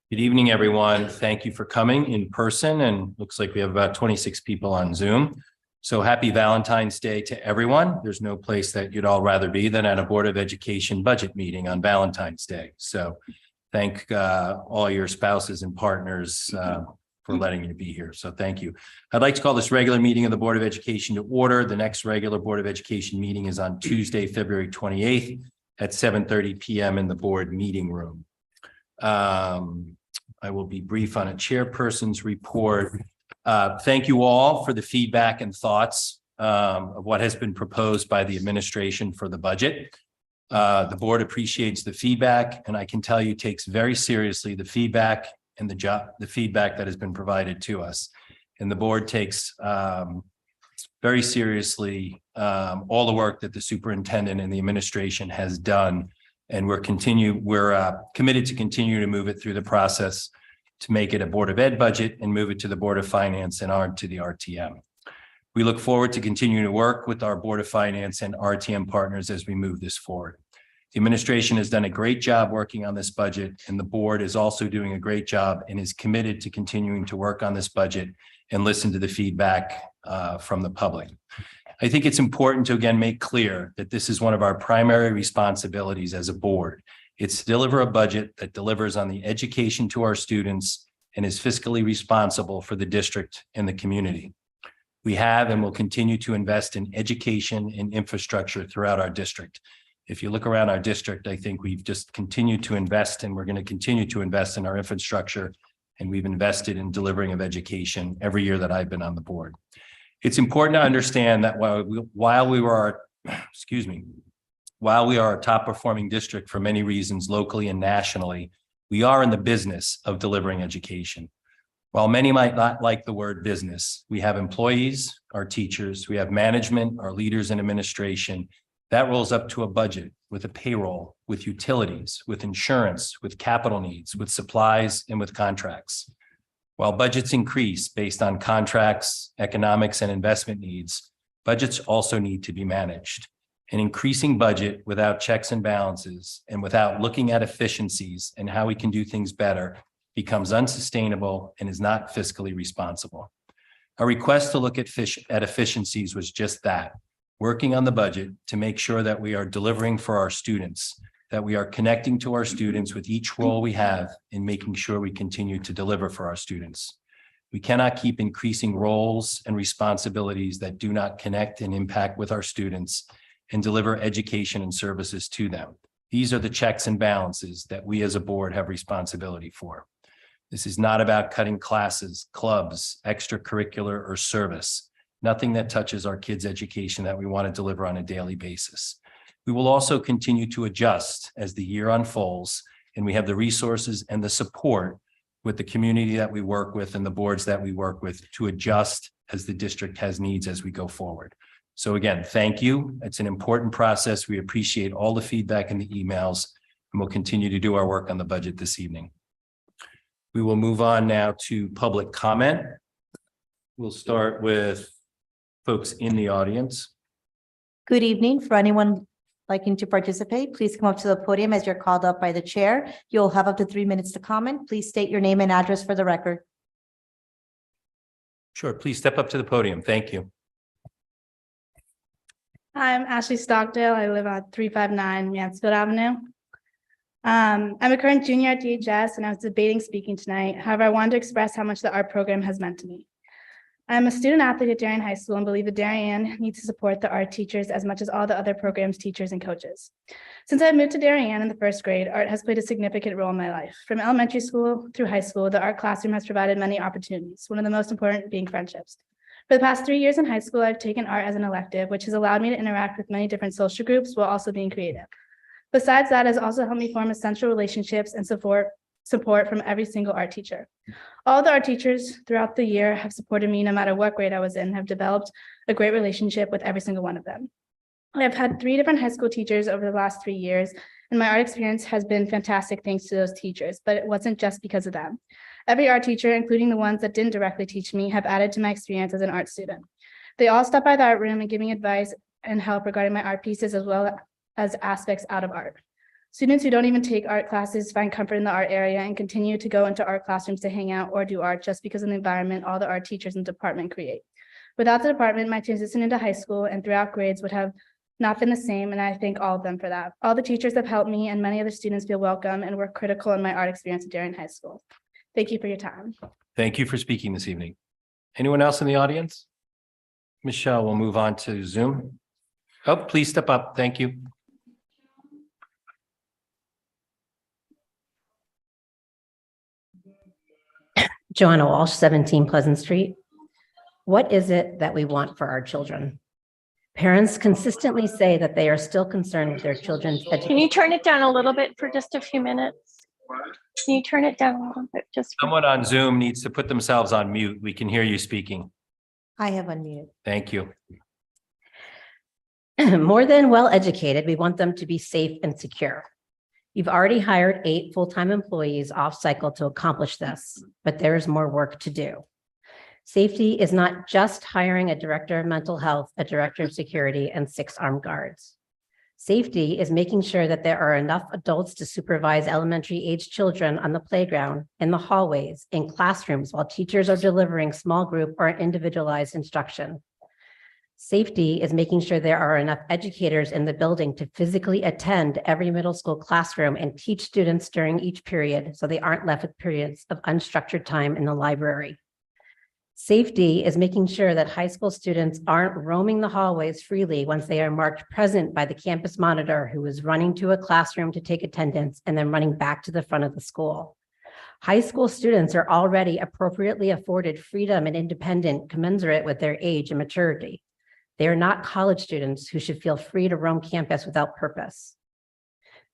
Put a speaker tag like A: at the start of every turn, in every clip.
A: Good evening, everyone. Thank you for coming in person, and looks like we have about 26 people on Zoom. So happy Valentine's Day to everyone. There's no place that you'd all rather be than at a Board of Education budget meeting on Valentine's Day. So thank all your spouses and partners for letting you be here. So thank you. I'd like to call this regular meeting of the Board of Education to order. The next regular Board of Education meeting is on Tuesday, February 28th at 7:30 p.m. in the board meeting room. I will be brief on a chairperson's report. Thank you all for the feedback and thoughts of what has been proposed by the administration for the budget. The board appreciates the feedback, and I can tell you takes very seriously the feedback and the feedback that has been provided to us. And the board takes very seriously all the work that the superintendent and the administration has done. And we're committed to continue to move it through the process to make it a Board of Ed budget and move it to the Board of Finance and on to the RTM. We look forward to continuing to work with our Board of Finance and RTM partners as we move this forward. The administration has done a great job working on this budget, and the board is also doing a great job and is committed to continuing to work on this budget and listen to the feedback from the public. I think it's important to again make clear that this is one of our primary responsibilities as a board. It's to deliver a budget that delivers on the education to our students and is fiscally responsible for the district and the community. We have and will continue to invest in education and infrastructure throughout our district. If you look around our district, I think we've just continued to invest, and we're going to continue to invest in our infrastructure, and we've invested in delivering of education every year that I've been on the board. It's important to understand that while we are a top performing district for many reasons locally and nationally, we are in the business of delivering education. While many might not like the word business, we have employees, our teachers, we have management, our leaders in administration. That rolls up to a budget with a payroll, with utilities, with insurance, with capital needs, with supplies, and with contracts. While budgets increase based on contracts, economics, and investment needs, budgets also need to be managed. An increasing budget without checks and balances and without looking at efficiencies and how we can do things better becomes unsustainable and is not fiscally responsible. Our request to look at efficiencies was just that, working on the budget to make sure that we are delivering for our students, that we are connecting to our students with each role we have in making sure we continue to deliver for our students. We cannot keep increasing roles and responsibilities that do not connect and impact with our students and deliver education and services to them. These are the checks and balances that we as a board have responsibility for. This is not about cutting classes, clubs, extracurricular, or service. Nothing that touches our kids' education that we want to deliver on a daily basis. We will also continue to adjust as the year unfolds, and we have the resources and the support with the community that we work with and the boards that we work with to adjust as the district has needs as we go forward. So again, thank you. It's an important process. We appreciate all the feedback and the emails, and we'll continue to do our work on the budget this evening. We will move on now to public comment. We'll start with folks in the audience.
B: Good evening. For anyone liking to participate, please come up to the podium as you're called up by the chair. You'll have up to 3 minutes to comment. Please state your name and address for the record.
A: Sure, please step up to the podium. Thank you.
C: I'm Ashley Stockdale. I live at 359 Mansfield Avenue. I'm a current junior at DHS, and I was debating speaking tonight. However, I wanted to express how much the art program has meant to me. I'm a student athlete at Darien High School and believe that Darien needs to support the art teachers as much as all the other programs, teachers, and coaches. Since I moved to Darien in the first grade, art has played a significant role in my life. From elementary school through high school, the art classroom has provided many opportunities, one of the most important being friendships. For the past 3 years in high school, I've taken art as an elective, which has allowed me to interact with many different social groups while also being creative. Besides that, it has also helped me form essential relationships and support from every single art teacher. All the art teachers throughout the year have supported me no matter what grade I was in, have developed a great relationship with every single one of them. I've had 3 different high school teachers over the last 3 years, and my art experience has been fantastic thanks to those teachers, but it wasn't just because of them. Every art teacher, including the ones that didn't directly teach me, have added to my experience as an art student. They all stop by the art room and give me advice and help regarding my art pieces as well as aspects out of art. Students who don't even take art classes find comfort in the art area and continue to go into art classrooms to hang out or do art just because of the environment all the art teachers and department create. Without the department, my transition into high school and throughout grades would have not been the same, and I thank all of them for that. All the teachers have helped me and many other students feel welcome and were critical in my art experience during high school. Thank you for your time.
A: Thank you for speaking this evening. Anyone else in the audience? Michelle, we'll move on to Zoom. Oh, please step up. Thank you.
D: Joanna Walsh, 17 Pleasant Street. What is it that we want for our children? Parents consistently say that they are still concerned with their children's
E: Can
D: education.
E: you turn it down a little bit for just a few minutes? Can you turn it down a little bit just for,
A: Someone on Zoom needs to put themselves on mute. We can hear you speaking.
B: I have unmuted.
A: Thank you.
D: More than well-educated, we want them to be safe and secure. You've already hired 8 full-time employees off-cycle to accomplish this, but there's more work to do. Safety is not just hiring a director of mental health, a director of security, and 6 armed guards. Safety is making sure that there are enough adults to supervise elementary-age children on the playground, in the hallways, in classrooms, while teachers are delivering small group or individualized instruction. Safety is making sure there are enough educators in the building to physically attend every middle school classroom and teach students during each period so they aren't left with periods of unstructured time in the library. Safety is making sure that high school students aren't roaming the hallways freely once they are marked present by the campus monitor who is running to a classroom to take attendance and then running back to the front of the school. High school students are already appropriately afforded freedom and independence commensurate with their age and maturity. They are not college students who should feel free to roam campus without purpose.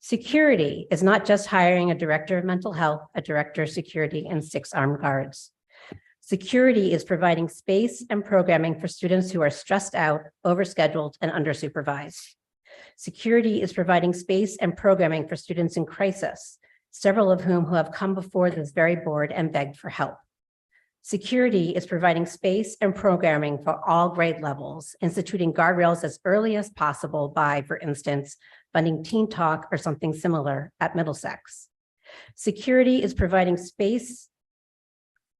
D: Security is not just hiring a director of mental health, a director of security, and 6 armed guards. Security is providing space and programming for students who are stressed out, overscheduled, and undersupervised. Security is providing space and programming for students in crisis, several of whom who have come before this very board and begged for help. Security is providing space and programming for all grade levels, instituting guardrails as early as possible by, for instance, funding Teen Talk or something similar at Middlesex. Security is providing space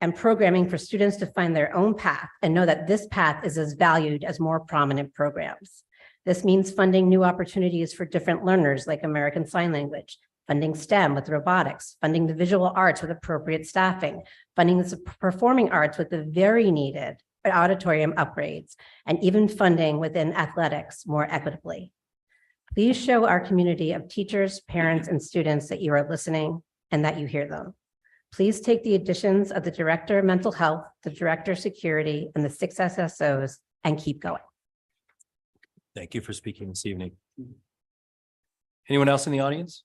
D: and programming for students to find their own path and know that this path is as valued as more prominent programs. This means funding new opportunities for different learners like American Sign Language, funding STEM with robotics, funding the visual arts with appropriate staffing, funding the performing arts with the very needed auditorium upgrades, and even funding within athletics more equitably. Please show our community of teachers, parents, and students that you are listening and that you hear them. Please take the additions of the Director of Mental Health, the Director of Security, and the 6 SSOs and keep going.
A: Thank you for speaking this evening. Anyone else in the audience?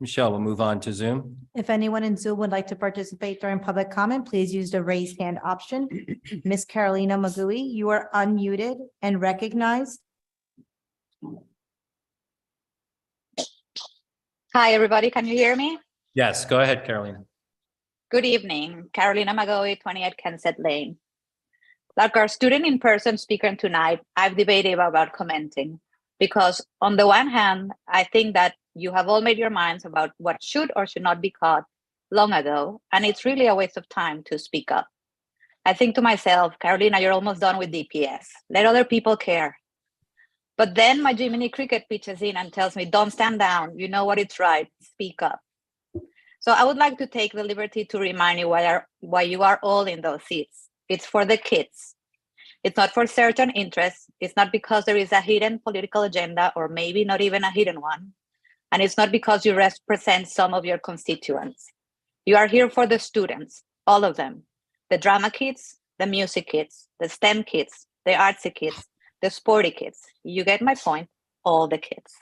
A: Michelle, we'll move on to Zoom.
B: If anyone in Zoom would like to participate during public comment, please use the raise hand option. Ms. Carolina Magui, you are unmuted and recognized.
F: Hi, everybody. Can you hear me?
A: Yes, go ahead, Carolina.
F: Good evening. Carolina Magoy, 28 Kensett Lane. Like our student in-person speaker tonight, I've debated about commenting because on the one hand, I think that you have all made your minds about what should or should not be caught long ago, and it's really a waste of time to speak up. I think to myself, Carolina, you're almost done with DPS. Let other people care. But then my Jiminy Cricket pitches in and tells me, don't stand down. You know what it's right. Speak up. So I would like to take the liberty to remind you why you are all in those seats. It's for the kids. It's not for certain interests. It's not because there is a hidden political agenda or maybe not even a hidden one. And it's not because you represent some of your constituents. You are here for the students, all of them. The drama kids, the music kids, the STEM kids, the artsy kids, the sporty kids. You get my point, all the kids.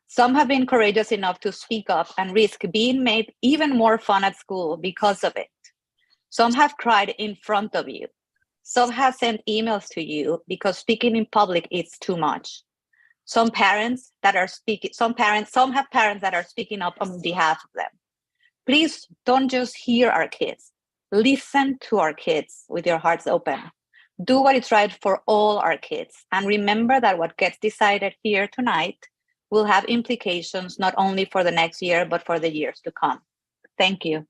F: Some have been courageous enough to speak up and risk being made even more fun at school because of it. Some have cried in front of you. Some have sent emails to you because speaking in public is too much. Some have parents that are speaking up on behalf of them. Please don't just hear our kids. Listen to our kids with your hearts open. Do what is right for all our kids. And remember that what gets decided here tonight will have implications not only for the next year, but for the years to come. Thank you.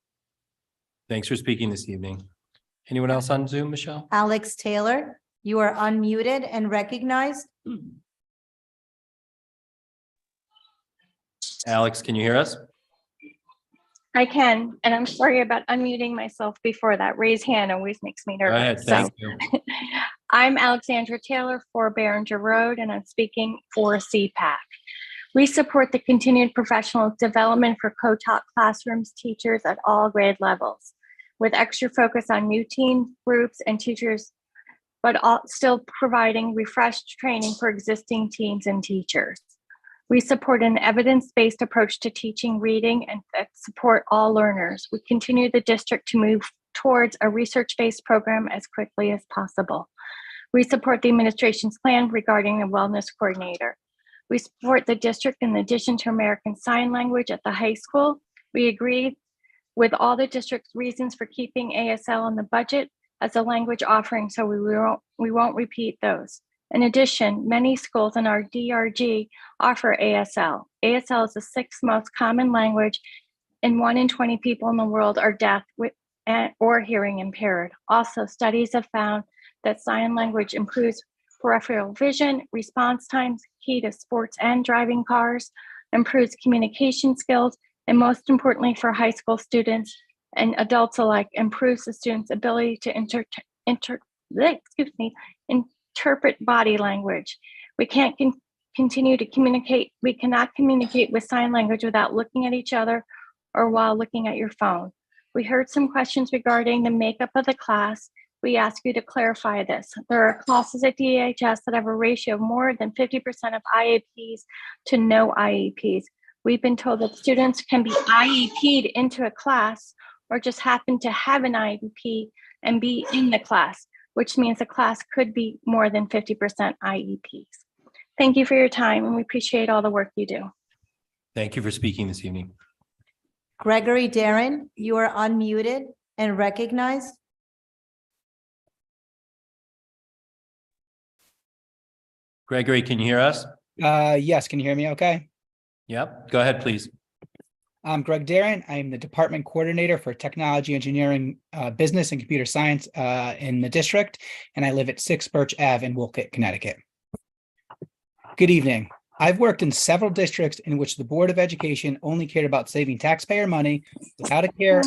A: Thanks for speaking this evening. Anyone else on Zoom, Michelle?
B: Alex Taylor, you are unmuted and recognized.
A: Alex, can you hear us?
E: I can, and I'm sorry about unmuting myself before that. Raise hand always makes me
A: Go ahead,
E: nervous.
A: thank you.
E: I'm Alexandra Taylor for Behringer Road, and I'm speaking for CPAC. We support the continued professional development for co-taught classrooms, teachers at all grade levels, with extra focus on new team groups and teachers, but still providing refreshed training for existing teams and teachers. We support an evidence-based approach to teaching reading and that support all learners. We continue the district to move towards a research-based program as quickly as possible. We support the administration's plan regarding the wellness coordinator. We support the district in addition to American Sign Language at the high school. We agree with all the district's reasons for keeping ASL in the budget as a language offering, so we won't repeat those. In addition, many schools in our DRG offer ASL. ASL is the sixth most common language, and 1 in 20 people in the world are deaf or hearing impaired. Also, studies have found that sign language improves peripheral vision, response times, key to sports and driving cars, improves communication skills, and most importantly for high school students and adults alike, improves the student's ability to interpret body language. We can't continue to communicate. We cannot communicate with sign language without looking at each other or while looking at your phone. We heard some questions regarding the makeup of the class. We ask you to clarify this. There are classes at DHS that have a ratio of more than 50% of IEPs to no IEPs. We've been told that students can be IEP'd into a class or just happen to have an IEP and be in the class, which means the class could be more than 50% IEPs. Thank you for your time, and we appreciate all the work you do.
A: Thank you for speaking this evening.
B: Gregory Darren, you are unmuted and recognized.
A: Gregory, can you hear us?
G: Yes, can you hear me okay?
A: Yep, go ahead, please.
G: I'm Greg Darren. I'm the Department Coordinator for Technology, Engineering, Business, and Computer Science in the district, and I live at 6 Birch Ave in Wolcott, Connecticut. Good evening. I've worked in several districts in which the Board of Education only cared about saving taxpayer money without a care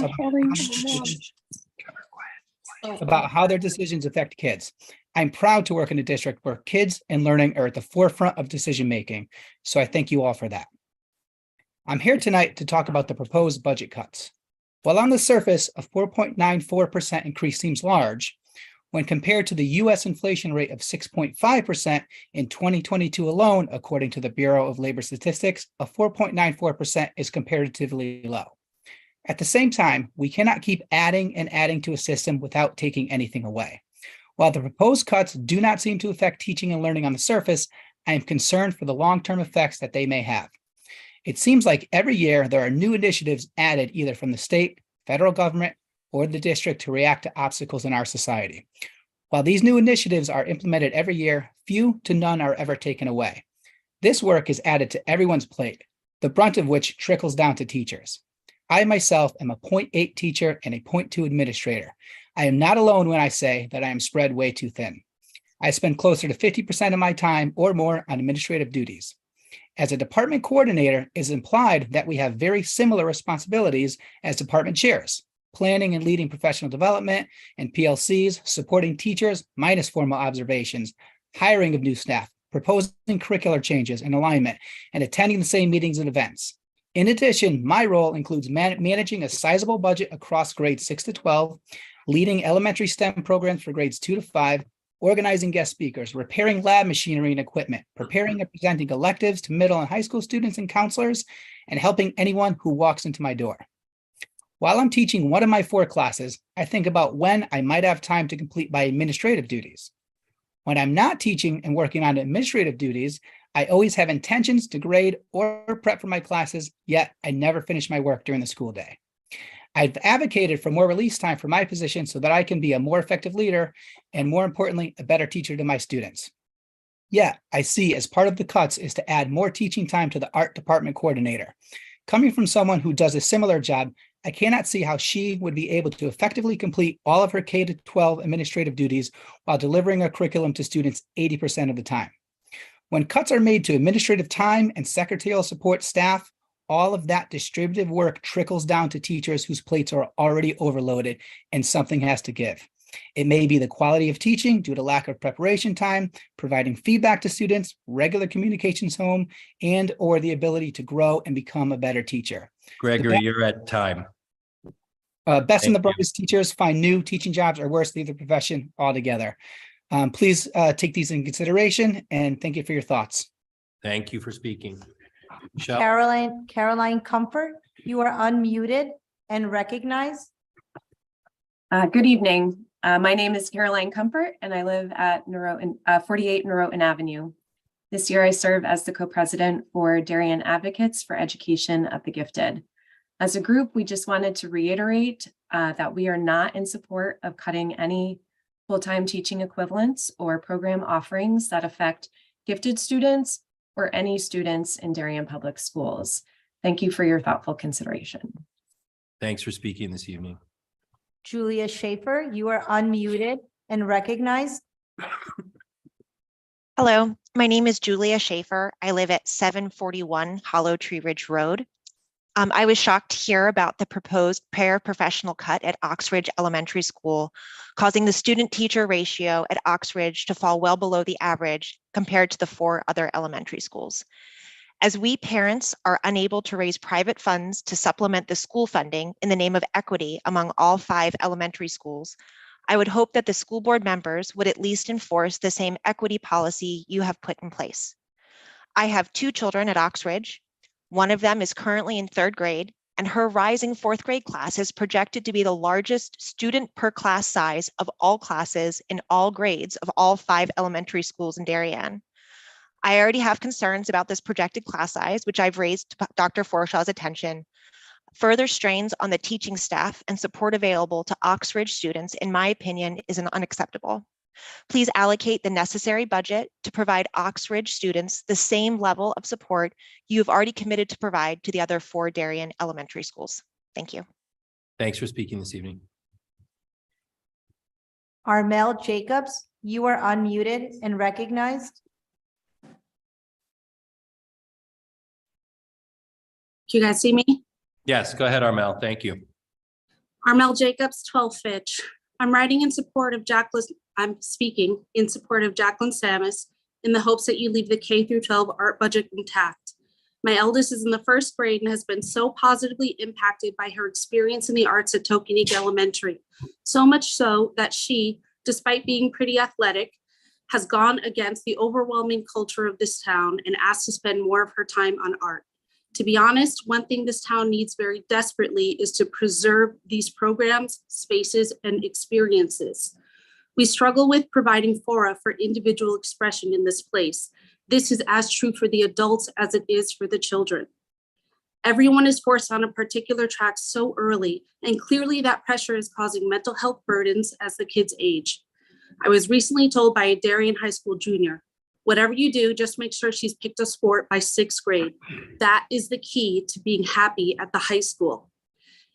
G: about how their decisions affect kids. I'm proud to work in a district where kids and learning are at the forefront of decision-making, so I thank you all for that. I'm here tonight to talk about the proposed budget cuts. While on the surface, a 4.94% increase seems large, when compared to the US inflation rate of 6.5% in 2022 alone, according to the Bureau of Labor Statistics, a 4.94% is comparatively low. At the same time, we cannot keep adding and adding to a system without taking anything away. While the proposed cuts do not seem to affect teaching and learning on the surface, I am concerned for the long-term effects that they may have. It seems like every year there are new initiatives added either from the state, federal government, or the district to react to obstacles in our society. While these new initiatives are implemented every year, few to none are ever taken away. This work is added to everyone's plate, the brunt of which trickles down to teachers. I myself am a 0.8 teacher and a 0.2 administrator. I am not alone when I say that I am spread way too thin. I spend closer to 50% of my time or more on administrative duties. As a department coordinator, it is implied that we have very similar responsibilities as department chairs, planning and leading professional development and PLCs, supporting teachers minus formal observations, hiring of new staff, proposing curricular changes and alignment, and attending the same meetings and events. In addition, my role includes managing a sizable budget across grades 6 to 12, leading elementary STEM programs for grades 2 to 5, organizing guest speakers, repairing lab machinery and equipment, preparing and presenting electives to middle and high school students and counselors, and helping anyone who walks into my door. While I'm teaching one of my 4 classes, I think about when I might have time to complete my administrative duties. When I'm not teaching and working on administrative duties, I always have intentions to grade or prep for my classes, yet I never finish my work during the school day. I've advocated for more release time for my position so that I can be a more effective leader and, more importantly, a better teacher to my students. Yet, I see as part of the cuts is to add more teaching time to the art department coordinator. Coming from someone who does a similar job, I cannot see how she would be able to effectively complete all of her K-12 administrative duties while delivering a curriculum to students 80% of the time. When cuts are made to administrative time and secretarial support staff, all of that distributive work trickles down to teachers whose plates are already overloaded, and something has to give. It may be the quality of teaching due to lack of preparation time, providing feedback to students, regular communications home, and or the ability to grow and become a better teacher.
A: Gregory, you're at time.
G: Best and the
A: Thank you.
G: brightest teachers find new teaching jobs or worse, leave the profession altogether. Please take these in consideration, and thank you for your thoughts.
A: Thank you for speaking. Michelle?
B: Caroline Comfort, you are unmuted and recognized.
H: Good evening. My name is Caroline Comfort, and I live at 48 Norotan Avenue. This year, I serve as the co-president for Darien Advocates for Education of the Gifted. As a group, we just wanted to reiterate that we are not in support of cutting any full-time teaching equivalents or program offerings that affect gifted students or any students in Darien Public Schools. Thank you for your thoughtful consideration.
A: Thanks for speaking this evening.
B: Julia Schaefer, you are unmuted and recognized.
I: Hello, my name is Julia Schaefer. I live at 741 Hollow Tree Ridge Road. I was shocked to hear about the proposed paraprofessional cut at Oxridge Elementary School, causing the student-teacher ratio at Oxridge to fall well below the average compared to the 4 other elementary schools. As we parents are unable to raise private funds to supplement the school funding in the name of equity among all 5 elementary schools, I would hope that the school board members would at least enforce the same equity policy you have put in place. I have 2 children at Oxridge. One of them is currently in 3rd grade, and her rising 4th grade class is projected to be the largest student per class size of all classes in all grades of all 5 elementary schools in Darien. I already have concerns about this projected class size, which I've raised to Dr. Forshaw's attention. Further strains on the teaching staff and support available to Oxridge students, in my opinion, is unacceptable. Please allocate the necessary budget to provide Oxridge students the same level of support you have already committed to provide to the other 4 Darien elementary schools. Thank you.
A: Thanks for speaking this evening.
B: Armel Jacobs, you are unmuted and recognized.
J: Can you guys see me?
A: Yes, go ahead, Armel. Thank you.
J: Armel Jacobs, 12 Fitch. I'm writing in support of I'm speaking in support of Jacqueline Samus in the hopes that you leave the K-12 art budget intact. My eldest is in the 1st grade and has been so positively impacted by her experience in the arts at Tokenique Elementary. So much so that she, despite being pretty athletic, has gone against the overwhelming culture of this town and asked to spend more of her time on art. To be honest, one thing this town needs very desperately is to preserve these programs, spaces, and experiences. We struggle with providing fora for individual expression in this place. This is as true for the adults as it is for the children. Everyone is forced on a particular track so early, and clearly that pressure is causing mental health burdens as the kids age. I was recently told by a Darien High School junior, whatever you do, just make sure she's picked a sport by 6th grade. That is the key to being happy at the high school.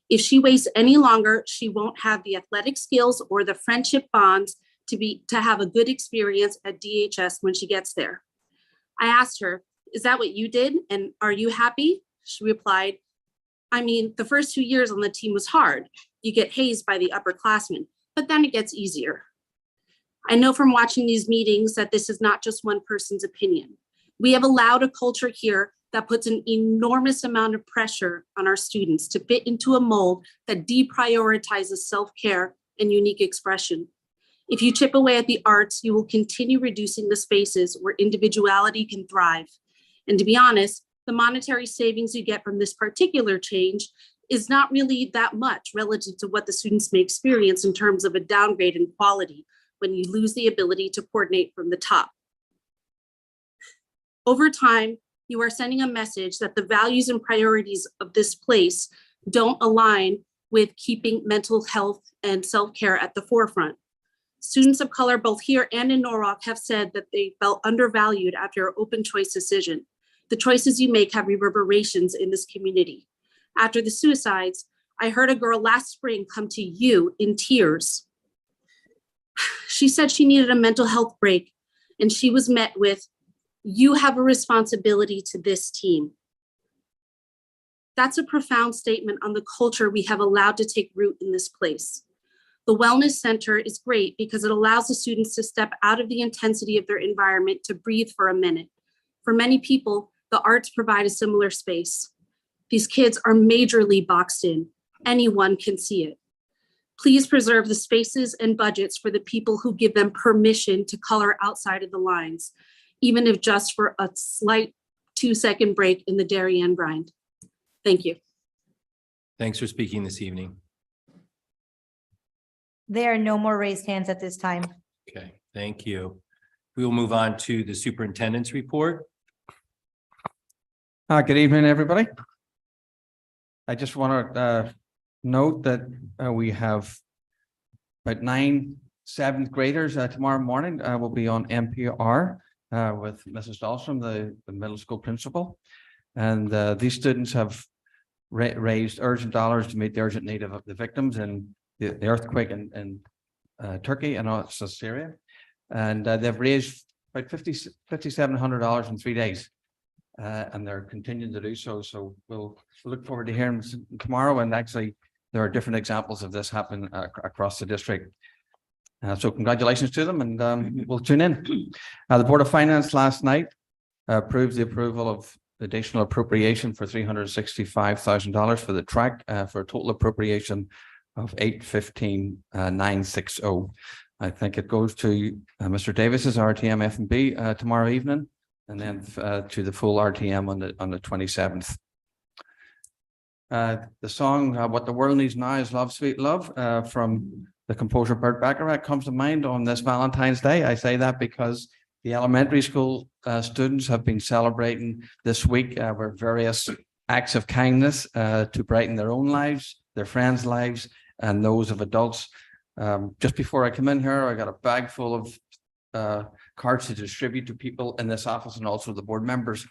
J: If she waits any longer, she won't have the athletic skills or the friendship bonds to have a good experience at DHS when she gets there. I asked her, is that what you did? And are you happy? She replied, I mean, the first 2 years on the team was hard. You get hazed by the upperclassmen, but then it gets easier. I know from watching these meetings that this is not just one person's opinion. We have allowed a culture here that puts an enormous amount of pressure on our students to fit into a mold that deprioritizes self-care and unique expression. If you chip away at the arts, you will continue reducing the spaces where individuality can thrive. And to be honest, the monetary savings you get from this particular change is not really that much relative to what the students may experience in terms of a downgrade in quality when you lose the ability to coordinate from the top. Over time, you are sending a message that the values and priorities of this place don't align with keeping mental health and self-care at the forefront. Students of color, both here and in Norwalk, have said that they felt undervalued after your open choice decision. The choices you make have reverberations in this community. After the suicides, I heard a girl last spring come to you in tears. She said she needed a mental health break, and she was met with, "You have a responsibility to this team." That's a profound statement on the culture we have allowed to take root in this place. The Wellness Center is great because it allows the students to step out of the intensity of their environment to breathe for a minute. For many people, the arts provide a similar space. These kids are majorly boxed in. Anyone can see it. Please preserve the spaces and budgets for the people who give them permission to color outside of the lines, even if just for a slight 2-second break in the Darien grind. Thank you.
A: Thanks for speaking this evening.
B: There are no more raised hands at this time.
A: Okay, thank you. We will move on to the superintendent's report.
K: Good evening, everybody. I just want to note that we have about 9 7th graders tomorrow morning will be on NPR with Mrs. Dahlstrom, the middle school principal. And these students have raised urgent dollars to meet the urgent need of the victims in the earthquake in Turkey and also Syria. And they've raised about $5,700 in 3 days. And they're continuing to do so. So we'll look forward to hearing tomorrow. And actually, there are different examples of this happening across the district. So congratulations to them, and we'll tune in. The Board of Finance last night approved the approval of additional appropriation for $365,000 for the track for a total appropriation of $815,960. I think it goes to Mr. Davis's RTM F&B tomorrow evening, and then to the full RTM on the 27th. The song "What the World Needs Now Is Love, Sweet Love" from the composer Burt Bacharach comes to mind on this Valentine's Day. I say that because the elementary school students have been celebrating this week with various acts of kindness to brighten their own lives, their friends' lives, and those of adults. Just before I come in here, I got a bag full of cards to distribute to people in this office and also the board members.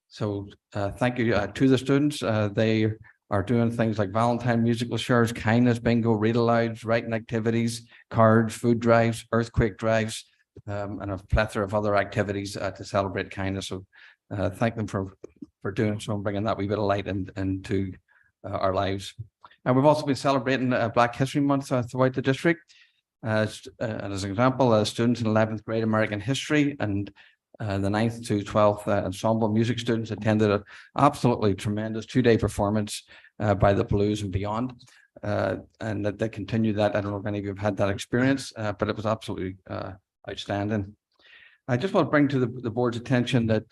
K: So thank you to the students. They are doing things like Valentine musical shares, kindness bingo, read alouds, writing activities, cards, food drives, earthquake drives, and a plethora of other activities to celebrate kindness. So thank them for doing so and bringing that wee bit of light into our lives. And we've also been celebrating Black History Month throughout the district. And as an example, students in 11th grade American history and the 9th to 12th ensemble music students attended an absolutely tremendous 2-day performance by the Blues and Beyond. And that they continue that. I don't know if any of you have had that experience, but it was absolutely outstanding. I just want to bring to the board's attention that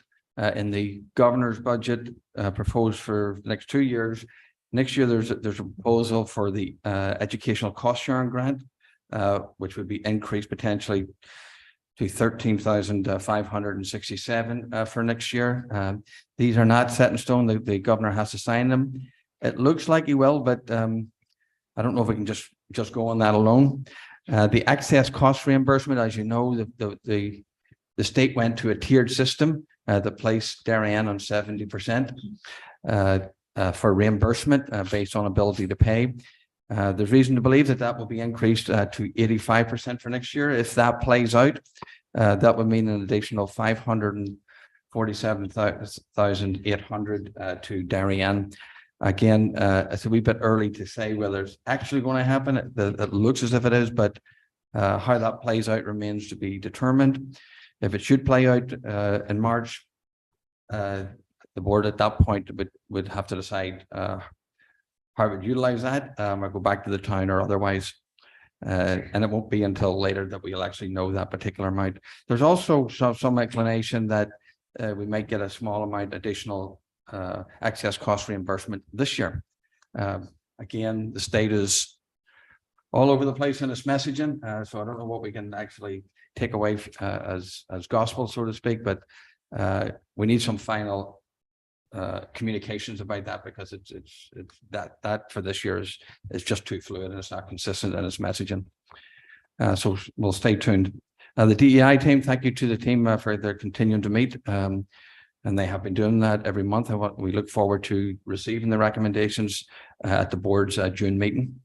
K: in the governor's budget proposed for the next 2 years, next year there's a proposal for the educational cost sharing grant, which would be increased potentially to 13,567 for next year. These are not set in stone. The governor has to sign them. It looks like he will, but I don't know if we can just go on that alone. The access cost reimbursement, as you know, the state went to a tiered system that placed Darien on 70% for reimbursement based on ability to pay. There's reason to believe that will be increased to 85% for next year. If that plays out, that would mean an additional $547,800 to Darien. Again, it's a wee bit early to say whether it's actually going to happen. It looks as if it is, but how that plays out remains to be determined. If it should play out in March, the board at that point would have to decide how it would utilize that, or go back to the town or otherwise. And it won't be until later that we'll actually know that particular amount. There's also some explanation that we might get a small amount additional excess cost reimbursement this year. Again, the state is all over the place in its messaging, so I don't know what we can actually take away as gospel, so to speak, but we need some final communications about that, because it's that for this year is just too fluid and it's not consistent in its messaging. So we'll stay tuned. The DEI team, thank you to the team for their continuing to meet. And they have been doing that every month. And we look forward to receiving the recommendations at the board's June meeting.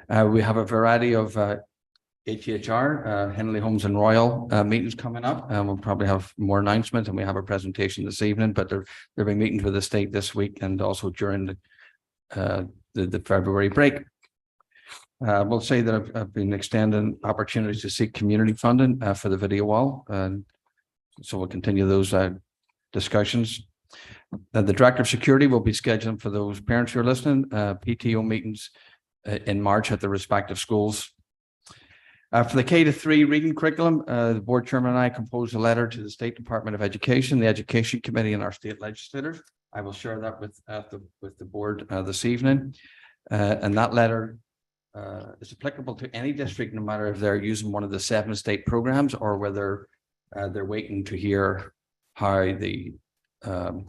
K: We have a variety of HHR, Henley Homes and Royal meetings coming up. We'll probably have more announcements, and we have a presentation this evening, but there'll be meetings with the state this week and also during the February break. We'll say that I've been extending opportunities to seek community funding for the video wall. And so we'll continue those discussions. The Director of Security will be scheduling for those parents who are listening, PTO meetings in March at the respective schools. For the K-3 reading curriculum, the board chairman and I composed a letter to the State Department of Education, the Education Committee, and our state legislators. I will share that with the board this evening. And that letter is applicable to any district, no matter if they're using one of the 7 state programs or whether they're waiting to hear how the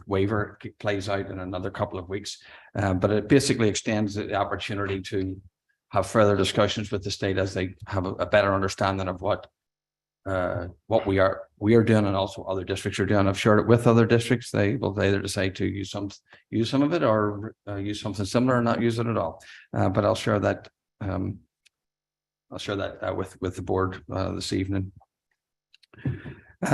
K: waiver plays out in another couple of weeks. But it basically extends the opportunity to have further discussions with the state as they have a better understanding of what we are doing and also other districts are doing. I've shared it with other districts. They will either decide to use some of it or use something similar or not use it at all. But I'll share that. I'll share that with the board this evening.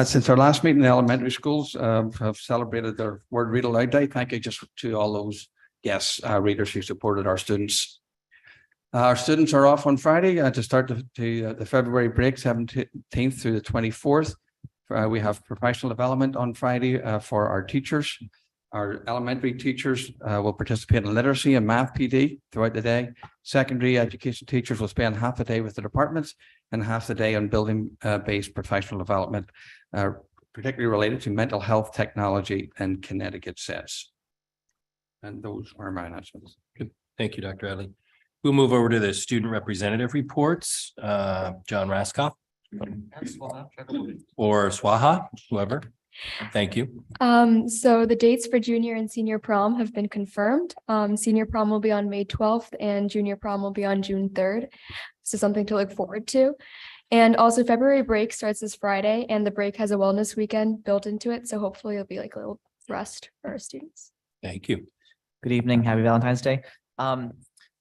K: Since our last meeting, the elementary schools have celebrated their Word Read Aloud Day. Thank you just to all those guest readers who supported our students. Our students are off on Friday to start the February break, 17th through the 24th. We have professional development on Friday for our teachers. Our elementary teachers will participate in literacy and math PD throughout the day. Secondary education teachers will spend half the day with the departments and half the day on building-based professional development, particularly related to mental health, technology, and Connecticut SETS. And those are my announcements.
A: Good. Thank you, Dr. Adley. We'll move over to the student representative reports. John Raskoff or Swaha, whoever. Thank you.
L: So the dates for junior and senior prom have been confirmed. Senior prom will be on May 12th and junior prom will be on June 3rd. So something to look forward to. And also February break starts this Friday and the break has a wellness weekend built into it. So hopefully it'll be like a little rest for our students.
A: Thank you.
M: Good evening. Happy Valentine's Day.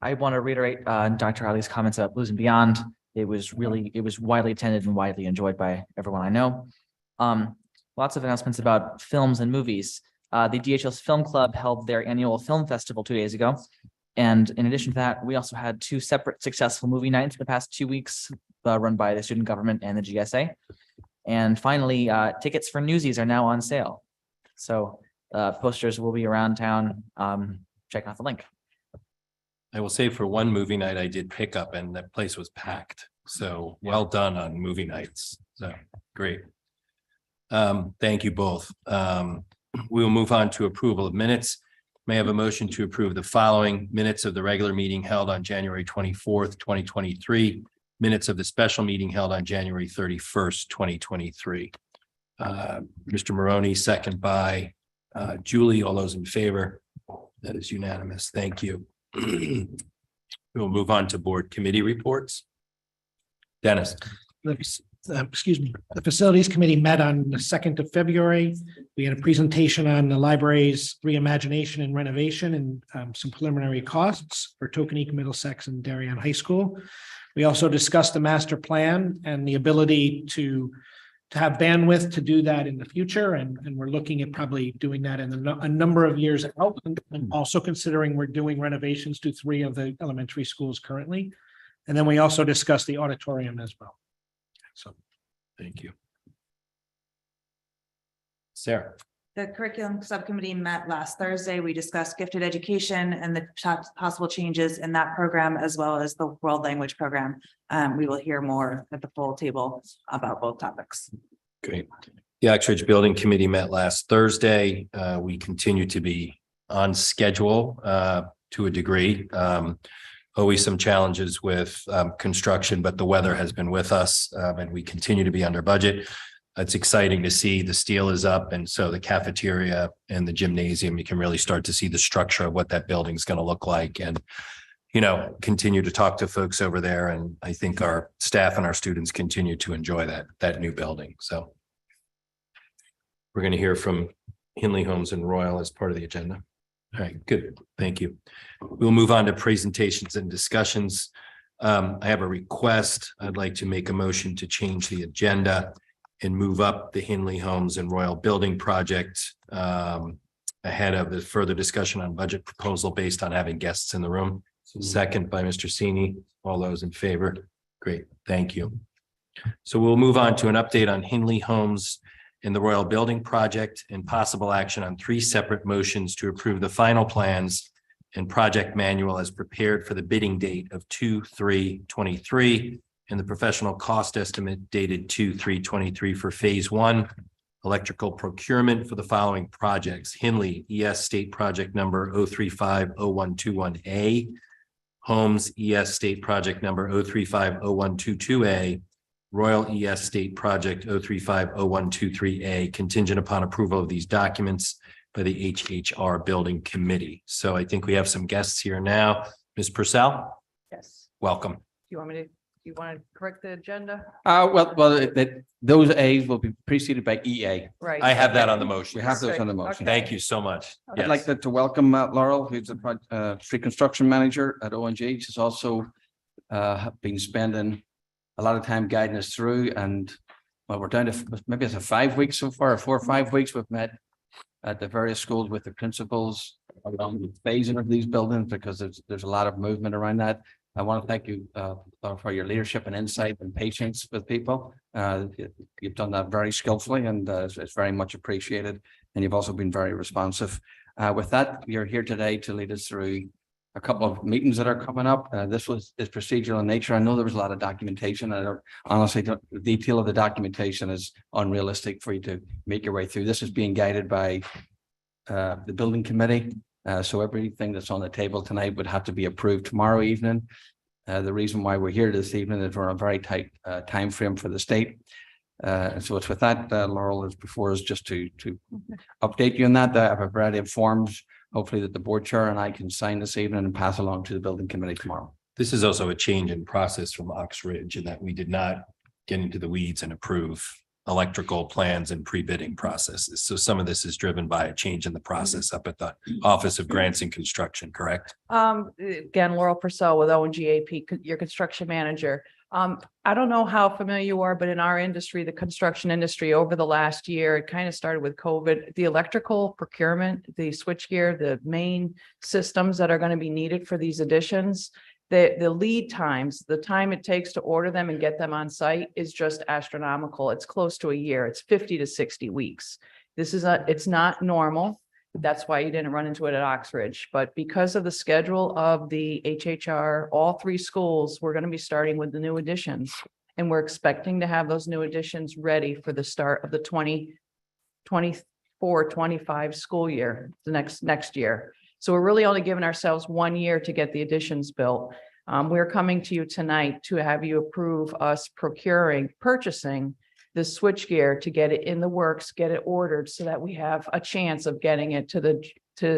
M: I want to reiterate Dr. Ali's comments about Blues and Beyond. It was widely attended and widely enjoyed by everyone I know. Lots of announcements about films and movies. The DHS Film Club held their annual film festival 2 days ago. And in addition to that, we also had 2 separate successful movie nights in the past 2 weeks run by the student government and the GSA. And finally, tickets for Newsies are now on sale. So posters will be around town. Check out the link.
A: I will say for one movie night, I did pick up and that place was packed. So well done on movie nights. So great. Thank you both. We will move on to approval of minutes. May I have a motion to approve the following minutes of the regular meeting held on January 24th, 2023, minutes of the special meeting held on January 31st, 2023. Mr. Maroney, second by Julie. All those in favor? That is unanimous. Thank you. We will move on to board committee reports. Dennis.
N: Excuse me, the Facilities Committee met on the 2nd of February. We had a presentation on the library's reimagination and renovation and some preliminary costs for Tokenique, Middlesex, and Darien High School. We also discussed the master plan and the ability to have bandwidth to do that in the future. And we're looking at probably doing that in a number of years out. And also considering we're doing renovations to 3 of the elementary schools currently. And then we also discussed the auditorium as well. So,
A: thank you. Sarah.
O: The curriculum subcommittee met last Thursday. We discussed gifted education and the possible changes in that program, as well as the world language program. We will hear more at the full table about both topics.
A: Great. The Oxbridge Building Committee met last Thursday. We continue to be on schedule to a degree. Always some challenges with construction, but the weather has been with us and we continue to be under budget. It's exciting to see the steel is up. And so the cafeteria and the gymnasium, you can really start to see the structure of what that building is going to look like. And continue to talk to folks over there. And I think our staff and our students continue to enjoy that new building. So we're going to hear from Hinley Homes and Royal as part of the agenda. All right, good. Thank you. We'll move on to presentations and discussions. I have a request. I'd like to make a motion to change the agenda and move up the Hinley Homes and Royal Building Project ahead of the further discussion on budget proposal based on having guests in the room. Second by Mr. Sini. All those in favor? Great, thank you. So we'll move on to an update on Hinley Homes in the Royal Building Project and possible action on 3 separate motions to approve the final plans and project manual as prepared for the bidding date of 2/3/23 and the professional cost estimate dated 2/3/23 for phase 1 electrical procurement for the following projects: Hinley ES State Project number 0350121A, Homes ES State Project number 0350122A, Royal ES State Project 0350123A, contingent upon approval of these documents by the HHR Building Committee. So I think we have some guests here now. Ms. Purcell,
P: Yes.
A: welcome.
P: Do you want to correct the agenda?
K: Those A's will be preceded by EA.
P: Right.
A: I have that on the motion.
K: We have those on the motion.
A: Thank you so much.
K: I'd like to welcome Laurel, who's the street construction manager at ONG. She's also been spending a lot of time guiding us through, and well, we're down to maybe it's 5 weeks so far, 4 or 5 weeks. We've met at the various schools with the principals along the phasing of these buildings because there's a lot of movement around that. I want to thank you for your leadership and insight and patience with people. You've done that very skillfully, and it's very much appreciated. And you've also been very responsive. With that, you're here today to lead us through a couple of meetings that are coming up. This is procedural in nature. I know there was a lot of documentation. Honestly, the detail of the documentation is unrealistic for you to make your way through. This is being guided by the building committee. So everything that's on the table tonight would have to be approved tomorrow evening. The reason why we're here this evening is we're on a very tight time frame for the state. And so it's with that, Laurel is before us just to update you on that. I have a variety of forms, hopefully that the board chair and I can sign this evening and pass along to the building committee tomorrow.
A: This is also a change in process from Oxridge in that we did not get into the weeds and approve electrical plans and pre-bidding processes. So some of this is driven by a change in the process up at the Office of Grants and Construction, correct?
P: Again, Laurel Purcell with ONGAP, your construction manager. I don't know how familiar you are, but in our industry, the construction industry over the last year, it kind of started with COVID, the electrical procurement, the switchgear, the main systems that are going to be needed for these additions. The lead times, the time it takes to order them and get them on site is just astronomical. It's close to a year. It's 50 to 60 weeks. It's not normal. That's why you didn't run into it at Oxridge. But because of the schedule of the HHR, all 3 schools, we're going to be starting with the new additions. And we're expecting to have those new additions ready for the start of the 2024-25 school year, the next year. So we're really only giving ourselves 1 year to get the additions built. We're coming to you tonight to have you approve us purchasing the switchgear to get it in the works, get it ordered so that we have a chance of getting it to the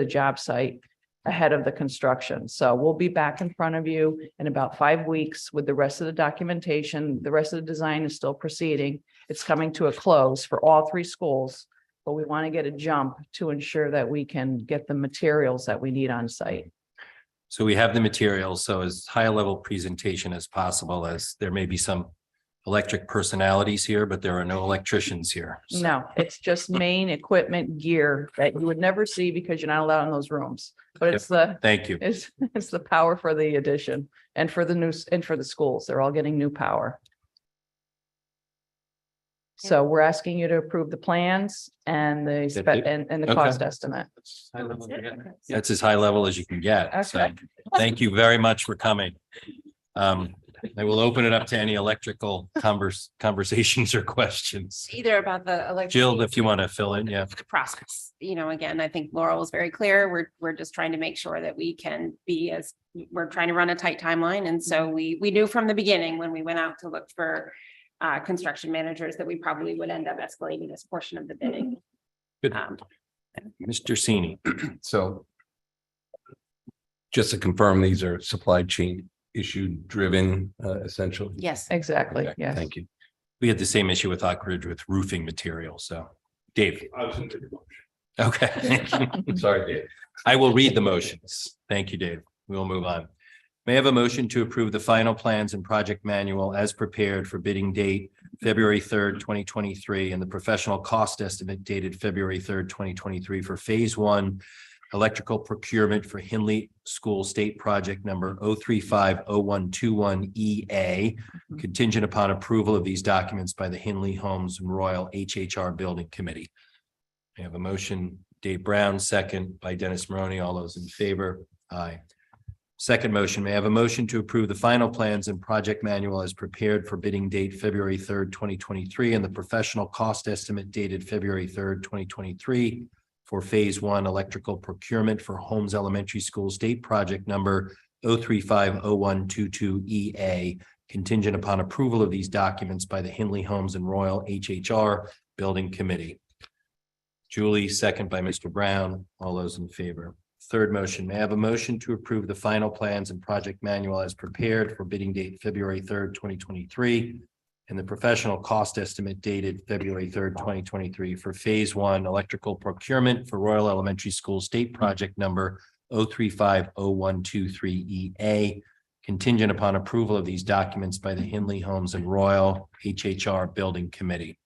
P: job site ahead of the construction. So we'll be back in front of you in about 5 weeks with the rest of the documentation. The rest of the design is still proceeding. It's coming to a close for all 3 schools, but we want to get a jump to ensure that we can get the materials that we need on site.
A: So we have the materials, so as high a level presentation as possible, as there may be some electric personalities here, but there are no electricians here. So.
P: No, it's just main equipment gear that you would never see because you're not allowed in those rooms. But it's
A: thank you.
P: It's the power for the addition and for the schools. They're all getting new power. So we're asking you to approve the plans and the cost estimate.
A: That's as high level as you can get.
P: Okay.
A: So thank you very much for coming. I will open it up to any electrical conversations or questions.
H: Either about the electric.
A: Jill, if you want to fill in, yeah.
H: Process. Again, I think Laurel was very clear. We're just trying to make sure that we can we're trying to run a tight timeline. And so we knew from the beginning when we went out to look for construction managers that we probably would end up escalating this portion of the bidding.
A: Good. Mr. Sini.
K: So
Q: just to confirm, these are supply chain issue driven, essentially?
O: Yes.
P: Exactly,
Q: Okay,
P: yes.
Q: Thank you.
A: We had the same issue with Oak Ridge with roofing material, so. Dave? Okay, thank you.
Q: Sorry, Dave.
A: I will read the motions. Thank you, Dave. We will move on. May I have a motion to approve the final plans and project manual as prepared for bidding date February 3rd, 2023, and the professional cost estimate dated February 3rd, 2023 for phase 1 electrical procurement for Hinley School State Project number 0350121EA, contingent upon approval of these documents by the Hinley Homes and Royal HHR Building Committee. I have a motion, Dave Brown, second by Dennis Maroney. All those in favor? Aye. Second motion, may I have a motion to approve the final plans and project manual as prepared for bidding date February 3rd, 2023, and the professional cost estimate dated February 3rd, 2023 for phase 1 electrical procurement for Holmes Elementary School State Project number 0350122EA, contingent upon approval of these documents by the Hinley Homes and Royal HHR Building Committee. Julie, second by Mr. Brown. All those in favor? Third motion, may I have a motion to approve the final plans and project manual as prepared for bidding date February 3rd, 2023, and the professional cost estimate dated February 3rd, 2023 for phase 1 electrical procurement for Royal Elementary School State Project number 0350123EA, contingent upon approval of these documents by the Hinley Homes and Royal HHR Building Committee.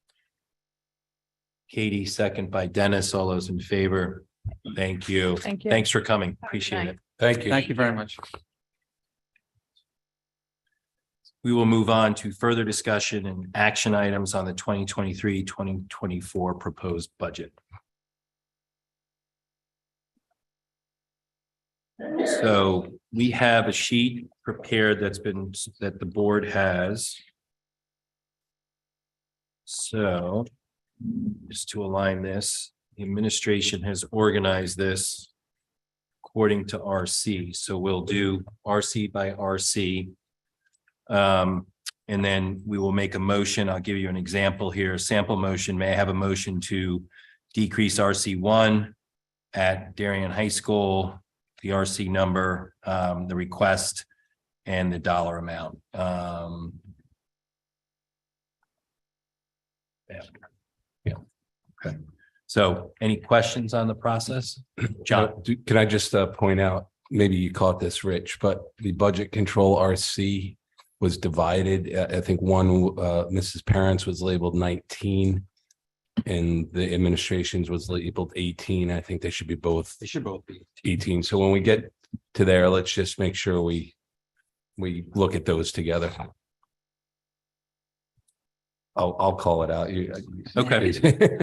A: Katie, second by Dennis. All those in favor? Thank you.
P: Thank you.
A: Thanks for coming. Appreciate it.
Q: Thank you.
K: Thank you very much.
A: We will move on to further discussion and action items on the 2023-2024 proposed budget. So we have a sheet prepared that the board has. So just to align this, the administration has organized this according to RC. So we'll do RC by RC. And then we will make a motion. I'll give you an example here, a sample motion. May I have a motion to decrease RC1 at Darien High School, the RC number, the request, and the dollar amount. Yeah. Okay. So any questions on the process? John?
Q: Can I just point out, maybe you caught this, Rich, but the budget control RC was divided. I think one, Mrs. Parents was labeled 19 and the administration's was labeled 18. I think they should both be 18. So when we get to there, let's just make sure we look at those together. I'll call it out.
A: Okay.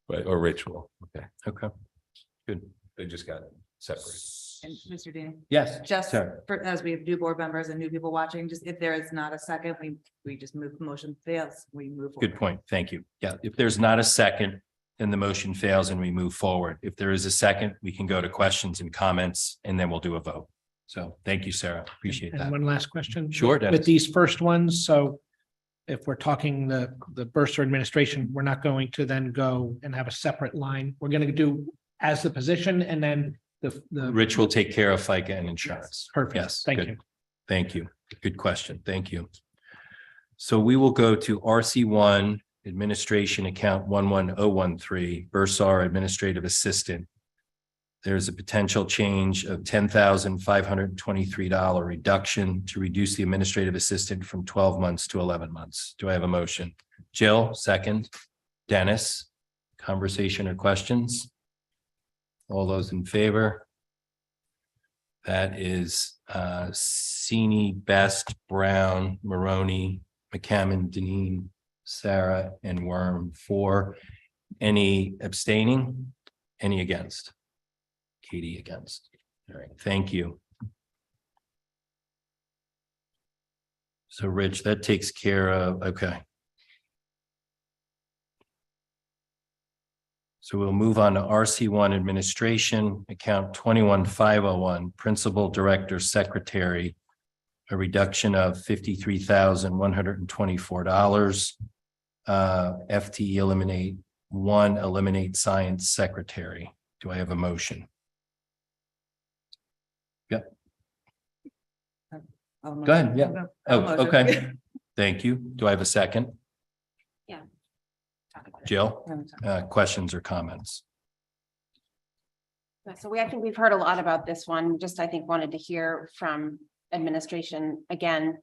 Q: But or ritual. Okay.
A: Okay. Good.
Q: They just got separate.
O: And Mr. Dean?
A: Yes.
O: Just
A: Sure.
O: for, as we have new board members and new people watching, just if there is not a second, we just move, motion fails, we move.
A: Good
O: forward.
A: point. Thank you. Yeah. If there's not a second, then the motion fails and we move forward. If there is a second, we can go to questions and comments and then we'll do a vote. So thank you, Sarah. Appreciate
N: And
A: that.
N: one last question.
A: Sure, Dennis.
N: With these first ones, so if we're talking the bursar administration, we're not going to then go and have a separate line. We're going to do as the position and then the.
A: Rich will take care of FICA and insurance.
N: Perfect.
A: Yes.
N: Thank
A: good.
N: you.
A: Thank you. Good question. Thank you. So we will go to RC1 administration account 11013 bursar administrative assistant. There's a potential change of $10,523 reduction to reduce the administrative assistant from 12 months to 11 months. Do I have a motion? Jill, second. Dennis, conversation or questions? All those in favor? That is Sini, Best, Brown, Maroney, McCammon, Deneen, Sarah, and Worm. 4. Any abstaining? Any against? Katie against. All right, thank you. So Rich, that takes care of, okay. So we'll move on to RC1 administration, account 21501, principal director secretary, a reduction of $53,124. FTE eliminate 1, eliminate science secretary. Do I have a motion? Yep. Go ahead, yeah. Oh, okay. Thank you. Do I have a second?
H: Yeah.
A: Jill, questions or comments?
H: So I think we've heard a lot about this one, just I think wanted to hear from administration again.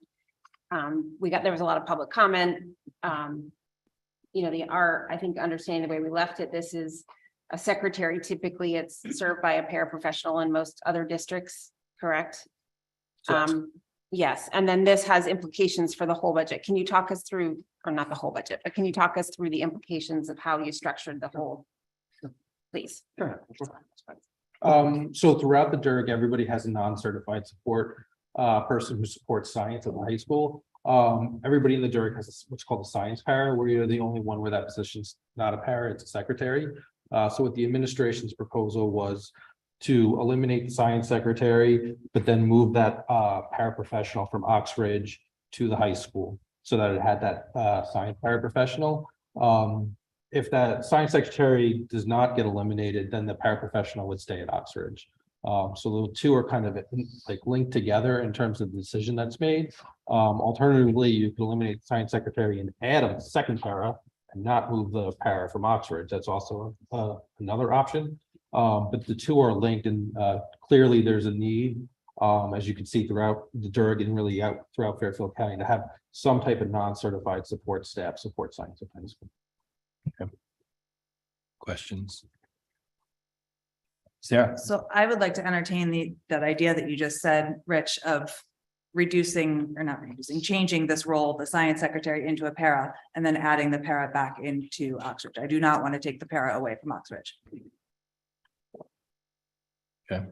H: There was a lot of public comment. I think understanding the way we left it, this is a secretary. Typically, it's served by a paraprofessional in most other districts, correct? Yes, and then this has implications for the whole budget. Can you talk us through, or not the whole budget, but can you talk us through the implications of how you structured the whole? Please.
R: Sure. So throughout the DIRG, everybody has a non-certified support person who supports science at the high school. Everybody in the DIRG has what's called a science para, where you're the only one where that position's not a para, it's a secretary. So what the administration's proposal was to eliminate the science secretary, but then move that paraprofessional from Oxbridge to the high school so that it had that science paraprofessional. If that science secretary does not get eliminated, then the paraprofessional would stay at Oxbridge. So the two are kind of like linked together in terms of the decision that's made. Alternatively, you could eliminate the science secretary and add a second para and not move the para from Oxbridge. That's also another option. But the two are linked, and clearly there's a need, as you can see throughout the DIRG and really out throughout Fairfield County, to have some type of non-certified support staff support science at high school.
A: Okay. Questions? Sarah?
O: So I would like to entertain that idea that you just said, Rich, of changing this role, the science secretary, into a para, and then adding the para back into Oxbridge. I do not want to take the para away from Oxbridge.
A: Okay.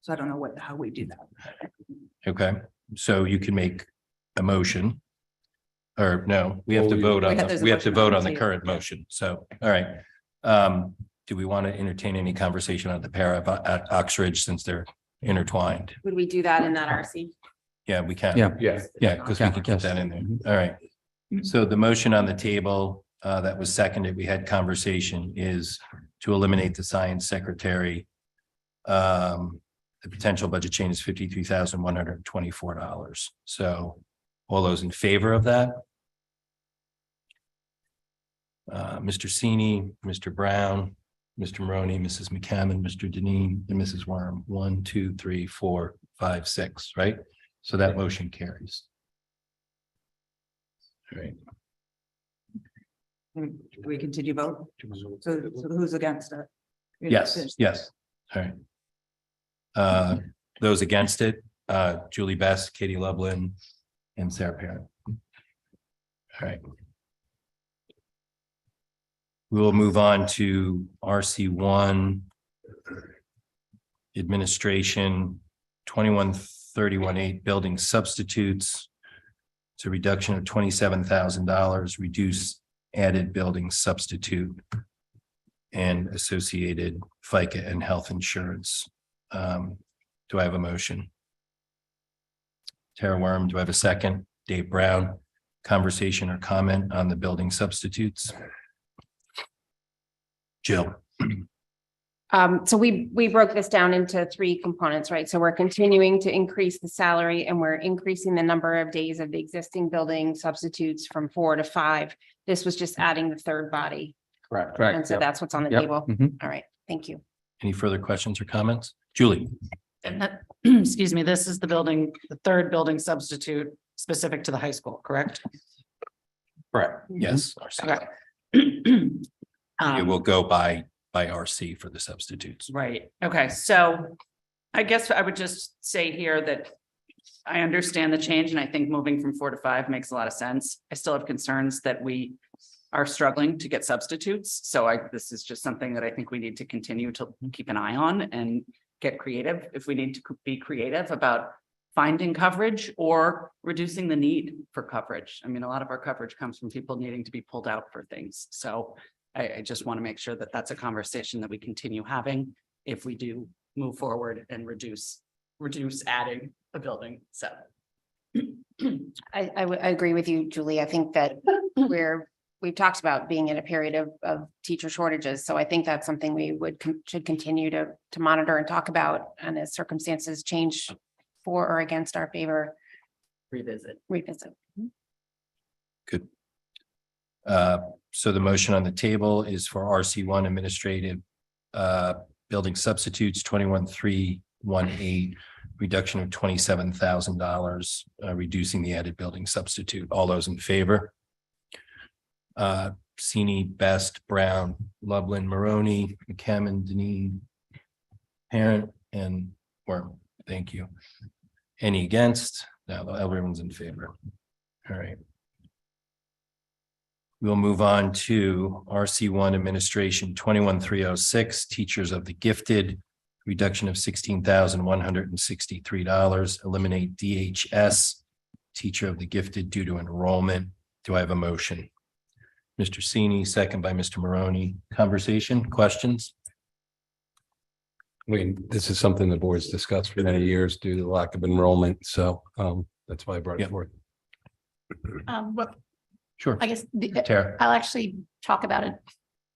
O: So I don't know how we do that.
A: Okay, so you can make a motion. Or no, we have to vote on, we have to vote on the current motion. So, all right. Do we want to entertain any conversation on the para at Oxbridge since they're intertwined?
H: Would we do that in that RC?
A: Yeah, we can.
K: Yeah.
A: Yeah, because we can get that in there. All right. So the motion on the table that was seconded, we had conversation, is to eliminate the science secretary. The potential budget change is $53,124. So all those in favor of that? Mr. Sini, Mr. Brown, Mr. Maroney, Mrs. McCammon, Mr. Deneen, and Mrs. Worm. 1, 2, 3, 4, 5, 6, right? So that motion carries. All right.
O: Do we continue vote? So who's against it?
A: Yes, yes. All right. Those against it, Julie Best, Katie Lublin, and Sarah Parent. All right. We will move on to RC1 administration 2131.8 building substitutes. It's a reduction of $27,000, reduce added building substitute and associated FICA and health insurance. Do I have a motion? Tara Worm, do I have a second? Dave Brown, conversation or comment on the building substitutes? Jill.
H: So we broke this down into 3 components, right? So we're continuing to increase the salary and we're increasing the number of days of the existing building substitutes from 4 to 5. This was just adding the third body.
R: Correct.
H: And so that's what's on the table. All right, thank you.
A: Any further questions or comments? Julie.
S: Excuse me, this is the third building substitute specific to the high school, correct?
A: Correct. Yes.
S: Okay.
A: It will go by RC for the substitutes.
S: Right. Okay. So I guess I would just say here that I understand the change and I think moving from 4 to 5 makes a lot of sense. I still have concerns that we are struggling to get substitutes. So this is just something that I think we need to continue to keep an eye on and get creative if we need to be creative about finding coverage or reducing the need for coverage. I mean, a lot of our coverage comes from people needing to be pulled out for things. So I just want to make sure that that's a conversation that we continue having if we do move forward and reduce adding a building. So
H: I agree with you, Julie. I think that we've talked about being in a period of teacher shortages. So I think that's something we should continue to monitor and talk about. And as circumstances change for or against our favor,
S: Revisit.
A: Good. So the motion on the table is for RC1 administrative building substitutes 21,318, reduction of $27,000, reducing the added building substitute. All those in favor? Sini, Best, Brown, Loveland, Maroney, McCammon, Deneen, Parent, and Worm. Thank you. Any against? No, everyone's in favor. All right. We'll move on to RC1 administration 21,306, teachers of the gifted, reduction of $16,163, eliminate DHS, teacher of the gifted due to enrollment. Do I have a motion? Mr. Sini, second by Mr. Maroney. Conversation, questions?
Q: I mean, this is something the board's discussed for many years due to the lack of enrollment, so that's why I brought it forward.
T: Well,
A: Sure.
T: I guess
A: Tara.
T: I'll actually talk about it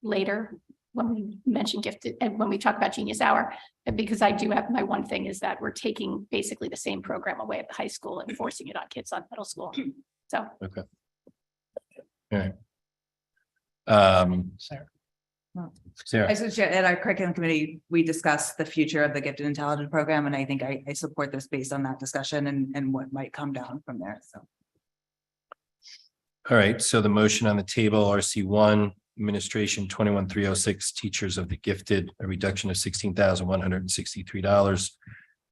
T: later when we mention gifted and when we talk about Genius Hour, because I do have my one thing is that we're taking basically the same program away at the high school and forcing it on kids on middle school. So.
A: Okay. All right.
O: Sarah.
A: Sarah.
O: I said at our curriculum committee, we discussed the future of the gifted and talented program, and I think I support this based on that discussion and what might come down from there. So.
A: All right, so the motion on the table, RC1, administration 21,306, teachers of the gifted, a reduction of $16,163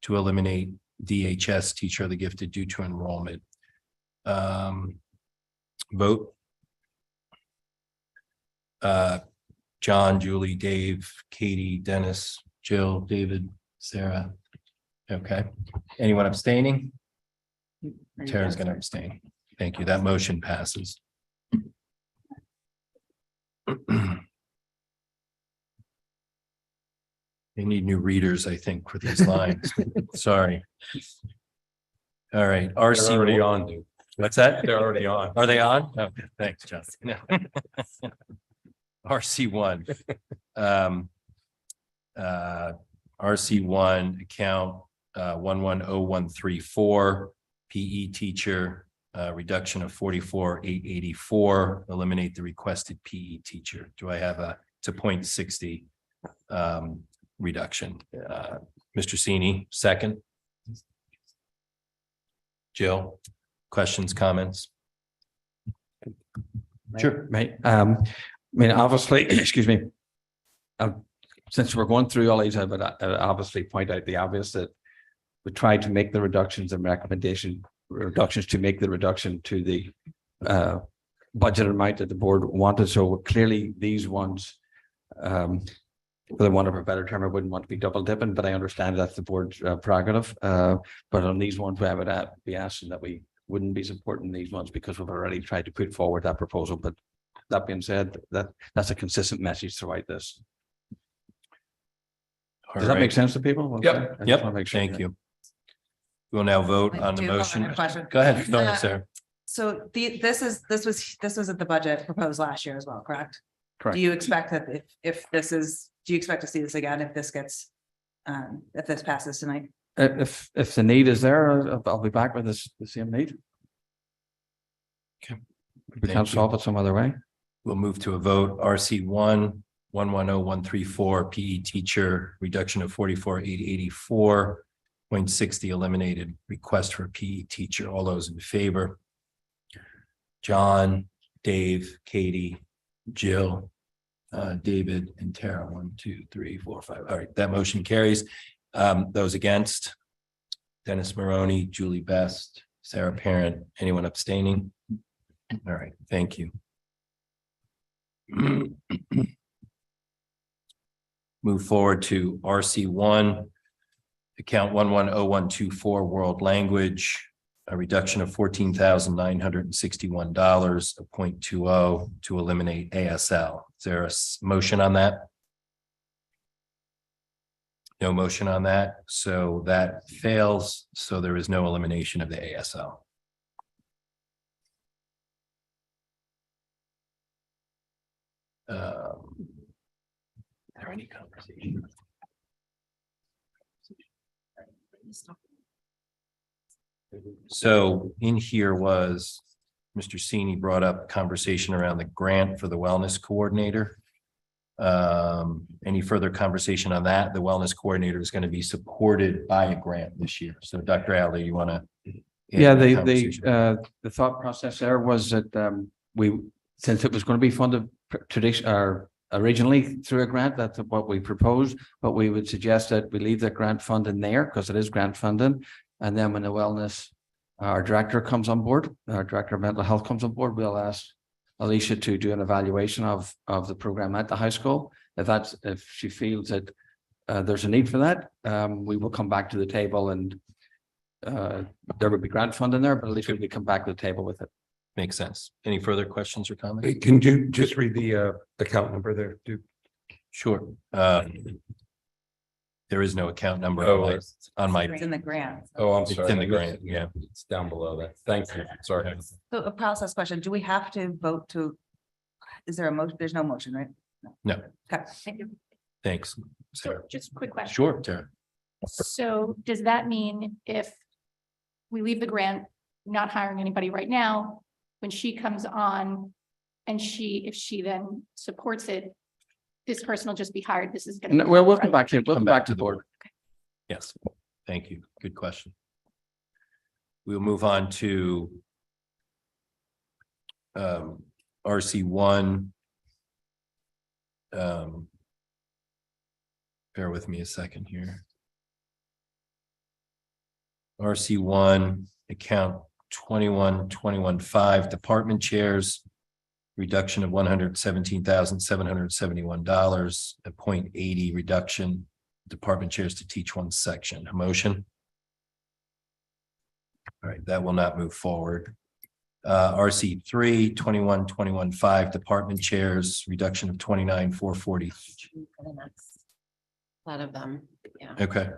A: to eliminate DHS, teacher of the gifted due to enrollment. Vote. John, Julie, Dave, Katie, Dennis, Jill, David, Sarah. Okay. Anyone abstaining? Tara's going to abstain. Thank you. That motion passes. They need new readers, I think, for these lines. Sorry. All right, RC.
Q: They're already on, dude.
A: What's that?
Q: They're already on.
A: Are they on? Okay, thanks, Justin. RC1. RC1 account 110134 PE teacher, reduction of 44,884, eliminate the requested PE teacher. Do I have it's a 0.60 reduction? Mr. Sini, second. Jill, questions, comments?
K: Sure. Right. I mean, obviously, excuse me. Since we're going through all these, I would obviously point out the obvious that we tried to make the reductions and reductions to make the reduction to the budget amount that the board wanted. So clearly these ones, for the want of a better term, I wouldn't want to be double dipping, but I understand that's the board's prerogative. But on these ones, I would be asking that we wouldn't be supporting these ones because we've already tried to put forward that proposal. But that being said, that's a consistent message throughout this. Does that make sense to people?
A: Yep. Yep. Thank you. We'll now vote on the motion. Go ahead, Sarah.
O: So this was at the budget proposed last year as well, correct?
K: Correct.
O: Do you expect that do you expect to see this again if this gets, if this passes tonight?
K: If the need is there, I'll be back with the same need.
A: Okay.
K: We can't solve it some other way.
A: We'll move to a vote. RC1 110134 PE teacher, reduction of 44,884, 0.60 eliminated, request for PE teacher. All those in favor? John, Dave, Katie, Jill, David, and Tara. 1, 2, 3, 4, 5. All right, that motion carries. Those against? Dennis Maroney, Julie Best, Sarah Parent. Anyone abstaining? All right, thank you. Move forward to RC1, account 110124 world language, a reduction of $14,961, a 0.20 to eliminate ASL. Is there a motion on that? No motion on that, so that fails. So there is no elimination of the ASL. Is there any conversation? So in here was, Mr. Sini brought up conversation around the grant for the wellness coordinator. Any further conversation on that? The wellness coordinator is going to be supported by a grant this year. So Dr. Alley, you want to?
K: Yeah, the thought process there was that since it was going to be funded originally through a grant, that's what we proposed, but we would suggest that we leave the grant funding there because it is grant funding. And then when the wellness, our director comes on board, our director of mental health comes on board, we'll ask Alicia to do an evaluation of the program at the high school. If she feels that there's a need for that, we will come back to the table and there would be grant funding there, but at least we come back to the table with it.
A: Makes sense. Any further questions or comments?
Q: Hey, can you just read the account number there, Duke?
A: Sure. There is no account number on my.
O: It's in the grant.
Q: Oh, I'm
A: It's
Q: sorry.
A: in the grant, yeah.
Q: It's down below that. Thank you. Sorry.
O: So a process question, do we have to vote to, is there a motion? There's no motion, right?
A: No,
O: Okay.
T: Thank you.
A: thanks.
T: So
A: Sarah.
T: just a quick question.
A: Sure, Tara.
T: So does that mean if we leave the grant, not hiring anybody right now, when she comes on and if she then supports it, this person will just be hired? This is going to.
K: Well, we'll come back to it. We'll come back to the board.
A: Yes, thank you. Good question. We'll move on to RC1. Bear with me a second here. RC1 account 21-21-5 department chairs, reduction of $117,771, a 0.80 reduction, department chairs to teach one section. A motion? All right, that will not move forward. RC3 21-21-5 department chairs, reduction of 29,440.
D: A lot of them, yeah.
A: Okay.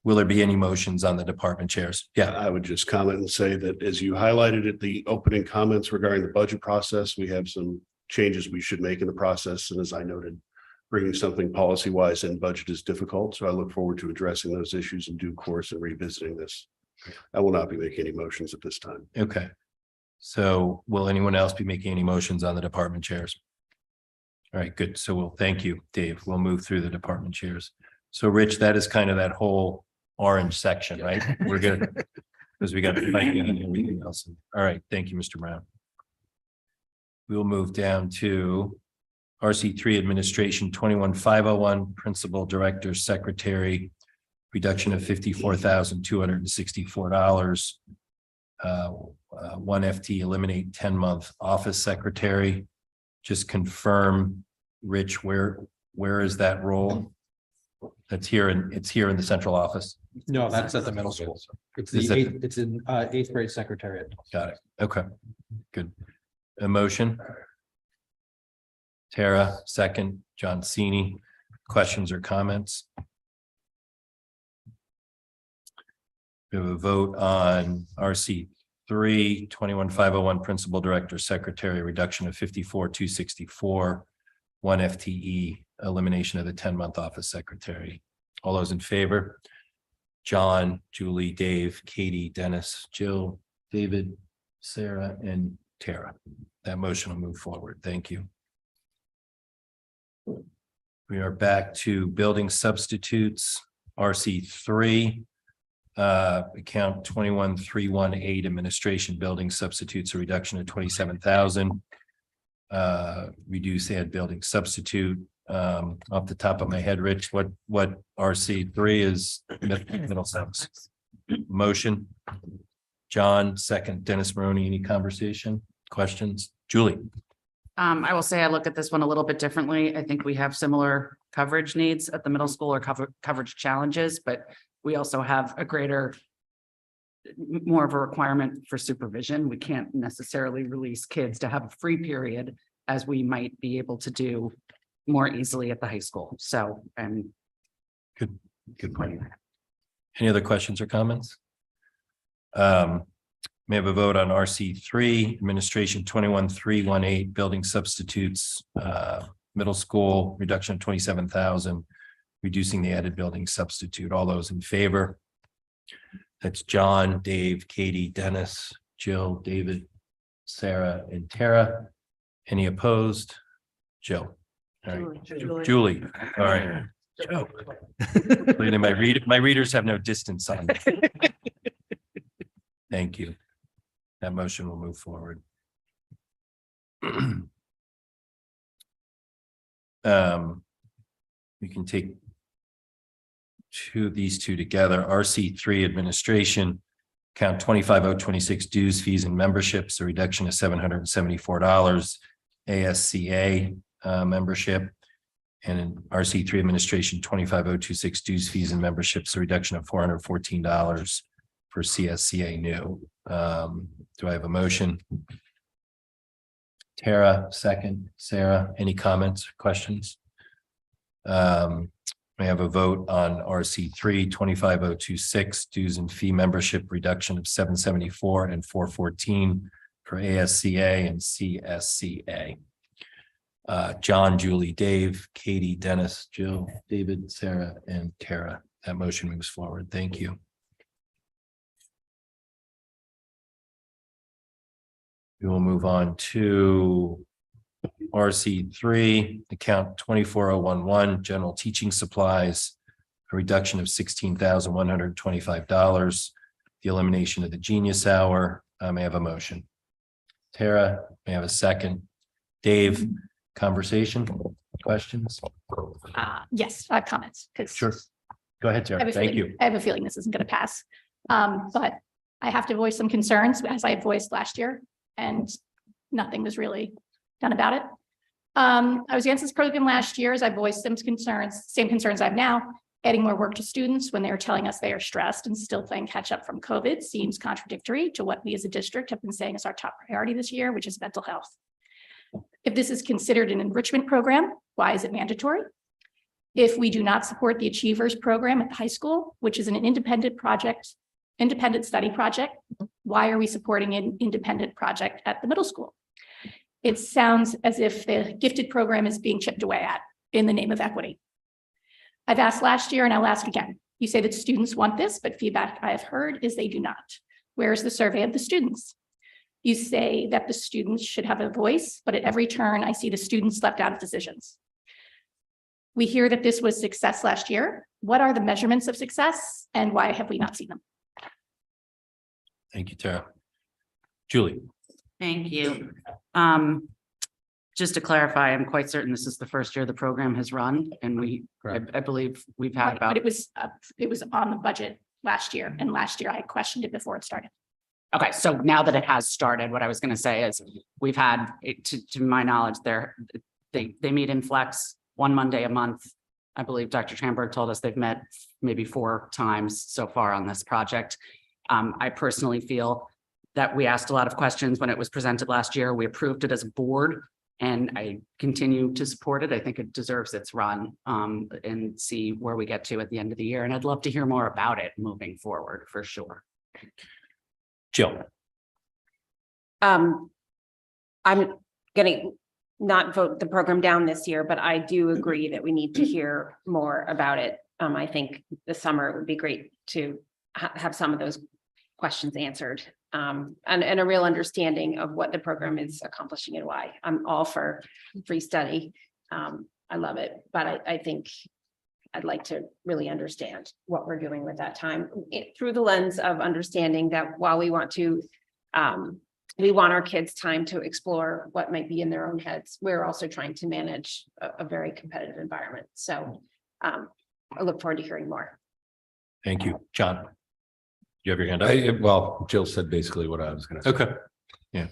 A: Will there be any motions on the department chairs? Yeah.
U: I would just comment and say that as you highlighted at the opening comments regarding the budget process, we have some changes we should make in the process. And as I noted, bringing something policy wise in budget is difficult. So I look forward to addressing those issues in due course and revisiting this. I will not be making any motions at this time.
A: Okay. So will anyone else be making any motions on the department chairs? All right, good. So we'll thank you, Dave. We'll move through the department chairs. So Rich, that is kind of that whole orange section, right? We're good. Because we got the fighting and everything else. All right, thank you, Mr. Brown. We'll move down to RC3 administration 21-501 principal director secretary, reduction of $54,264. 1 FT eliminate 10-month office secretary. Just confirm, Rich, where is that role? That's here and it's here in the central office.
R: No, that's at the middle school. It's
A: Is
R: the
A: it-
R: eighth, it's in eighth grade secretariat.
A: Got it. Okay, good. A motion? Tara, second. John Cini. Questions or comments? We have a vote on RC 21-501 principal director secretary, reduction of 54,264, 1 FTE, elimination of the 10-month office secretary. All those in favor? John, Julie, Dave, Katie, Dennis, Jill, David, Sarah, and Tara. That motion will move forward. Thank you. We are back to building substitutes, RC3. Account 21-318 administration building substitutes, a reduction of 27,000. Reduce add building substitute. Off the top of my head, Rich, what RC3 is Middlesex? Motion. John, second. Dennis Maroney, any conversation, questions? Julie.
S: I will say I look at this one a little bit differently. I think we have similar coverage needs at the middle school or coverage challenges, but we also have more of a requirement for supervision. We can't necessarily release kids to have a free period as we might be able to do more easily at the high school. So, and
A: Good point. Any other questions or comments? May have a vote on RC3 administration 21-318 building substitutes, middle school reduction of 27,000, reducing the added building substitute. All those in favor? That's John, Dave, Katie, Dennis, Jill, David, Sarah, and Tara. Any opposed? Jill. All right. Julie. All right. Joe. Clearly my readers have no distance on me. Thank you. That motion will move forward. We can take these two together. RC3 administration, account 25026 dues, fees, and memberships, a reduction of $774. ASCA membership, and in RC3 administration 25026 dues, fees, and memberships, a reduction of $414 for CSCA new. Do I have a motion? Tara, second. Sarah, any comments, questions? We have a vote on RC3 25026 dues and fee membership reduction of $774 and $414 for ASCA and CSCA. John, Julie, Dave, Katie, Dennis, Jill, David, Sarah, and Tara. That motion moves forward. Thank you. We will move on to RC3, account 24011, general teaching supplies, a reduction of $16,125. The elimination of the Genius Hour. May I have a motion? Tara, may I have a second? Dave, conversation, questions?
T: Yes, I have comments.
A: Sure. Go ahead, Tara. Thank you.
T: I have a feeling this isn't going to pass. But I have to voice some concerns, as I voiced last year, and nothing was really done about it. I was against this program last year as I voiced some concerns, same concerns I have now. Adding more work to students when they are telling us they are stressed and still playing catch up from COVID seems contradictory to what we as a district have been saying is our top priority this year, which is mental health. If this is considered an enrichment program, why is it mandatory? If we do not support the Achievers program at the high school, which is an independent study project, why are we supporting an independent project at the middle school? It sounds as if the gifted program is being chipped away at in the name of equity. I've asked last year and I'll ask again. You say that students want this, but feedback I have heard is they do not. Where's the survey of the students? You say that the students should have a voice, but at every turn I see the students left out of decisions. We hear that this was success last year. What are the measurements of success and why have we not seen them?
A: Thank you, Tara. Julie.
S: Thank you. Just to clarify, I'm quite certain this is the first year the program has run, and I believe we've had about.
T: But it was on the budget last year, and last year I questioned it before it started.
S: Okay, so now that it has started, what I was going to say is we've had, to my knowledge, they meet in Flex one Monday a month. I believe Dr. Tramberg told us they've met maybe 4 times so far on this project. I personally feel that we asked a lot of questions when it was presented last year. We approved it as a board, and I continue to support it. I think it deserves its run and see where we get to at the end of the year. And I'd love to hear more about it moving forward for sure.
A: Jill.
H: I'm gonna not vote the program down this year, but I do agree that we need to hear more about it. I think this summer it would be great to have some of those questions answered, and a real understanding of what the program is accomplishing and why. I'm all for free study. I love it, but I think I'd like to really understand what we're doing with that time through the lens of understanding that while we want our kids time to explore what might be in their own heads, we're also trying to manage a very competitive environment. So I look forward to hearing more.
A: Thank you. John. You have your hand up?
Q: Well, Jill said basically what I was going to say.
A: Okay. Yeah.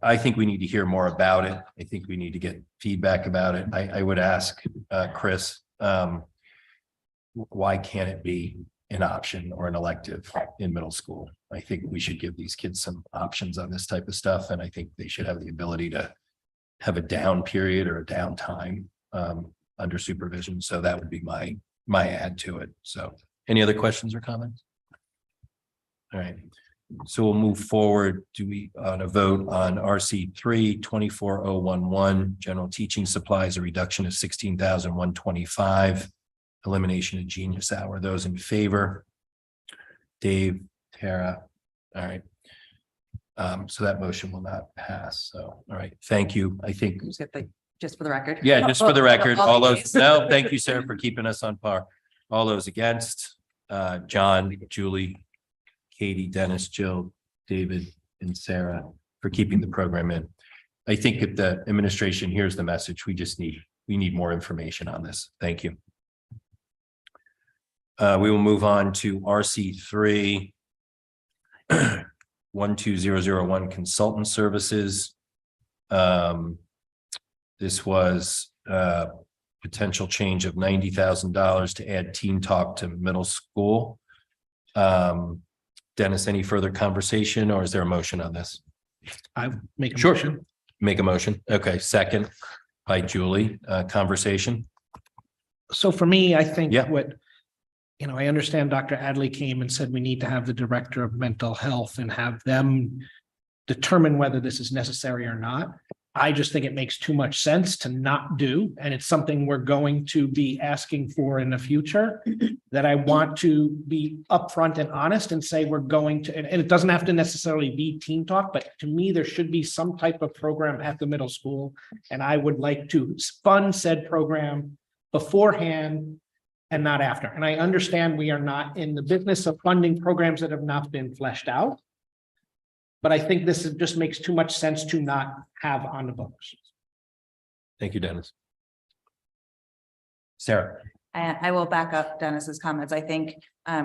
A: I think we need to hear more about it. I think we need to get feedback about it. I would ask Chris, why can't it be an option or an elective in middle school? I think we should give these kids some options on this type of stuff. And I think they should have the ability to have a down period or a downtime under supervision. So that would be my add to it. So any other questions or comments? All right. So we'll move forward. Do we on a vote on RC3 24011 general teaching supplies, a reduction of $16,125. elimination of Genius Hour. Those in favor? Dave, Tara, all right. So that motion will not pass. So, all right, thank you. I think,
O: Just for the record.
A: yeah, just for the record, all those,
O: days.
A: no, thank you, Sarah, for keeping us on par. All those against, John, Julie, Katie, Dennis, Jill, David, and Sarah for keeping the program in. I think if the administration hears the message, we need more information on this. Thank you. We will move on to RC3 12001 consultant services. This was potential change of $90,000 to add Teen Talk to middle school. Dennis, any further conversation or is there a motion on this?
N: I make a
A: Sure.
N: motion.
A: Make a motion. Okay, second by Julie. Conversation.
N: So for me, I think
A: Yeah.
N: I understand Dr. Adley came and said we need to have the director of mental health and have them determine whether this is necessary or not. I just think it makes too much sense to not do, and it's something we're going to be asking for in the future, that I want to be upfront and honest and say we're going to, and it doesn't have to necessarily be Teen Talk, but to me, there should be some type of program at the middle school. And I would like to fund said program beforehand and not after. And I understand we are not in the business of funding programs that have not been fleshed out. But I think just makes too much sense to not have on the books.
A: Thank you, Dennis. Sarah.
O: I will back up Dennis's comments. I think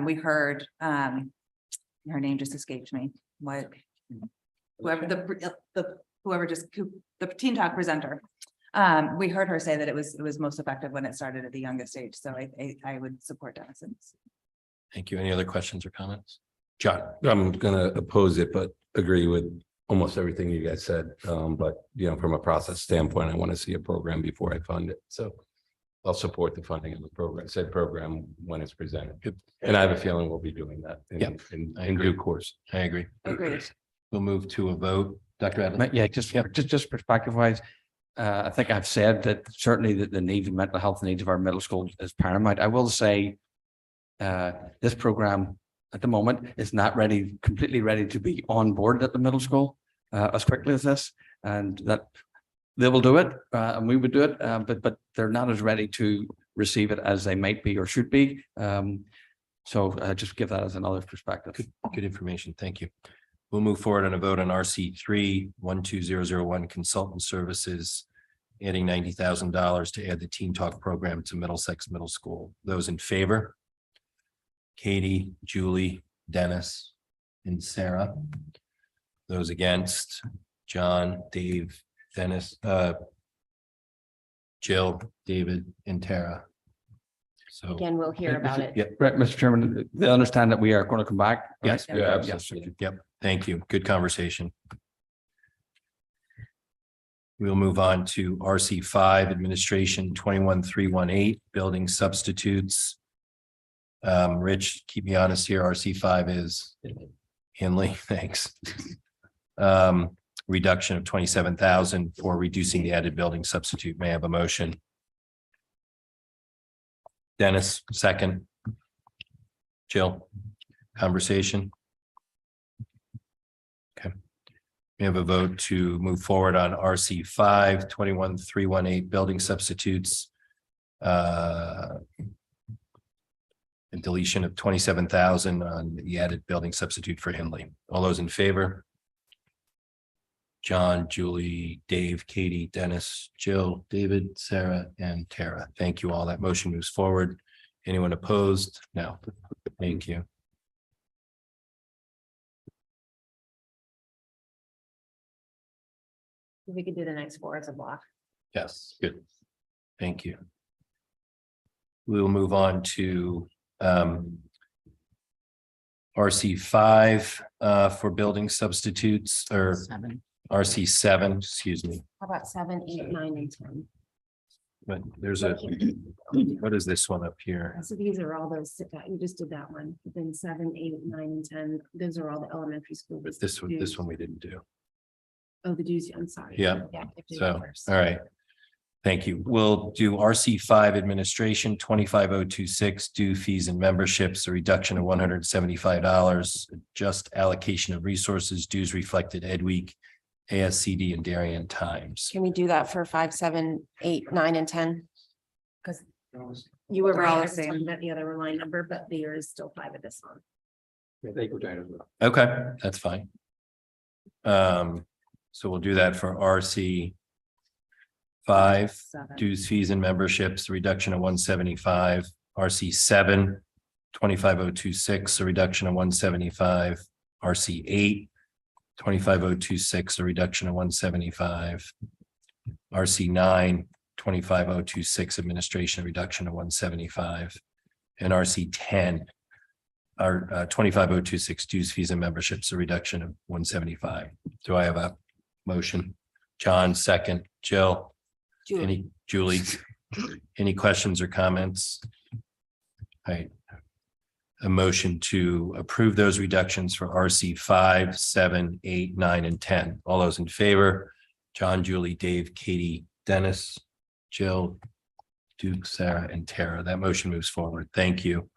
O: we heard her name just escaped me. Whoever the Teen Talk presenter. We heard her say that it was most effective when it started at the youngest age. So I would support Dennis's.
A: Thank you. Any other questions or comments? John.
Q: I'm gonna oppose it, but agree with almost everything you guys said. But from a process standpoint, I want to see a program before I fund it. So I'll support the funding of the said program when it's presented. And I have a feeling we'll be doing that in due course.
A: I agree.
O: Agreed.
A: We'll move to a vote. Dr. Adler.
K: Yeah, just perspective wise, I think I've said that certainly that the needs of mental health needs of our middle school is paramount. I will say this program at the moment is not completely ready to be on board at the middle school as quickly as this, and that they will do it and we would do it, but they're not as ready to receive it as they might be or should be. So just give that as another perspective.
A: Good information. Thank you. We'll move forward on a vote on RC3 12001 consultant services, adding $90,000 to add the Teen Talk program to Middlesex Middle School. Those in favor? Katie, Julie, Dennis, and Sarah. Those against? John, Dave, Dennis, Jill, David, and Tara. So
D: Again, we'll hear about it.
A: Yeah.
K: Right, Mr. Chairman, they understand that we are going to come back. Right?
A: Yes. Yes. Yep. Thank you. Good conversation. We'll move on to RC5 Administration 21318 Building Substitutes. Rich, keep me honest here. RC5 is Henley. Thanks. Reduction of 27,000 for reducing the added building substitute. May I have a motion? Dennis, second. Jill, conversation. Okay. We have a vote to move forward on RC5 21318 building substitutes. A deletion of 27,000 on the added building substitute for Henley. All those in favor? John, Julie, Dave, Katie, Dennis, Jill, David, Sarah, and Tara. Thank you all. That motion moves forward. Anyone opposed? No. Thank you.
D: We could do the next four as a block.
A: Yes, good. Thank you. We will move on to RC5 for building substitutes, or RC7, excuse me.
D: How about 7, 8, 9, and 10?
A: But there's a, what is this one up here?
D: So these are all those, you just did that one, but then 7, 8, 9, and 10, those are all the elementary school.
A: But this one we didn't do.
D: Oh, the dues, I'm sorry.
A: Yeah.
D: I have to do
A: So,
D: it first.
A: all right. Thank you. We'll do RC5 administration 25026 due fees and memberships, a reduction of $175, just allocation of resources, dues reflected Ed Week, ASCD and Darien Times.
H: Can we do that for 5, 7, 8, 9, and 10? Because you were
O: They're all
H: right,
O: the
H: I was
O: same.
H: talking about the other line number, but there is still 5 of this one.
R: Yeah, they go down as well.
A: Okay, that's fine. So we'll do that for RC 5, dues, fees and memberships, a reduction of 175, RC 7, 25026, a reduction of 175, RC 8, 25026, a reduction of 175, RC 9, 25026, administration, a reduction of 175, and RC 10, our 25026 dues, fees and memberships, a reduction of 175. Do I have a motion? John, second. Jill? Julie, any questions or comments? All right. A motion to approve those reductions for RC 5, 7, 8, 9, and 10. All those in favor? John, Julie, Dave, Katie, Dennis, Jill, Duke, Sarah, and Tara. That motion moves forward. Thank you.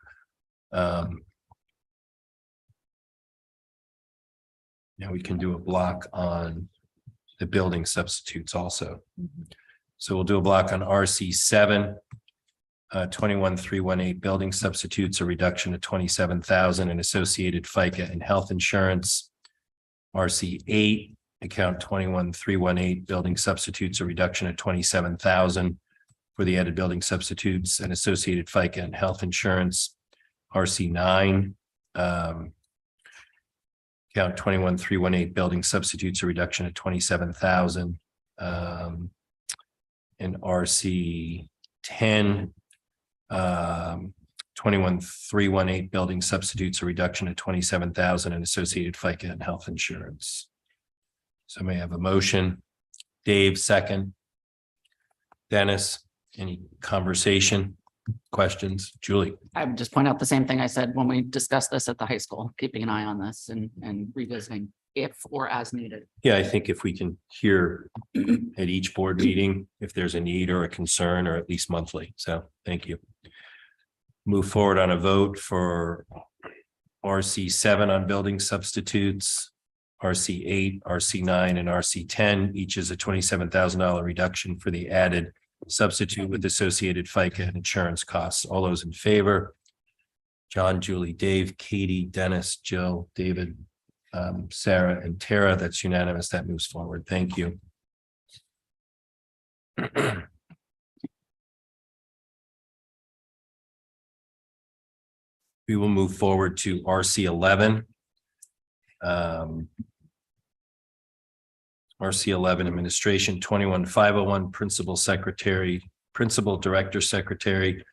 A: Now we can do a block on the building substitutes also. So we'll do a block on RC 7, 21318 building substitutes, a reduction of 27,000 in associated FICA and health insurance. RC 8, account 21318 building substitutes, a reduction of 27,000 for the added building substitutes and associated FICA and health insurance. RC 9, account 21318 building substitutes, a reduction of 27,000. In RC 10, 21318 building substitutes, a reduction of 27,000 in associated FICA and health insurance. So may I have a motion? Dave, second. Dennis, any conversation, questions? Julie?
S: I would just point out the same thing I said when we discussed this at the high school, keeping an eye on this and revisiting if or as needed.
A: Yeah, I think if we can hear at each board meeting, if there's a need or a concern, or at least monthly. So thank you. Move forward on a vote for RC 7 on building substitutes, RC 8, RC 9, and RC 10. Each is a $27,000 reduction for the added substitute with associated FICA and insurance costs. All those in favor? John, Julie, Dave, Katie, Dennis, Jill, David, Sarah, and Tara. That's unanimous. That moves forward. Thank you. We will move forward to RC 11. RC 11 administration 21501 principal director secretary,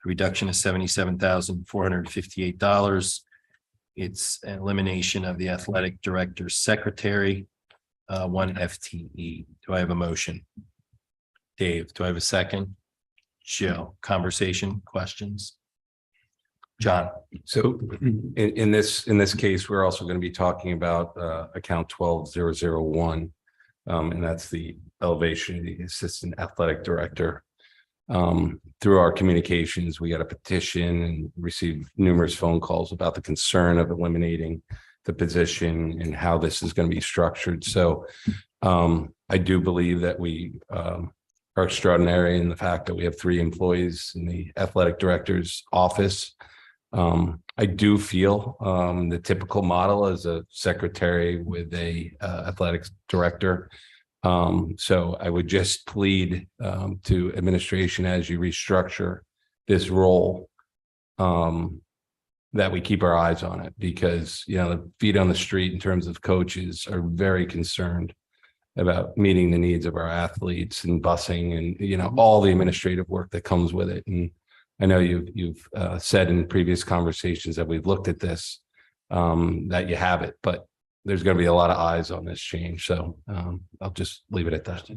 A: reduction of $77,458. It's an elimination of the athletic director secretary, 1 FTE. Do I have a motion? Dave, do I have a second? Jill, conversation, questions? John.
Q: So in this case, we're also going to be talking about account 12001. And that's the elevation of the assistant athletic director. Through our communications, we got a petition and received numerous phone calls about the concern of eliminating the position and how this is going to be structured. So I do believe that we are extraordinary in the fact that we have 3 employees in the athletic director's office. I do feel the typical model is a secretary with a athletics director. So I would just plead to administration as you restructure this role that we keep our eyes on it, because the feet on the street in terms of coaches are very concerned about meeting the needs of our athletes and busing and all the administrative work that comes with it. And I know you've said in previous conversations that we've looked at this, that you have it, but there's going to be a lot of eyes on this change. So I'll just leave it at that.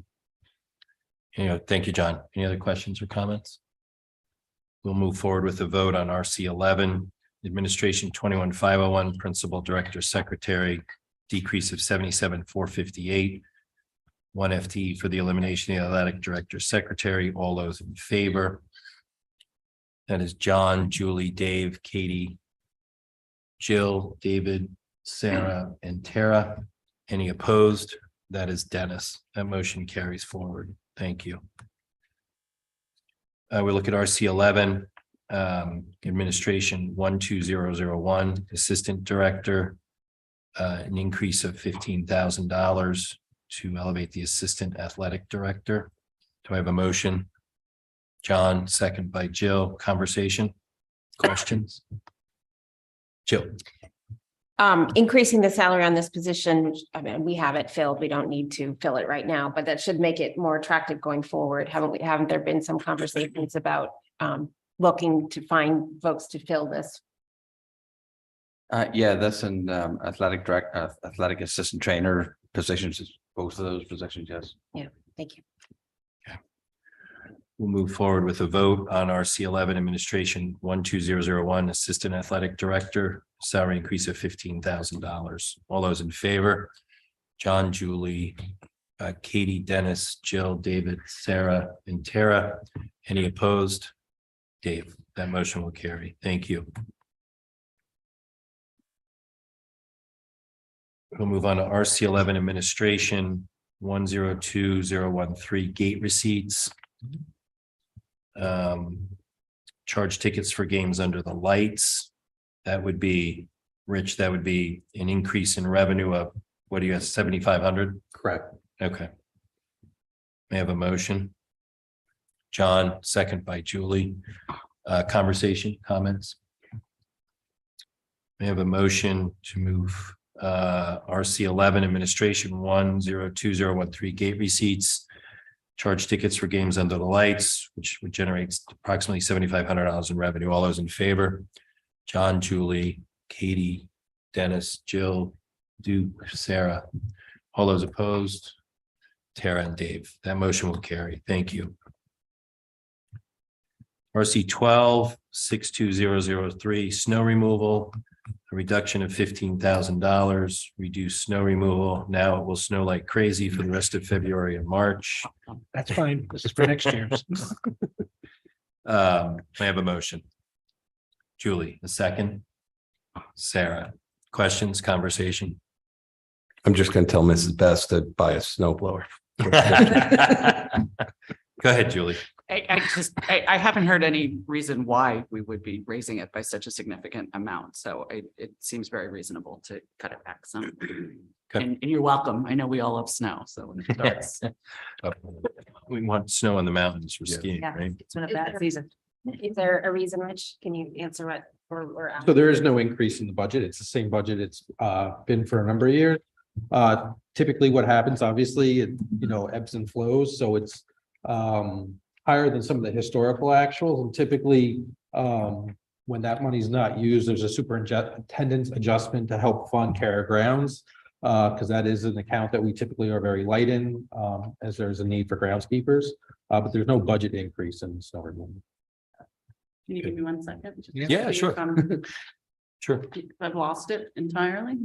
A: Thank you, John. Any other questions or comments? We'll move forward with a vote on RC 11, administration 21501, principal director secretary, decrease of $77,458. one FTE for the elimination of the athletic director secretary. All those in favor? That is John, Julie, Dave, Katie, Jill, David, Sarah, and Tara. Any opposed? That is Dennis. That motion carries forward. Thank you. We look at RC 11, administration 12001, assistant director, an increase of $15,000 to elevate the assistant athletic director. Do I have a motion? John, second by Jill. Conversation, questions? Jill.
C: Increasing the salary on this position, which, I mean, we have it filled. We don't need to fill it right now, but that should make it more attractive going forward. Haven't there been some conversations about looking to find folks to fill this?
K: Yeah, that's an athletic assistant trainer positions, both of those positions, yes.
C: Yeah, thank you.
A: We'll move forward with a vote on RC 11 administration 12001 assistant athletic director, salary increase of $15,000. All those in favor? John, Julie, Katie, Dennis, Jill, David, Sarah, and Tara. Any opposed? Dave, that motion will carry. Thank you. We'll move on to RC 11 administration 102013 gate receipts. Charge tickets for games under the lights. That would be, Rich, that would be an increase in revenue of, what do you have, 7,500?
R: Correct.
A: Okay. May I have a motion? John, second by Julie. Conversation, comments? May I have a motion to move RC 11 administration 102013 gate receipts, charge tickets for games under the lights, which would generate approximately $7,500 in revenue. All those in favor? John, Julie, Katie, Dennis, Jill, Duke, Sarah. All those opposed? Tara and Dave. That motion will carry. Thank you. RC 12-62003 snow removal, a reduction of $15,000, reduce snow removal. Now it will snow like crazy for the rest of February and March.
N: That's fine. This is for next year.
A: I have a motion. Julie, a second. Sarah, questions, conversation?
Q: I'm just going to tell Mrs. Best to buy a snow blower.
A: Go ahead, Julie.
S: I haven't heard any reason why we would be raising it by such a significant amount. So it seems very reasonable to cut it back some. And you're welcome. I know we all love snow, so when it starts.
A: We want snow on the mountains for skiing,
C: Yeah.
A: right?
C: It's been a bad season. Is there a reason, Rich? Can you answer what we're asking?
R: So there is no increase in the budget. It's the same budget it's been for a number of years. Typically what happens, obviously, it ebbs and flows. So it's higher than some of the historical actuals. And typically when that money's not used, there's a superintendent's adjustment to help fund care grounds. Because that is an account that we typically are very light in as there's a need for groundskeepers. But there's no budget increase in snow removal.
S: Can you give me 1 second? Just
A: Yeah,
S: see
A: sure.
S: if I'm-
A: Sure.
S: if I've lost it entirely.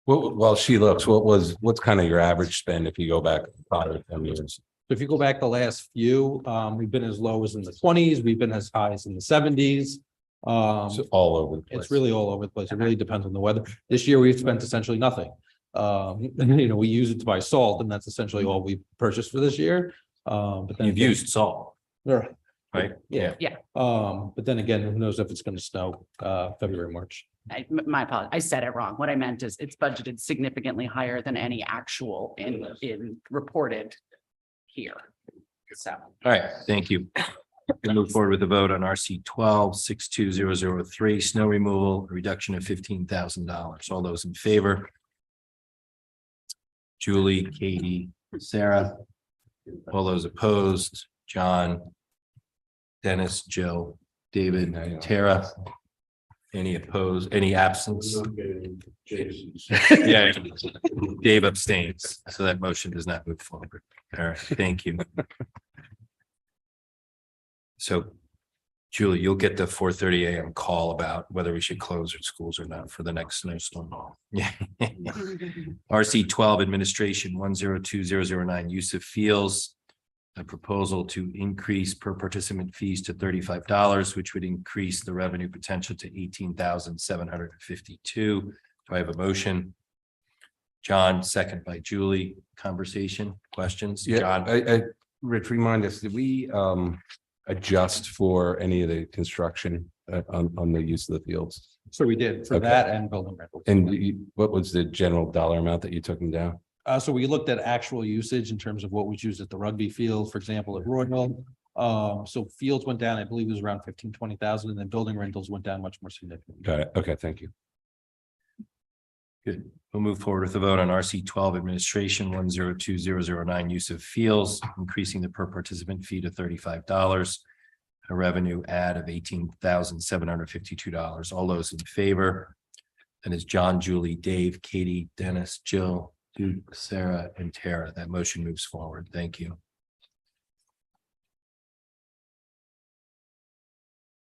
Q: While she looks, what's kind of your average spend if you go back 5 or 10 years?
R: So if you go back the last few, we've been as low as in the 20s, we've been as high as in the 70s.
Q: So all over the place.
R: It's really all over the place. It really depends on the weather. This year we've spent essentially nothing. We use it to buy salt, and that's essentially all we purchased for this year. But then
A: You've used salt,
R: right?
A: Yeah.
S: Yeah.
R: But then again, who knows if it's going to snow February, March.
S: My apologies. I said it wrong. What I meant is it's budgeted significantly higher than any actual in reported here. So.
A: All right, thank you. We'll move forward with a vote on RC 12-62003 snow removal, a reduction of $15,000. All those in favor? Julie, Katie, Sarah. All those opposed? John, Dennis, Jill, David, Tara. Any opposed? Any absence? Yeah, Dave abstains, so that motion does not move forward. All right, thank you. So Julie, you'll get the 4:30 a.m. call about whether we should close our schools or not for the next snowstorm. Yeah. RC 12 Administration 102009 use of fields. A proposal to increase per participant fees to $35, which would increase the revenue potential to $18,752. Do I have a motion? John, second by Julie. Conversation, questions?
Q: Yeah,
A: John?
Q: Rich, remind us, did we adjust for any of the construction on the use of the fields?
R: So we did for
Q: Okay.
R: that and building rentals.
Q: And what was the general dollar amount that you took them down?
R: So we looked at actual usage in terms of what was used at the rugby field, for example, at Royal. So fields went down, I believe it was around 15,000-20,000, and then building rentals went down much more significantly.
Q: Got it. Okay, thank you.
A: Good. We'll move forward with the vote on RC 12 Administration 102009 use of fields, increasing the per participant fee to $35. A revenue add of $18,752. All those in favor? That is John, Julie, Dave, Katie, Dennis, Jill, Duke, Sarah, and Tara. That motion moves forward. Thank you.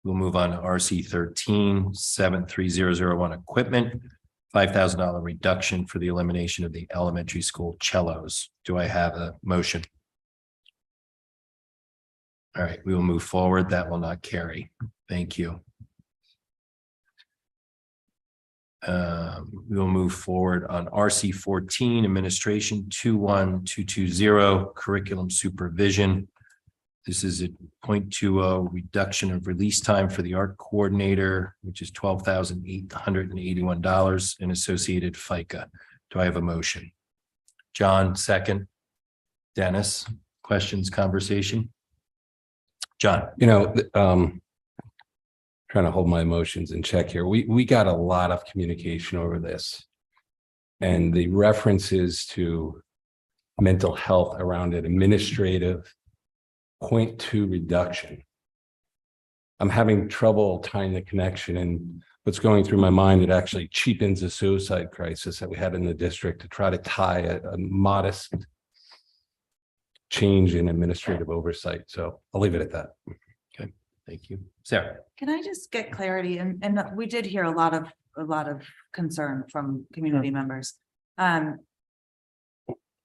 A: We'll move on to RC 13 73001 equipment. $5,000 reduction for the elimination of the elementary school cellos. Do I have a motion? All right, we will move forward. That will not carry. Thank you. We will move forward on RC 14 Administration 21220 Curriculum Supervision. This is a 0.20 reduction of release time for the art coordinator, which is $12,881 in associated FICA. Do I have a motion? John, second. Dennis, questions, conversation? John.
Q: Trying to hold my emotions in check here. We got a lot of communication over this. And the references to mental health around an administrative 0.2 reduction. I'm having trouble tying the connection, and what's going through my mind, it actually cheapens the suicide crisis that we had in the district to try to tie a modest change in administrative oversight. So I'll leave it at that.
A: Okay, thank you. Sarah.
O: Can I just get clarity? And we did hear a lot of concern from community members.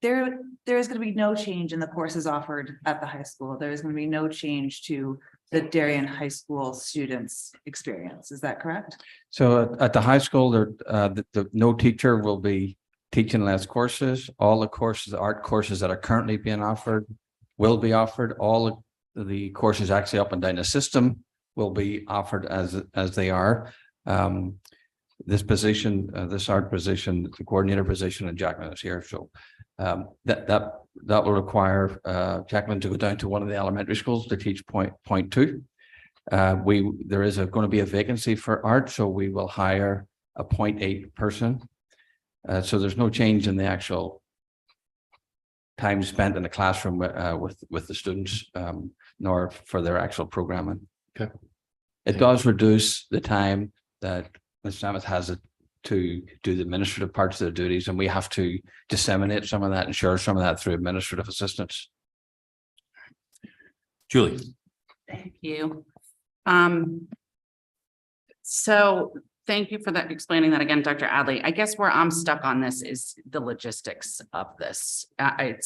O: There is going to be no change in the courses offered at the high school. There is going to be no change to the Darien High School students' experience. Is that correct?
K: So at the high school, no teacher will be teaching less courses. All the courses, art courses that are currently being offered will be offered. All of the courses actually up and down the system will be offered as they are. This position, this art position, the coordinator position, and Jacqueline is here. So that will require Jacqueline to go down to one of the elementary schools to teach point two. There is going to be a vacancy for art, so we will hire a 0.8 person. So there's no change in the actual time spent in the classroom with the students, nor for their actual programming.
A: Okay.
K: It does reduce the time that Ms. Samus has to do the administrative parts of their duties, and we have to disseminate some of that and share some of that through administrative assistants.
A: Julie.
S: Thank you. So thank you for that, explaining that again, Dr. Adley. I guess where I'm stuck on this is the logistics of this. And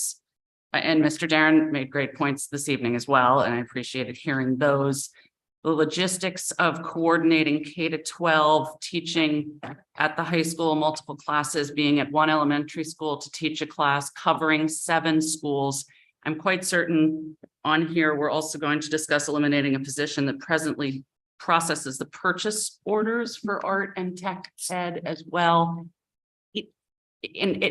S: Mr. Darren made great points this evening as well, and I appreciated hearing those. The logistics of coordinating K-12 teaching at the high school, multiple classes, being at one elementary school to teach a class, covering 7 schools. I'm quite certain on here, we're also going to discuss eliminating a position that presently processes the purchase orders for art and tech ed as well. And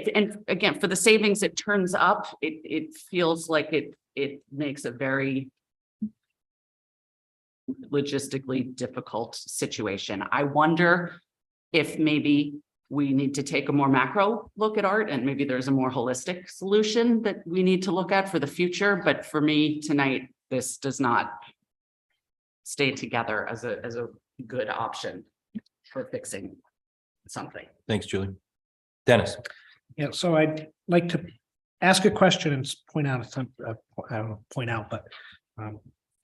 S: again, for the savings it turns up, it feels like it makes a very logistically difficult situation. I wonder if maybe we need to take a more macro look at art, and maybe there's a more holistic solution that we need to look at for the future. But for me tonight, this does not stay together as a good option for fixing something.
A: Thanks, Julie. Dennis.
N: Yeah, so I'd like to ask a question and point out some, I don't know, point out, but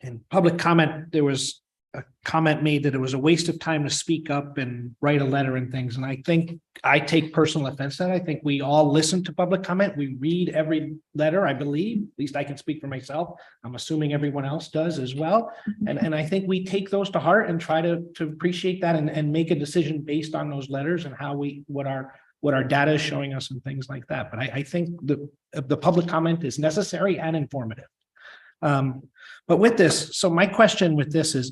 N: in public comment, there was a comment made that it was a waste of time to speak up and write a letter and things. And I think I take personal offense to that. I think we all listen to public comment. We read every letter, I believe, at least I can speak for myself. I'm assuming everyone else does as well. And I think we take those to heart and try to appreciate that and make a decision based on those letters and how what our data is showing us and things like that. But I think the public comment is necessary and informative. But with this, so my question with this is,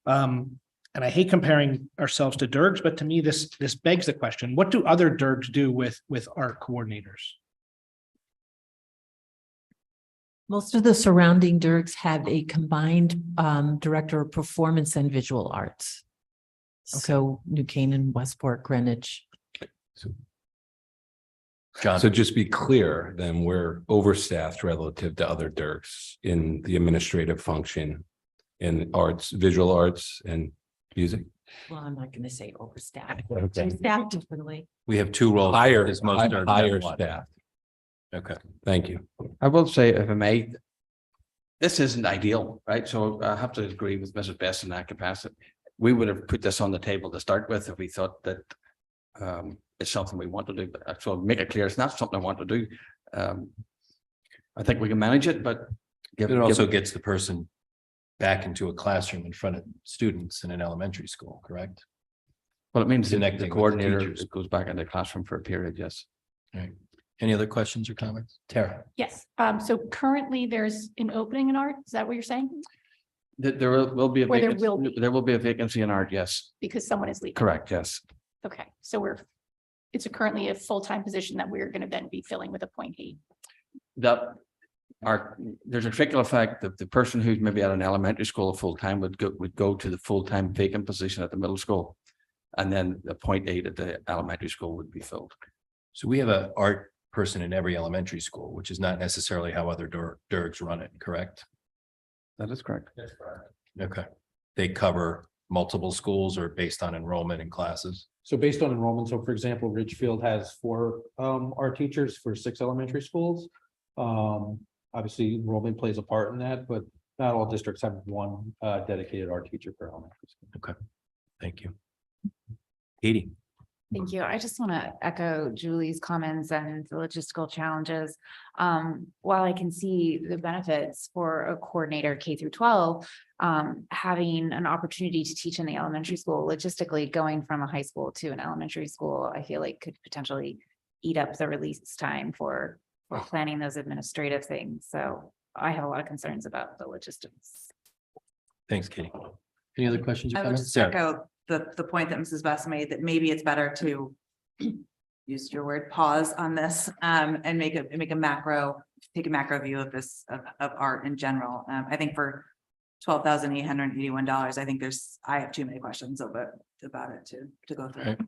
N: and I hate comparing ourselves to DIRGs, but to me, this begs the question, what do other DIRGs do with art coordinators?
F: Most of the surrounding DIRGs have a combined director of performance and visual arts.
N: Okay.
F: So New Canaan, Westport, Greenwich.
A: John.
Q: So just be clear, then we're overstaffed relative to other DIRCs in the administrative function in arts, visual arts and music.
F: Well, I'm not going to say overstaffed.
Q: Okay.
F: They're staffed differently.
A: We have two roles.
Q: Higher,
A: as most DIRCs have
Q: higher
A: one.
Q: staff.
A: Okay.
Q: Thank you.
K: I will say, if I may, this isn't ideal, right? So I have to agree with Mrs. Best in that capacity. We would have put this on the table to start with if we thought that it's something we want to do. But so make it clear, it's not something I want to do. I think we can manage it, but
A: It also gets the person back into a classroom in front of students in an elementary school, correct?
K: Well, it means the
A: Connecting with the
K: coordinator
A: teachers.
K: goes back in the classroom for a period, yes.
A: All right. Any other questions or comments? Tara?
T: Yes, so currently there's an opening in art, is that what you're saying?
K: There will be a
T: Or there
K: vacancy,
T: will be.
K: there will be a vacancy in art, yes.
T: Because someone is leaving.
K: Correct, yes.
T: Okay, so it's currently a full-time position that we're gonna then be filling with a appointee.
K: There's a trickle effect that the person who's maybe at an elementary school full-time would go to the full-time vacant position at the middle school. And then the appointee at the elementary school would be filled.
A: So we have an art person in every elementary school, which is not necessarily how other DIRGs run it, correct?
K: That is correct.
A: Okay. They cover multiple schools or based on enrollment in classes?
R: So based on enrollment, so for example, Ridgefield has 4 art teachers for 6 elementary schools. Obviously, enrollment plays a part in that, but not all districts have one dedicated art teacher per elementary school.
A: Okay, thank you. Katie?
V: Thank you. I just want to echo Julie's comments and the logistical challenges. While I can see the benefits for a coordinator K through 12, having an opportunity to teach in the elementary school, logistically going from a high school to an elementary school, I feel like could potentially eat up the release time for planning those administrative things. So I have a lot of concerns about the logistics.
A: Thanks, Katie. Any other questions or
O: I would
A: comments?
O: just
A: Sarah?
O: echo the point that Mrs. Best made, that maybe it's better to use your word, pause on this, and take a macro view of this, of art in general. I think for $12,881, I think I have too many questions about it to go through.
A: All right.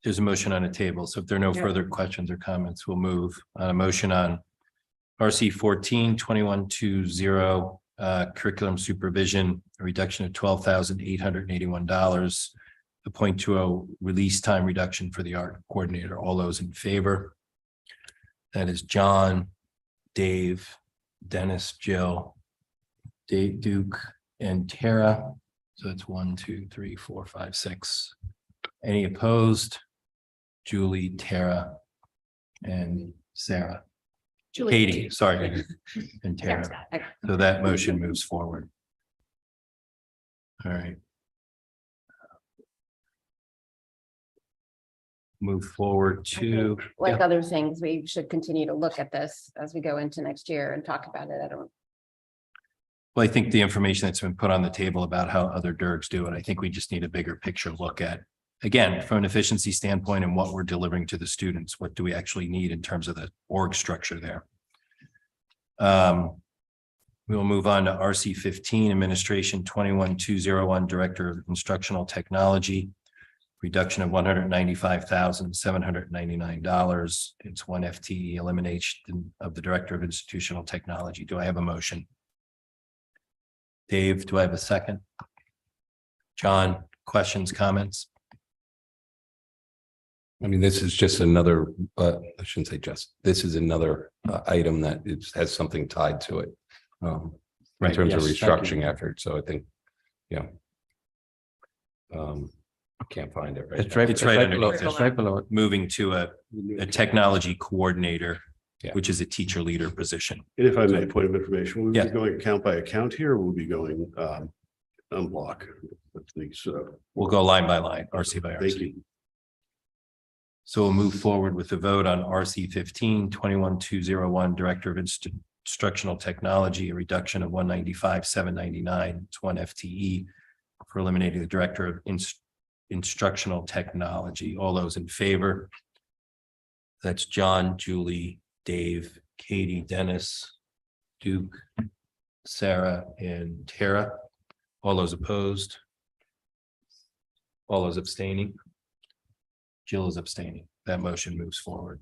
A: There's a motion on the table. So if there are no
O: Yeah.
A: further questions or comments, we'll move on a motion on RC 14-2120 curriculum supervision, a reduction of $12,881. The .20 release time reduction for the art coordinator. All those in favor? That is John, Dave, Dennis, Jill, Dave, Duke, and Tara. So that's 1, 2, 3, 4, 5, 6. Any opposed? Julie, Tara, and Sarah.
T: Julie.
A: Katie, sorry, and
T: Sarah's
A: Tara.
T: got it.
A: So that motion moves forward. All right. Move forward to.
C: Like
A: Yeah.
C: other things, we should continue to look at this as we go into next year and talk about it.
A: Well, I think the information that's been put on the table about how other DIRGs do it, I think we just need a bigger picture look at. Again, from an efficiency standpoint and what we're delivering to the students, what do we actually need in terms of the org structure there? We will move on to RC 15, Administration 21201, Director of Instructional Technology. Reduction of $195,799. It's 1 FTE elimination of the Director of Institutional Technology. Do I have a motion? Dave, do I have a second? John, questions, comments?
Q: I mean, this is just another, I shouldn't say just, this is another item that has something tied to it. In
A: Right,
Q: terms of
A: yes, thank you.
Q: restructuring effort. So I think, I can't find it right.
K: It's
Q: now.
K: right,
A: It's right
K: below,
A: underneath
K: it's
A: it.
K: right below it.
A: Moving to a technology coordinator,
Q: Yeah.
A: which is a teacher leader position.
U: And if I may, point of information, will we
A: Yeah.
U: be going account by account here, or will we be going unblock? These,
A: We'll go line by line, RC by
U: thank
A: RC.
U: you.
A: So we'll move forward with the vote on RC 15-21201, Director of Instructional Technology, a reduction of 195,799. It's 1 FTE for eliminating the Director of Instructional Technology. All those in favor? That's John, Julie, Dave, Katie, Dennis, Duke, Sarah, and Tara. All those opposed? All those abstaining? Jill is abstaining. That motion moves forward.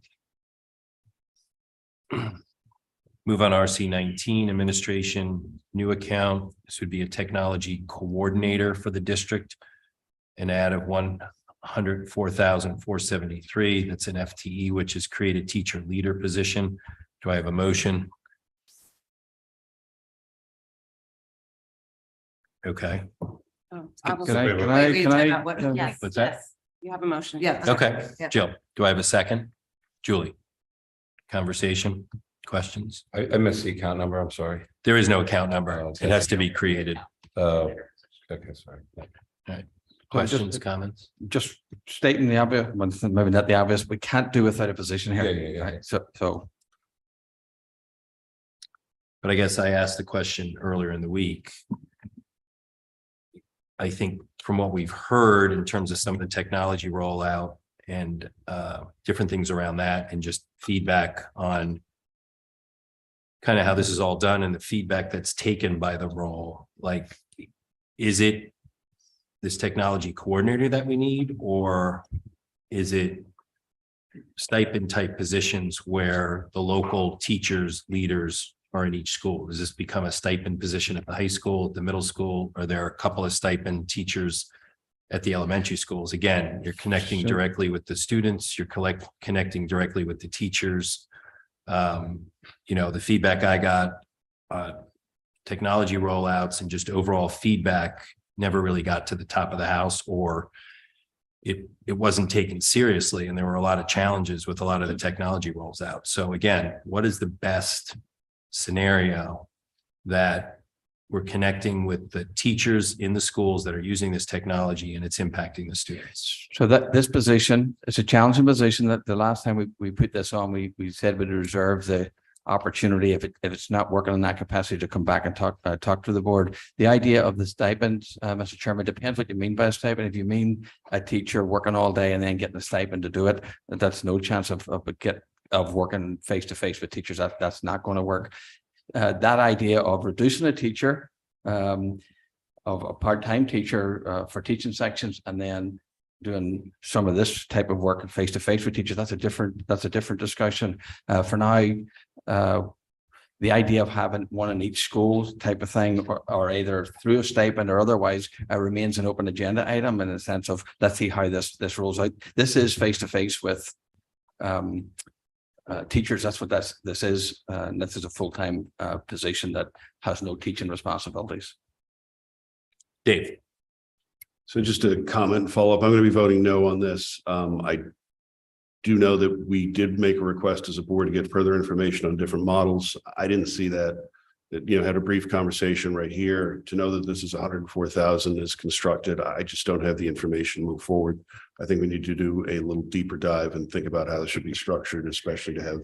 A: Move on RC 19, administration, new account. This would be a technology coordinator for the district. An add of 104,473. That's an FTE, which is created teacher leader position. Do I have a motion? Okay.
H: Yes,
A: What's that?
H: yes, you have a motion.
O: Yeah.
A: Okay,
O: Yeah.
A: Jill, do I have a second? Julie? Conversation, questions?
Q: I missed the account number. I'm sorry.
A: There is no account number. It has to be created.
Q: Okay, sorry.
A: Questions, comments?
K: Just stating the obvious, well, maybe not the obvious, we can't do without a position here.
Q: Yeah.
K: Right, so
A: But I guess I asked the question earlier in the week. I think from what we've heard in terms of some of the technology rollout and different things around that, and just feedback on kind of how this is all done and the feedback that's taken by the role, like, is it this technology coordinator that we need, or is it stipend type positions where the local teachers, leaders are in each school? Does this become a stipend position at the high school, at the middle school? Are there a couple of stipend teachers at the elementary schools? Again, you're connecting directly with the students, you're connecting directly with the teachers. The feedback I got, technology rollouts and just overall feedback never really got to the top of the house, or it wasn't taken seriously. And there were a lot of challenges with a lot of the technology rolls out. So again, what is the best scenario that we're connecting with the teachers in the schools that are using this technology and it's impacting the students?
K: so that this position is a challenging position. That the last time we put this on, we said we'd reserve the opportunity if it's not working in that capacity to come back and talk to the board. The idea of the stipend, Mr. Chairman, depends what you mean by a stipend. If you mean a teacher working all day and then getting a stipend to do it, that's no chance of working face to face with teachers. That's not going to work. That idea of reducing a teacher, of a part-time teacher for teaching sections, and then doing some of this type of work face to face with teachers, that's a different discussion. For now, the idea of having one in each school type of thing, or either through a stipend or otherwise, remains an open agenda item, in the sense of, let's see how this rolls out. This is face to face with teachers. That's what this is. And this is a full-time position that has no teaching responsibilities.
A: Dave.
U: So just a comment, follow up. I'm going to be voting no on this. I do know that we did make a request as a board to get further information on different models. I didn't see that, had a brief conversation right here to know that this is 104,000 is constructed. I just don't have the information to move forward. I think we need to do a little deeper dive and think about how this should be structured, especially to have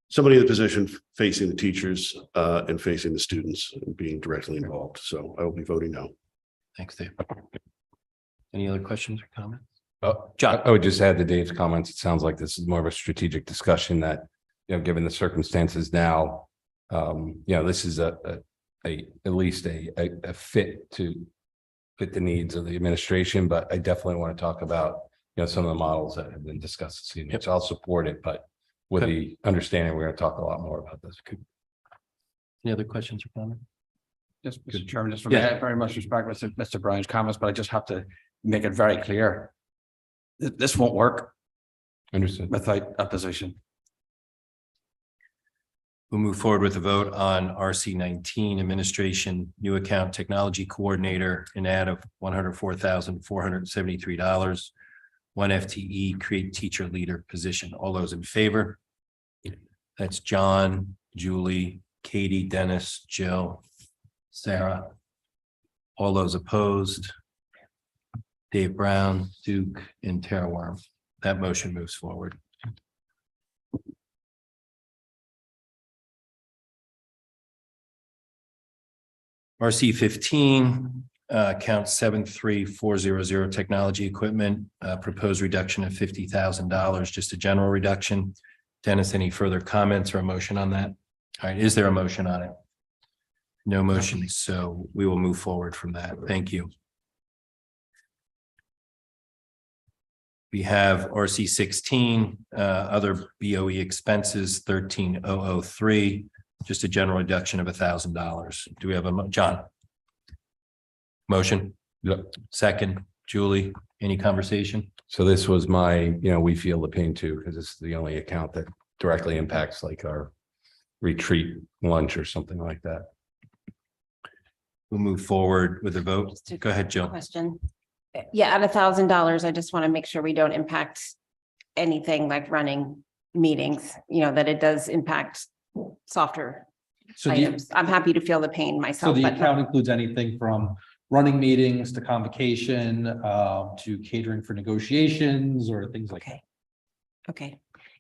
U: somebody in the position facing the teachers and facing the students and being directly involved. So I will be voting no.
A: Thanks, Dave. Any other questions or comments?
Q: John, I would just add to Dave's comments. It sounds like this is more of a strategic discussion that, given the circumstances now, this is at least a fit to fit the needs of the administration. But I definitely want to talk about, some of the models that have been discussed this evening. So I'll support it, but with the understanding we're going to talk a lot more about this.
A: Any other questions or comments?
K: Just, Mr. Chairman, just very much respect Mr. Brown's comments, but I just have to make it very clear. This won't work.
Q: Understood.
K: Without a position.
A: We'll move forward with a vote on RC 19 Administration New Account Technology Coordinator, an add of $104,473. 1 FTE, create teacher leader position. All those in favor? That's John, Julie, Katie, Dennis, Jill, Sarah. All those opposed? Dave Brown, Duke, and Tara Worm. That motion moves forward. RC 15, account 73400 technology equipment, proposed reduction of $50,000, just a general reduction. Dennis, any further comments or a motion on that? All right, is there a motion on it? No motion, so we will move forward from that. Thank you. We have RC 16, other BOE expenses, 13003, just a general reduction of $1,000. Do we have a John? Motion?
Q: Yep.
A: Second, Julie, any conversation?
Q: So this was my, we feel the pain too, because it's the only account that directly impacts like our retreat lunch or something like that.
A: We'll move forward with a vote. Go ahead, Jill.
C: Question. Yeah, at $1,000, I just want to make sure we don't impact anything like running meetings, that it does impact softer
R: So
C: items. I'm happy to feel the pain
R: So
C: myself,
R: the
C: but
R: account includes anything from running meetings to convocation, to catering for negotiations or things like that.
C: okay.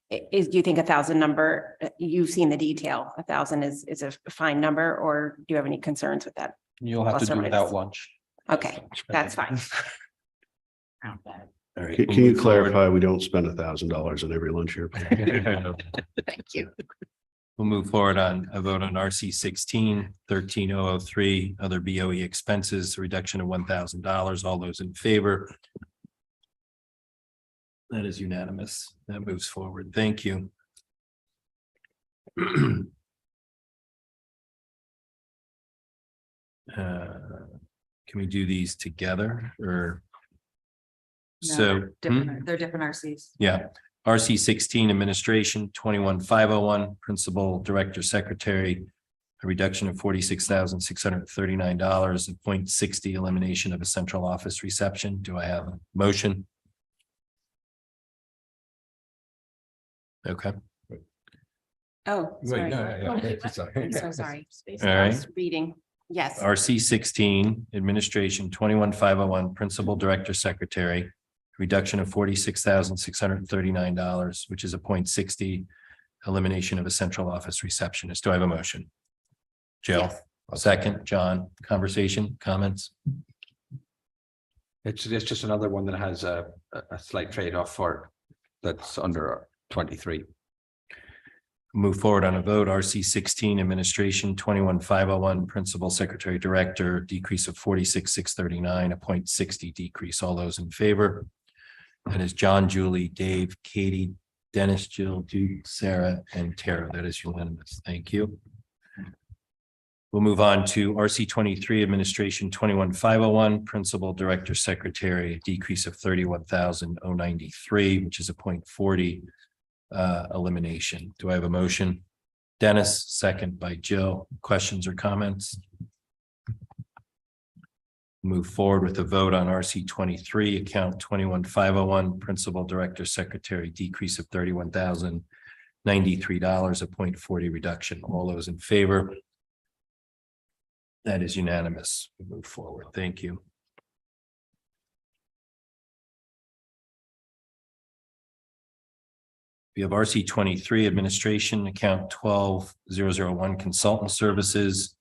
C: Do you think 1,000 number, you've seen the detail, 1,000 is a fine number, or do you have any concerns with that?
R: You'll have to
C: Plus or
R: do
C: minus?
R: without lunch.
C: Okay, that's fine.
A: All right.
U: Can
A: we'll
U: you
A: move forward.
U: clarify, we don't spend $1,000 on every lunch here?
C: Thank you.
A: We'll move forward on a vote on RC 16, 13003, other BOE expenses, a reduction of $1,000. All those in favor? That is unanimous. That moves forward. Thank you. Can we do these together or?
O: No,
A: So,
O: They're different RCs.
A: yeah, RC 16 Administration 21501, Principal Director Secretary, a reduction of $46,639, a 0.60 elimination of a central office reception. Do I have a motion? Okay.
C: Oh, sorry. I'm so sorry.
A: All right.
C: Reading, yes.
A: RC 16 Administration 21501, Principal Director Secretary, reduction of $46,639, which is a 0.60 elimination of a central office receptionist. Do I have a motion? Jill,
C: Yes.
A: second, John, conversation, comments?
K: It's just another one that has a slight trade-off for that's under 23.
A: Move forward on a vote. RC 16 Administration 21501, Principal Secretary Director, decrease of $46,639, a 0.60 decrease. All those in favor? That is John, Julie, Dave, Katie, Dennis, Jill, Duke, Sarah, and Tara. That is unanimous. Thank you. We'll move on to RC 23 Administration 21501, Principal Director Secretary, a decrease of $31,093, which is a 0.40 elimination. Do I have a motion? Dennis, second by Jill. Questions or comments? Move forward with a vote on RC 23, account 21501, Principal Director Secretary, decrease of $31,093, a 0.40 reduction. All those in favor? That is unanimous. We move forward. Thank you. We have RC 23 Administration, account 12001, Consultant Services.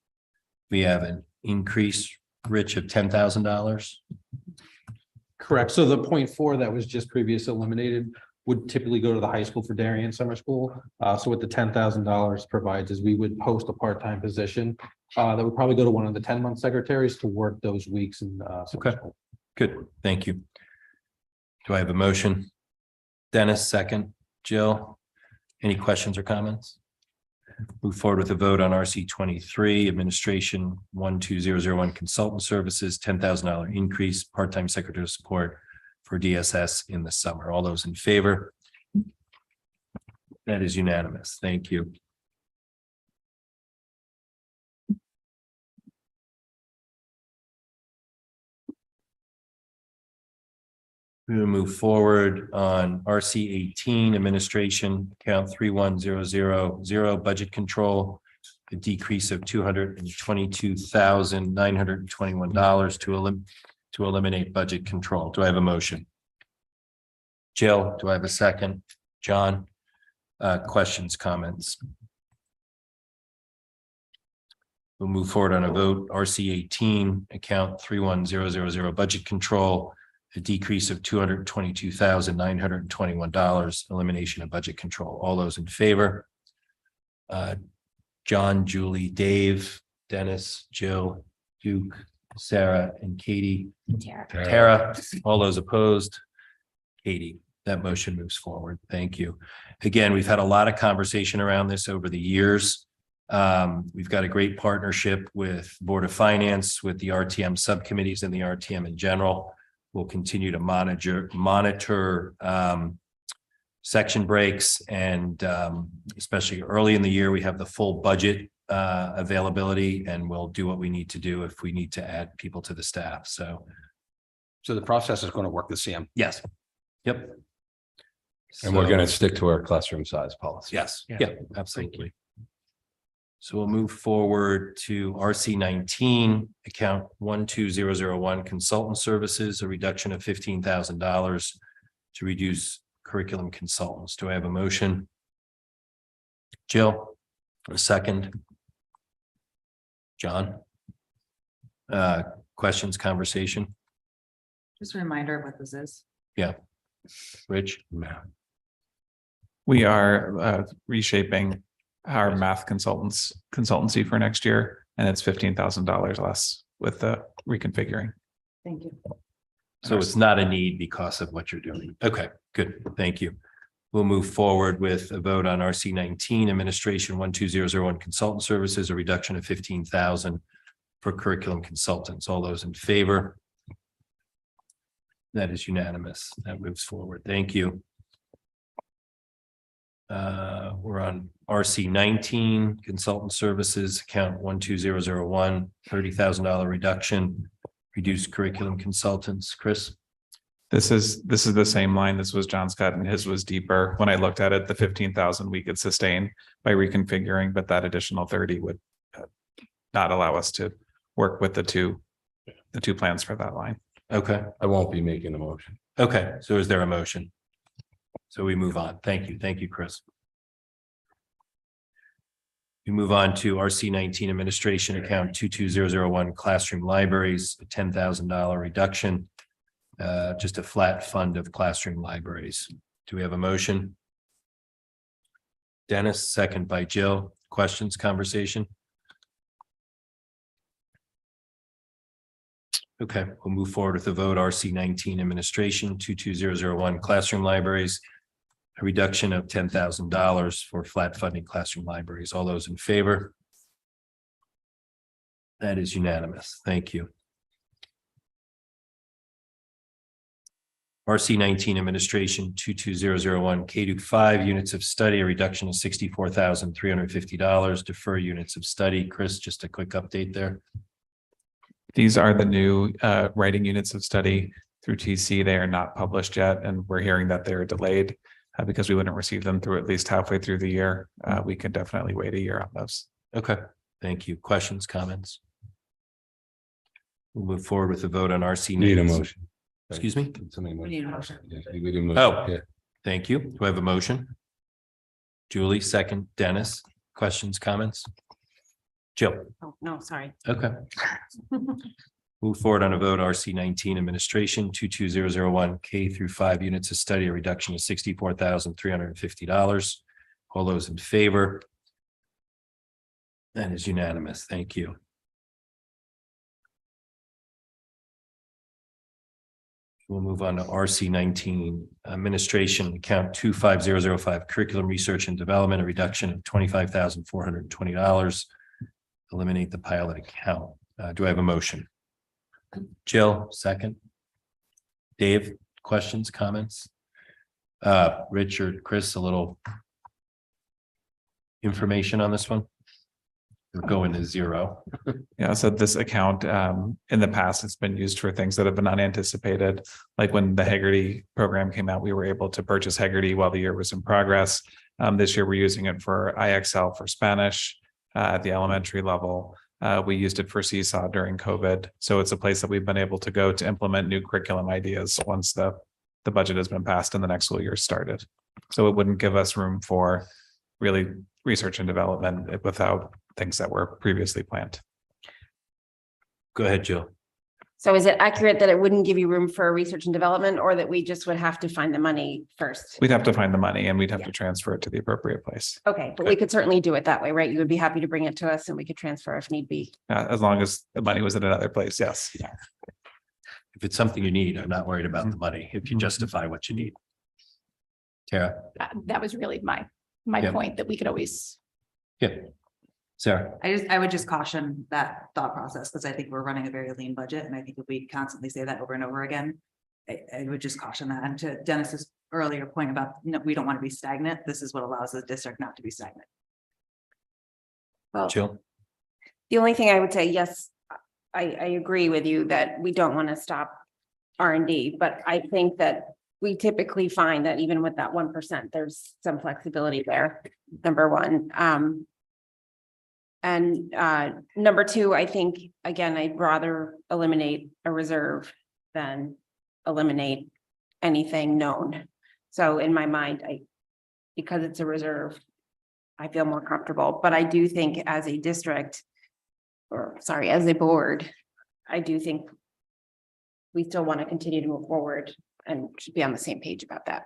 A: We have an increase, Rich, of $10,000.
R: Correct. So the 0.4 that was just previously eliminated would typically go to the high school for Darien Summer School. So what the $10,000 provides is we would post a part-time position that would probably go to one of the 10-month secretaries to work those weeks in summer school.
A: Good. Thank you. Do I have a motion? Dennis, second. Jill, any questions or comments? Move forward with a vote on RC 23, Administration 12001, Consultant Services, $10,000 increase, part-time secretary support for DSS in the summer. All those in favor? That is unanimous. Thank you. We will move forward on RC 18 administration account 31000 budget control. A decrease of $222,921 to eliminate budget control. Do I have a motion? Jill, do I have a second? John, questions, comments? We'll move forward on a vote. RC 18 account 31000 budget control. A decrease of $222,921, elimination of budget control. All those in favor? John, Julie, Dave, Dennis, Jill, Duke, Sarah, and Katie. Tara, all those opposed? Katie, that motion moves forward. Thank you. Again, we've had a lot of conversation around this over the years. We've got a great partnership with Board of Finance, with the RTM subcommittees and the RTM in general. We'll continue to monitor section breaks, and especially early in the year, we have the full budget availability, and we'll do what we need to do if we need to add people to the staff. So
K: the process is going to work the same.
A: yes. Yep.
Q: And we're going to stick to our classroom size policy.
A: Yes. Yeah, absolutely. So we'll move forward to RC 19 account 12001 consultant services, a reduction of $15,000 to reduce curriculum consultants. Do I have a motion? Jill, a second. John? Questions, conversation?
O: Just a reminder of what this is.
A: Yeah. Rich?
E: We are reshaping our math consultancy for next year, and it's $15,000 less with the reconfiguring.
O: Thank you.
A: So it's not a need because of what you're doing. Okay, good. Thank you. We'll move forward with a vote on RC 19 administration 12001 consultant services, a reduction of $15,000 for curriculum consultants. All those in favor? That is unanimous. That moves forward. Thank you. We're on RC 19 consultant services account 12001, $30,000 reduction, reduced curriculum consultants. Chris?
E: This is the same line. This was John's cut and his was deeper. When I looked at it, the 15,000 we could sustain by reconfiguring, but that additional 30 would not allow us to work with the two plans for that line.
A: Okay.
Q: I won't be making a motion.
A: Okay. So is there a motion? So we move on. Thank you. Thank you, Chris. We move on to RC 19 administration account 22001 classroom libraries, a $10,000 reduction. Just a flat fund of classroom libraries. Do we have a motion? Dennis, second by Jill. Questions, conversation? Okay, we'll move forward with the vote. RC 19 administration 22001 classroom libraries, a reduction of $10,000 for flat funding classroom libraries. All those in favor? That is unanimous. Thank you. RC 19 administration 22001 K-5 units of study, a reduction of $64,350. Defer units of study. Chris, just a quick update there.
E: These are the new writing units of study through TC. They are not published yet, and we're hearing that they're delayed because we wouldn't receive them through at least halfway through the year. We could definitely wait a year on those.
A: Okay, thank you. Questions, comments? We'll move forward with the vote on RC.
Q: Need a motion.
A: Excuse me?
Q: Somebody
O: We need a motion.
A: Oh, thank you. Do I have a motion? Julie, second. Dennis, questions, comments? Jill?
C: Oh, no, sorry.
A: Okay. Move forward on a vote. RC 19 administration 22001 K-5 units of study, a reduction of $64,350. All those in favor? That is unanimous. Thank you. We'll move on to RC 19 administration account 25005 curriculum research and development, a reduction of $25,420. Eliminate the pilot account. Do I have a motion? Jill, second. Dave, questions, comments? Richard, Chris, a little information on this one? We're going to zero.
E: Yeah, so this account, in the past, it's been used for things that have been unanticipated. Like when the Haggerty program came out, we were able to purchase Haggerty while the year was in progress. This year, we're using it for IXL for Spanish at the elementary level. We used it for Seesaw during COVID. So it's a place that we've been able to go to implement new curriculum ideas once the budget has been passed and the next school year started. So it wouldn't give us room for really research and development without things that were previously planned.
A: Go ahead, Jill.
C: So is it accurate that it wouldn't give you room for research and development, or that we just would have to find the money first?
E: We'd have to find the money and we'd have to transfer it to the appropriate place.
C: Okay, but we could certainly do it that way, right? You would be happy to bring it to us and we could transfer if need be.
E: As long as the money was in another place, yes.
A: If it's something you need, I'm not worried about the money, if you justify what you need. Tara?
T: That was really my
A: Yeah.
T: point, that we could always.
A: Yeah. Sarah?
O: I would just caution that thought process, because I think we're running a very lean budget, and I think if we constantly say that over and over again, I would just caution that. And to Dennis's earlier point about, no, we don't want to be stagnant. This is what allows the district not to be stagnant.
C: Well,
A: Jill?
C: the only thing I would say, yes, I agree with you that we don't want to stop R&D, but I think that we typically find that even with that 1%, there's some flexibility there, number one. And number two, I think, again, I'd rather eliminate a reserve than eliminate anything known. So in my mind, because it's a reserve, I feel more comfortable, but I do think as a district, as a board, I do think we still want to continue to move forward and should be on the same page about that.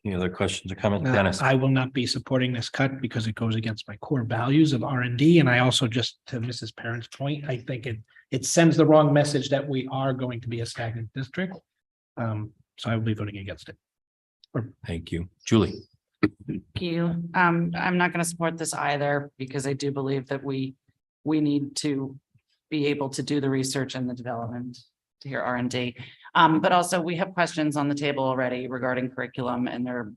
A: Any other questions or comments? Dennis?
N: I will not be supporting this cut because it goes against my core values of R&D. And I also, just to Mrs. Parent's point, I think it sends the wrong message that we are going to be a stagnant district. So I will be voting against it.
A: Thank you. Julie?
S: Thank you. I'm not going to support this either, because I do believe that we need to be able to do the research and the development to hear R&D. But also we have questions on the table already regarding curriculum, and they're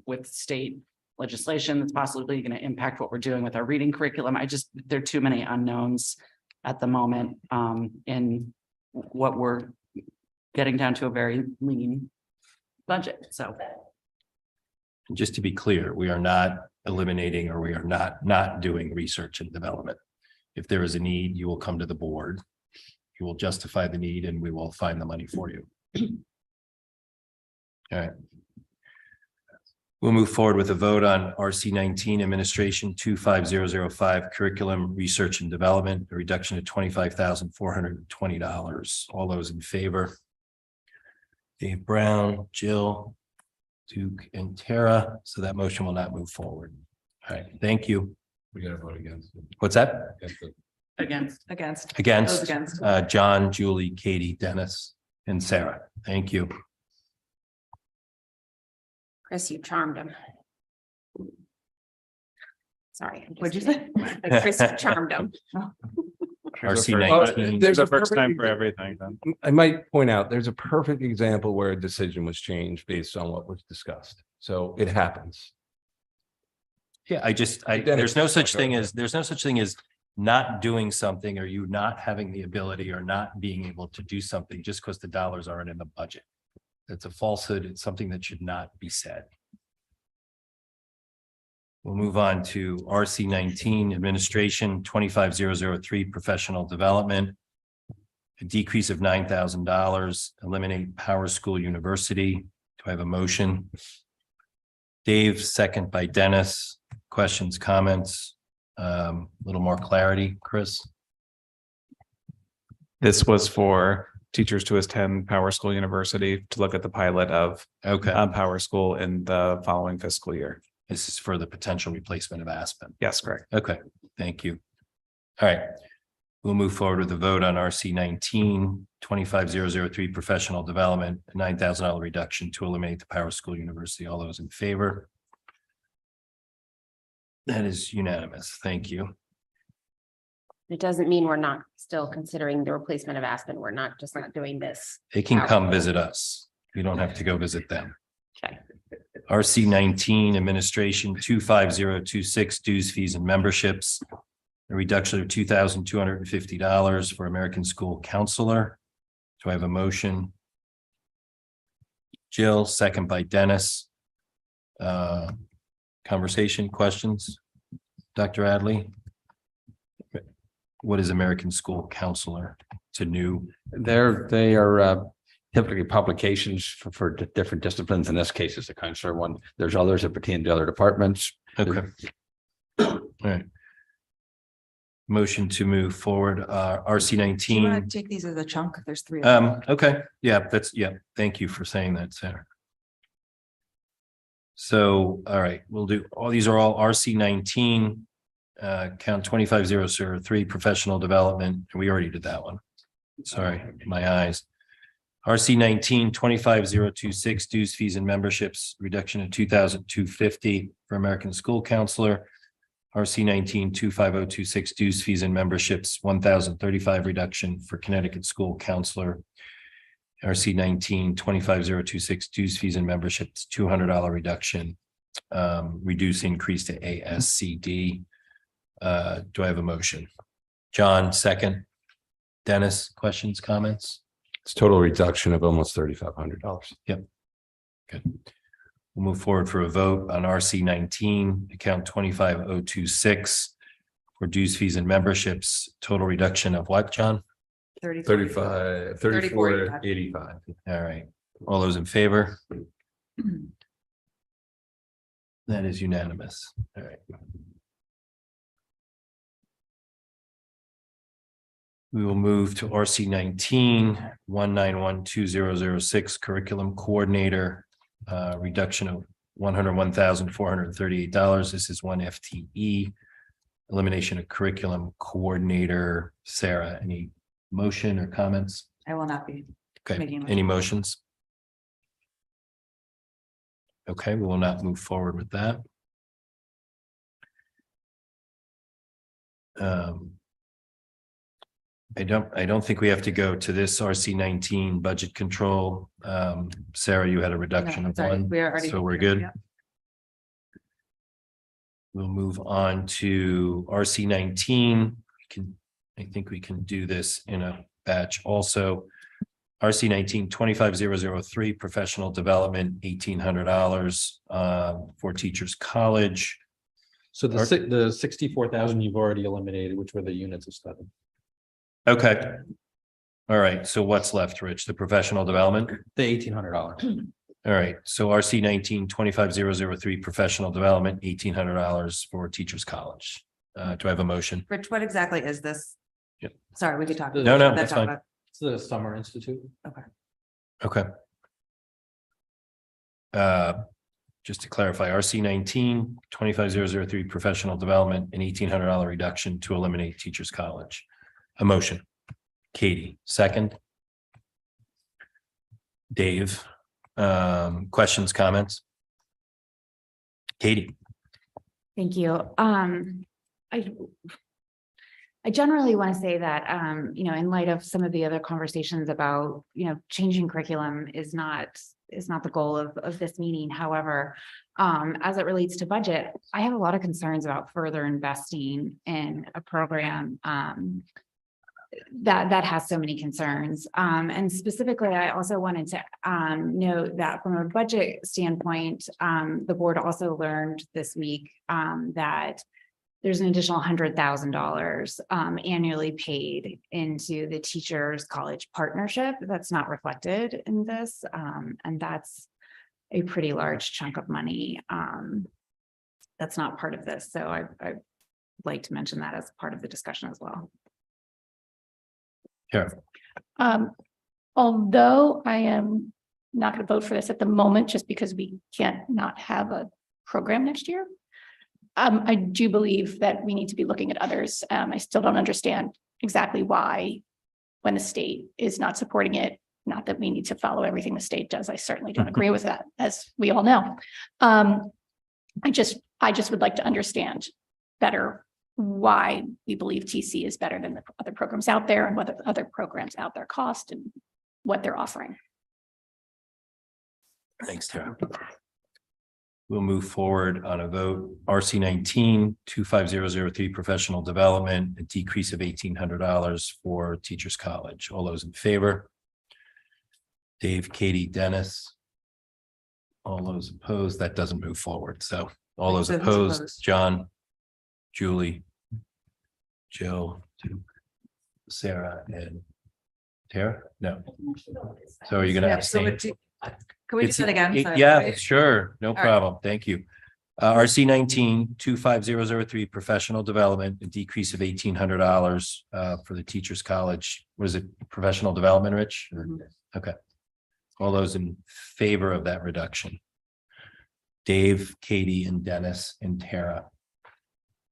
S: with state legislation that's possibly going to impact what we're doing with our reading curriculum. There are too many unknowns at the moment in what we're getting down to a very lean budget. So
A: Just to be clear, we are not eliminating, or we are not doing research and development. If there is a need, you will come to the board. You will justify the need and we will find the money for you. All right. We'll move forward with a vote on RC 19 Administration 25005 Curriculum Research and Development, a reduction of $25,420. All those in favor? Dave Brown, Jill, Duke, and Tara. So that motion will not move forward. All right, thank you.
Q: We gotta vote against it.
A: What's that?
S: against.
A: Against, John, Julie, Katie, Dennis, and Sarah. Thank you.
C: Chris, you charmed him. Sorry.
O: What'd you say?
C: Chris charmed him.
A: RC 19.
Q: There's a
E: first time
Q: perfect-
E: for everything then.
Q: I might point out, there's a perfect example where a decision was changed based on what was discussed. So it happens.
A: Yeah, there's no such thing as not doing something, or you not having the ability, or not being able to do something just because the dollars aren't in the budget. That's a falsehood. It's something that should not be said. We'll move on to RC 19 Administration 25003 Professional Development. A decrease of $9,000, eliminate Power School University. Do I have a motion? Dave, second by Dennis. Questions, comments? A little more clarity, Chris?
E: This was for teachers to attend Power School University to look at the pilot of Power School in the following fiscal year.
A: This is for the potential replacement of Aspen.
E: Yes, correct.
A: Okay, thank you. All right. We'll move forward with the vote on RC 19 25003 Professional Development, a $9,000 reduction to eliminate the Power School University. All those in favor? That is unanimous. Thank you.
C: It doesn't mean we're not still considering the replacement of Aspen. We're not doing this.
A: They can come visit us. You don't have to go visit them.
C: Okay.
A: RC 19 Administration 25026 Dues, Fees, and Memberships, a reduction of $2,250 for American School Counselor. Do I have a motion? Jill, second by Dennis. Conversation, questions? Dr. Adley? What is American School Counselor? It's a new.
G: They are typically publications for different disciplines. In this case, it's a counselor one. There's others that pertain to other departments.
A: Okay. All right. Motion to move forward, RC
O: Do you
A: 19.
O: want to take these as a chunk? There's three. of them.
A: Okay, yeah, thank you for saying that, Sarah. So, all right, we'll do, these are all RC 19, count 25003, professional development. We already did that one. Sorry, my eyes. RC 19, 25026, dues, fees, and memberships, reduction of $2,250 for American School Counselor. RC 19, 25026, dues, fees, and memberships, $1,035 reduction for Connecticut School Counselor. RC 19, 25026, dues, fees, and memberships, $200 reduction, reduce increase to ASCD. Do I have a motion? John, second. Dennis, questions, comments?
Q: It's total reduction of almost $3,500.
A: Yep. Good. We'll move forward for a vote on RC 19, account 25026 for dues, fees, and memberships. Total reduction of what, John?
Q: 3485.
A: All right. All those in favor? That is unanimous. All right. We will move to RC 19, 1912006 curriculum coordinator, reduction of $101,438. This is one FTE. Elimination of curriculum coordinator. Sarah, any motion or comments?
O: I will not be.
A: Okay,
O: making a
A: any
O: motion.
A: motions? Okay, we will not move forward with that. I don't think we have to go to this RC 19 budget control. Sarah, you had a reduction
O: No,
A: of
O: sorry,
A: one,
O: we are already
A: so we're
O: here,
A: good.
O: yeah.
A: We'll move on to RC 19. I think we can do this in a batch also. RC 19, 25003, professional development, $1,800 for Teachers College.
R: So the 64,000 you've already eliminated, which were the units of study.
A: Okay. All right, so what's left, Rich? The professional development?
R: The $1,800.
A: All right, so RC 19, 25003, professional development, $1,800 for Teachers College. Do I have a motion?
O: Rich, what exactly is this?
A: Yep.
O: Sorry, we could talk.
A: No, that's fine.
R: It's the Summer Institute.
O: Okay.
A: Okay. Just to clarify, RC 19, 25003, professional development, an $1,800 reduction to eliminate Teachers College. A motion. Katie, second. Dave, questions, comments? Katie.
V: Thank you. I generally want to say that, in light of some of the other conversations about, changing curriculum is not the goal of this meeting. However, as it relates to budget, I have a lot of concerns about further investing in a program that has so many concerns. And specifically, I also wanted to note that from a budget standpoint, the board also learned this week that there's an additional $100,000 annually paid into the Teachers College Partnership that's not reflected in this. And that's a pretty large chunk of money that's not part of this. So I'd like to mention that as part of the discussion as well.
A: Sure.
T: Although I am not going to vote for this at the moment, just because we can't not have a program next year. I do believe that we need to be looking at others. I still don't understand exactly why, when the state is not supporting it, not that we need to follow everything the state does. I certainly don't agree with that, as we all know. I just would like to understand better why we believe TC is better than the other programs out there, and what the other programs out there cost and what they're offering.
A: Thanks, Tara. We'll move forward on a vote. RC 19-25003 professional development, a decrease of $1,800 for Teachers College. All those in favor? Dave, Katie, Dennis. All those opposed, that doesn't move forward. So all those
O: So who's
A: opposed,
O: opposed?
A: John, Julie, Jill, Sarah, and Tara? No. So are you gonna
O: Yeah, so
A: abstain?
O: Can we do
A: It's-
O: that again?
A: Yeah, sure, no
O: right.
A: problem. Thank you. RC 19-25003 professional development, a decrease of $1,800 for the Teachers College. Was it professional development, Rich? Okay. All those in favor of that reduction? Dave, Katie, and Dennis, and Tara.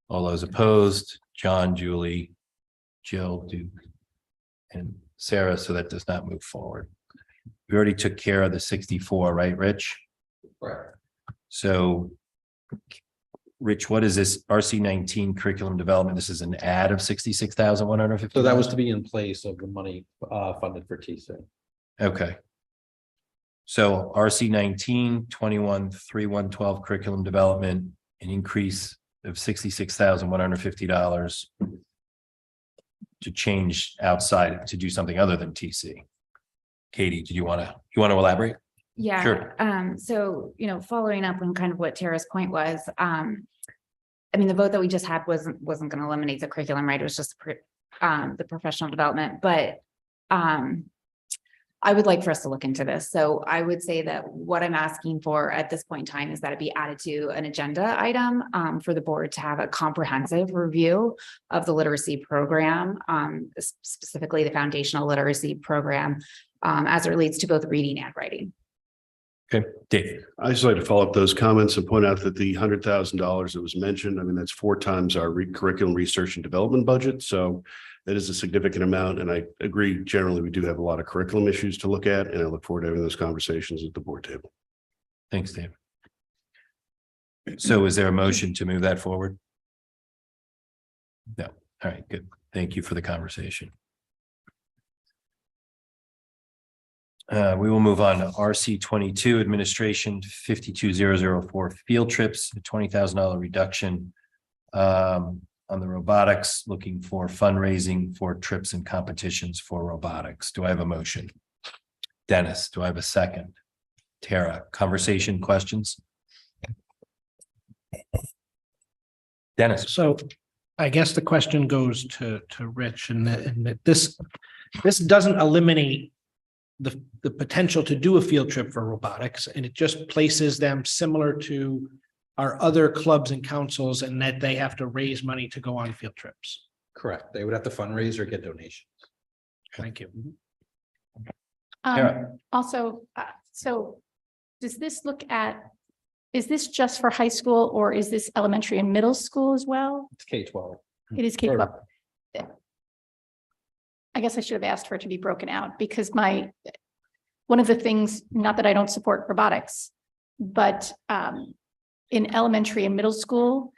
A: All those opposed, John, Julie, Jill, Duke, and Sarah, so that does not move forward. We already took care of the 64, right, Rich?
G: Right.
A: So, Rich, what is this RC 19 curriculum development? This is an add of 66,150.
R: So that was to be in place of the money funded for TC.
A: Okay. So RC 19-21-3112 curriculum development, an increase of $66,150 to change outside to do something other than TC. Katie, did you want to elaborate?
V: Yeah.
A: Sure.
V: So, following up on kind of what Tara's point was, I mean, the vote that we just had wasn't going to eliminate the curriculum, right? It was just the professional development, but I would like for us to look into this. So I would say that what I'm asking for at this point in time is that it be added to an agenda item for the board to have a comprehensive review of the literacy program, specifically the foundational literacy program, as it relates to both reading and writing.
A: Okay, Dave.
U: I just like to follow up those comments and point out that the $100,000 that was mentioned, I mean, that's 4 times our curriculum research and development budget. So that is a significant amount. And I agree, generally, we do have a lot of curriculum issues to look at, and I look forward to having those conversations at the board table.
A: Thanks, Dave. So is there a motion to move that forward? No. All right, good. Thank you for the conversation. We will move on to RC 22 administration 52004 field trips, a $20,000 reduction on the robotics, looking for fundraising for trips and competitions for robotics. Do I have a motion? Dennis, do I have a second? Tara, conversation, questions? Dennis.
N: So I guess the question goes to Rich, and that this doesn't eliminate the potential to do a field trip for robotics, and it just places them similar to our other clubs and councils, and that they have to raise money to go on field trips.
R: Correct. They would have to fundraise or get donations.
N: Thank you.
T: Also, so does this look at, is this just for high school or is this elementary and middle school as well?
R: It's K-12.
T: It is K-12. I guess I should have asked for it to be broken out because one of the things, not that I don't support robotics, but in elementary and middle school,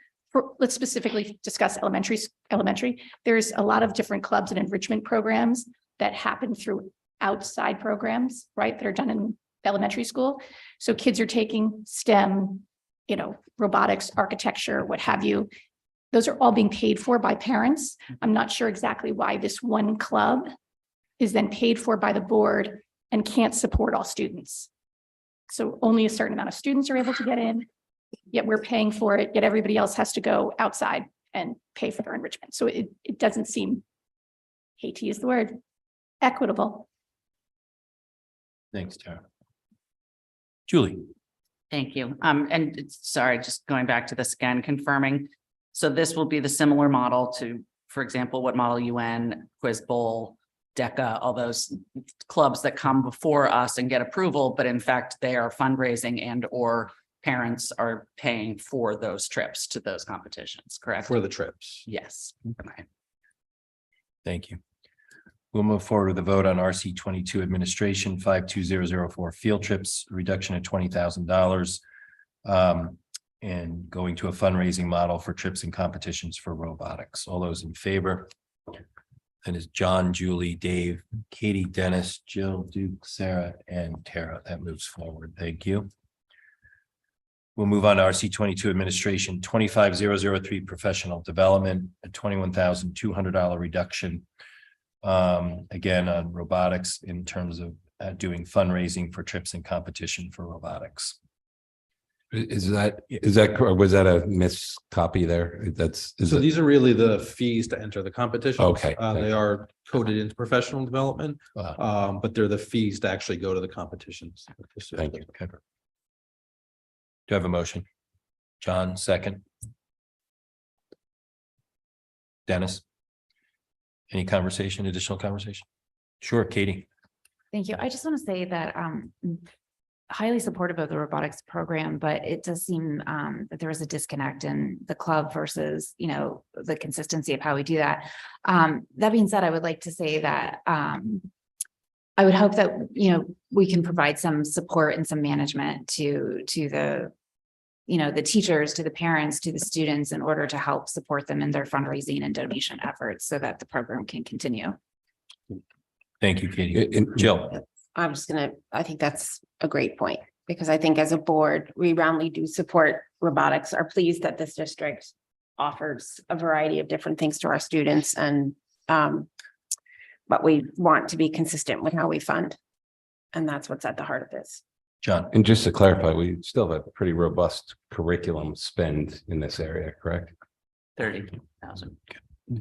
T: let's specifically discuss elementary, there's a lot of different clubs and enrichment programs that happen through outside programs, right, that are done in elementary school. So kids are taking STEM, robotics, architecture, what have you. Those are all being paid for by parents. I'm not sure exactly why this one club is then paid for by the board and can't support all students. So only a certain amount of students are able to get in, yet we're paying for it, yet everybody else has to go outside and pay for their enrichment. So it doesn't seem, hate to use the word, equitable.
A: Thanks, Tara. Julie.
S: Thank you. Sorry, just going back to this again, confirming. So this will be the similar model to, for example, what Model UN, Quiz Bowl, DECA, all those clubs that come before us and get approval, but in fact, they are fundraising and or parents are paying for those trips to those competitions, correct?
R: For the trips.
S: Yes. Okay.
A: Thank you. We'll move forward with the vote on RC 22 administration 52004 field trips, reduction of $20,000. And going to a fundraising model for trips and competitions for robotics. All those in favor? And is John, Julie, Dave, Katie, Dennis, Jill, Duke, Sarah, and Tara. That moves forward. Thank you. We'll move on to RC 22 administration, 25003 professional development, a $21,200 reduction. Again, on robotics in terms of doing fundraising for trips and competition for robotics.
Q: Is that, or was that a miss copy there?
R: So these are really the fees to enter the competition.
Q: Okay.
R: They are coded into professional development,
Q: Wow.
R: but they're the fees to actually go to the competitions.
A: Thank you. Okay. Do you have a motion? John, second. Dennis? Any conversation, additional conversation? Sure, Katie.
V: Thank you. I just want to say that highly supportive of the robotics program, but it does seem that there is a disconnect in the club versus, you know, the consistency of how we do that. That being said, I would like to say that I would hope that, you know, we can provide some support and some management to the, you know, the teachers, to the parents, to the students in order to help support them in their fundraising and donation efforts so that the program can continue.
A: Thank you, Katie. Jill.
C: I think that's a great point, because I think as a board, we roundly do support robotics, are pleased that this district offers a variety of different things to our students, and but we want to be consistent with how we fund. And that's what's at the heart of this.
A: John.
Q: And just to clarify, we still have a pretty robust curriculum spend in this area, correct?
S: 30,000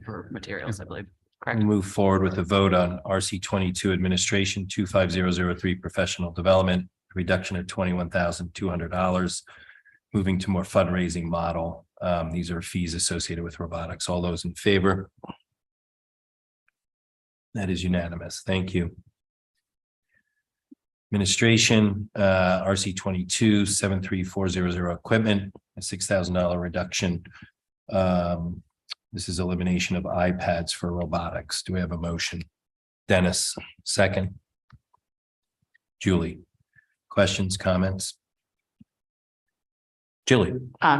S: for materials, I believe. Correct.
A: We'll move forward with the vote on RC 22 administration, 25003 professional development, reduction of $21,200, moving to more fundraising model. These are fees associated with robotics. All those in favor? That is unanimous. Thank you. Administration, RC 22 73400 equipment, a $6,000 reduction. This is elimination of iPads for robotics. Do we have a motion? Dennis, second. Julie, questions, comments? Julie.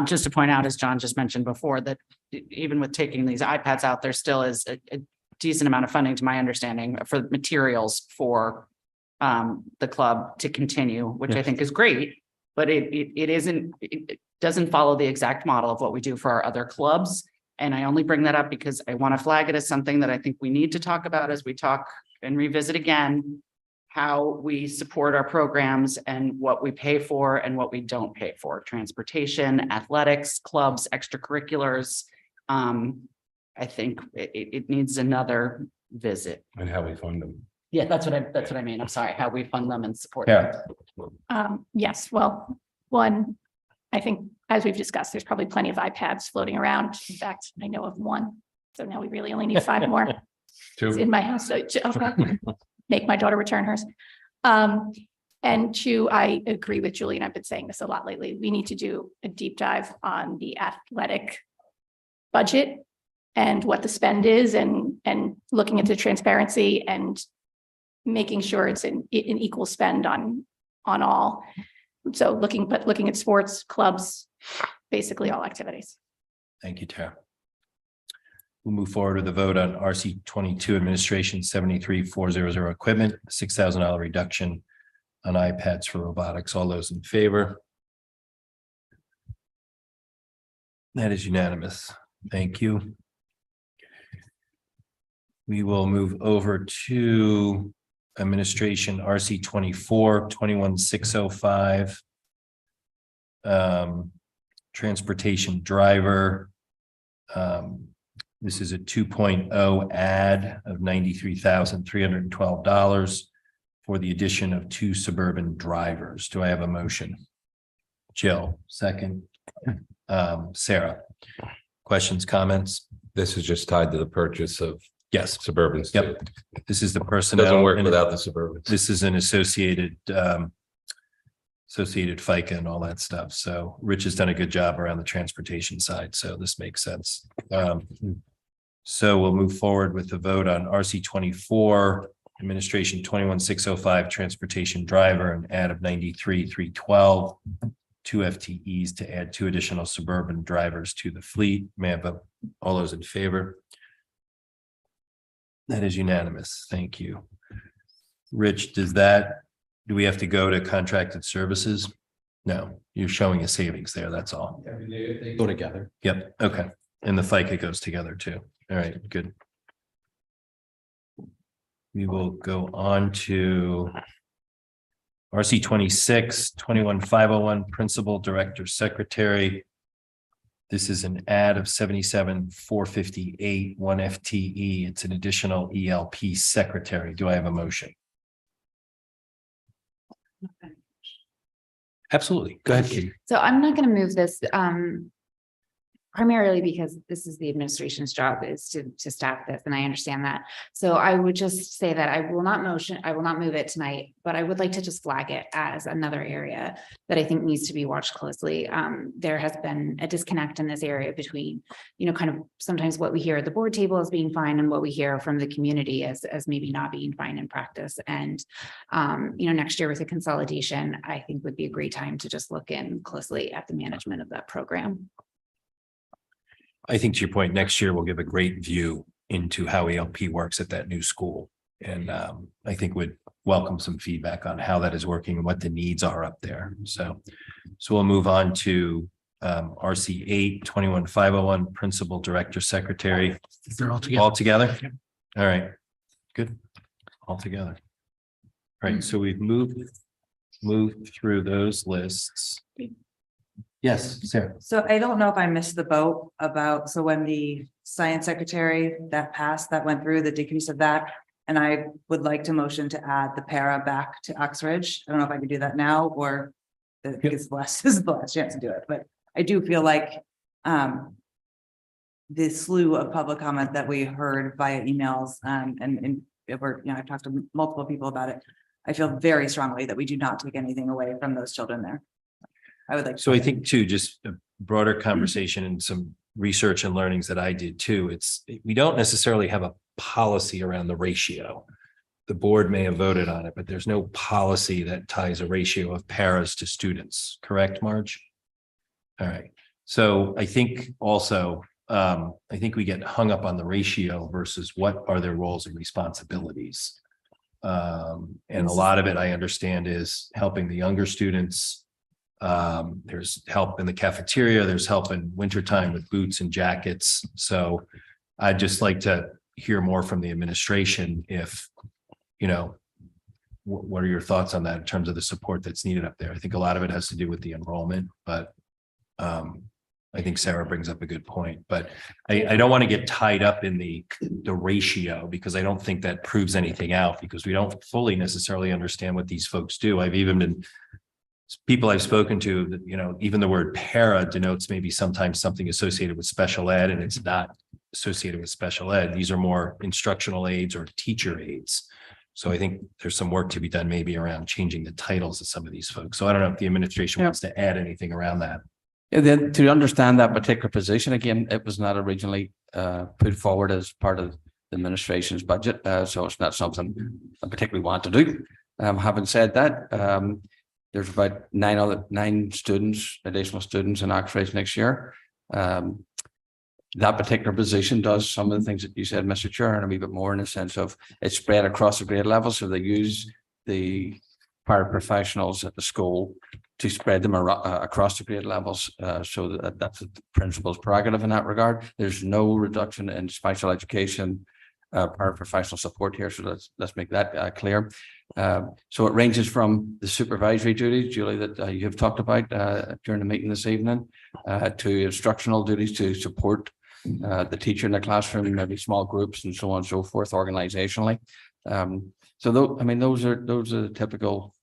S: Just to point out, as John just mentioned before, that even with taking these iPads out, there still is a decent amount of funding, to my understanding, for materials for the club to continue, which I think is great, but it doesn't follow the exact model of what we do for our other clubs. And I only bring that up because I want to flag it as something that I think we need to talk about as we talk and revisit again how we support our programs and what we pay for and what we don't pay for. Transportation, athletics, clubs, extracurriculars. I think it needs another visit.
Q: And how we fund them.
S: Yeah, that's what I mean. I'm sorry, how we fund them and support
A: Yeah.
S: them.
T: Yes, well, one, I think, as we've discussed, there's probably plenty of iPads floating around. In fact, I know of one. So now we really only need 5 more. It's in my house. So, okay. Make my daughter return hers. And 2, I agree with Julie, and I've been saying this a lot lately. We need to do a deep dive on the athletic budget and what the spend is, and looking into transparency and making sure it's an equal spend on all. So looking at sports, clubs, basically all activities.
A: Thank you, Tara. We'll move forward with the vote on RC 22 administration 73400 equipment, $6,000 reduction on iPads for robotics. All those in favor? That is unanimous. Thank you. We will move over to administration RC 24 21605. Transportation driver. This is a 2.0 add of $93,312 for the addition of 2 suburban drivers. Do I have a motion? Jill, second. Sarah, questions, comments?
Q: This is just tied to the purchase of Suburbans.
A: Yep. This is the personnel.
Q: Doesn't work without the Suburbans.
A: This is an associated FICA and all that stuff. So Rich has done a good job around the transportation side. So this makes sense. So we'll move forward with the vote on RC 24 administration 21605 transportation driver, an add of 93,312, 2 FTEs to add 2 additional suburban drivers to the fleet. May I vote? All those in favor? That is unanimous. Thank you. Rich, do we have to go to contracted services? No, you're showing a savings there, that's all.
K: They go together.
A: Yep, okay. And the FICA goes together too. All right, good. We will go on to RC 26-21501, Principal Director Secretary. This is an add of 77,458, 1 FTE. It's an additional ELP secretary. Do I have a motion? Absolutely. Go ahead, Katie.
V: So I'm not going to move this primarily because this is the administration's job is to staff this, and I understand that. So I would just say that I will not move it tonight, but I would like to just flag it as another area that I think needs to be watched closely. There has been a disconnect in this area between, kind of sometimes what we hear at the board table as being fine and what we hear from the community as maybe not being fine in practice. And, next year with the consolidation, I think would be a great time to just look in closely at the management of that program.
A: I think to your point, next year we'll give a great view into how ELP works at that new school. And I think would welcome some feedback on how that is working and what the needs are up there. So we'll move on to RC 8-21501, Principal Director Secretary.
N: They're all together.
A: All together? All right, good. All together. All right, so we've moved through those lists. Yes, Sarah.
O: So I don't know if I missed the boat about, so when the science secretary that passed, that went through the decrease of that. And I would like to motion to add the para back to Oxbridge. I don't know if I can do that now or this is the last chance to do it, but I do feel like the slew of public comment that we heard via emails and I've talked to multiple people about it. I feel very strongly that we do not take anything away from those children there. I would like.
A: So I think too, just a broader conversation and some research and learnings that I did too. We don't necessarily have a policy around the ratio. The board may have voted on it, but there's no policy that ties a ratio of paras to students. Correct, Marge? All right. So I think also, I think we get hung up on the ratio versus what are their roles and responsibilities. And a lot of it I understand is helping the younger students. There's help in the cafeteria, there's help in wintertime with boots and jackets. So I'd just like to hear more from the administration if, what are your thoughts on that in terms of the support that's needed up there? I think a lot of it has to do with the enrollment, but I think Sarah brings up a good point, but I don't want to get tied up in the ratio because I don't think that proves anything out because we don't fully necessarily understand what these folks do. I've even been people I've spoken to that, even the word para denotes maybe sometimes something associated with special ed and it's not associated with special ed. These are more instructional aides or teacher aides. So I think there's some work to be done maybe around changing the titles of some of these folks. So I don't know if the administration wants to add anything around that.
K: Yeah, then to understand that particular position, again, it was not originally put forward as part of the administration's budget. So it's not something I particularly want to do. Having said that, there's about 9 students, additional students in Oxbridge next year. That particular position does some of the things that you said, Mr. Chair, and a wee bit more in the sense of it's spread across the grade level. So they use the paraprofessionals at the school to spread them across the grade levels. So that's the principal's prerogative in that regard. There's no reduction in special education paraprofessional support here. So let's make that clear. So it ranges from the supervisory duties, Julie, that you have talked about during the meeting this evening, to instructional duties to support the teacher in the classroom, maybe small groups and so on and so forth, organizationally. So those are the typical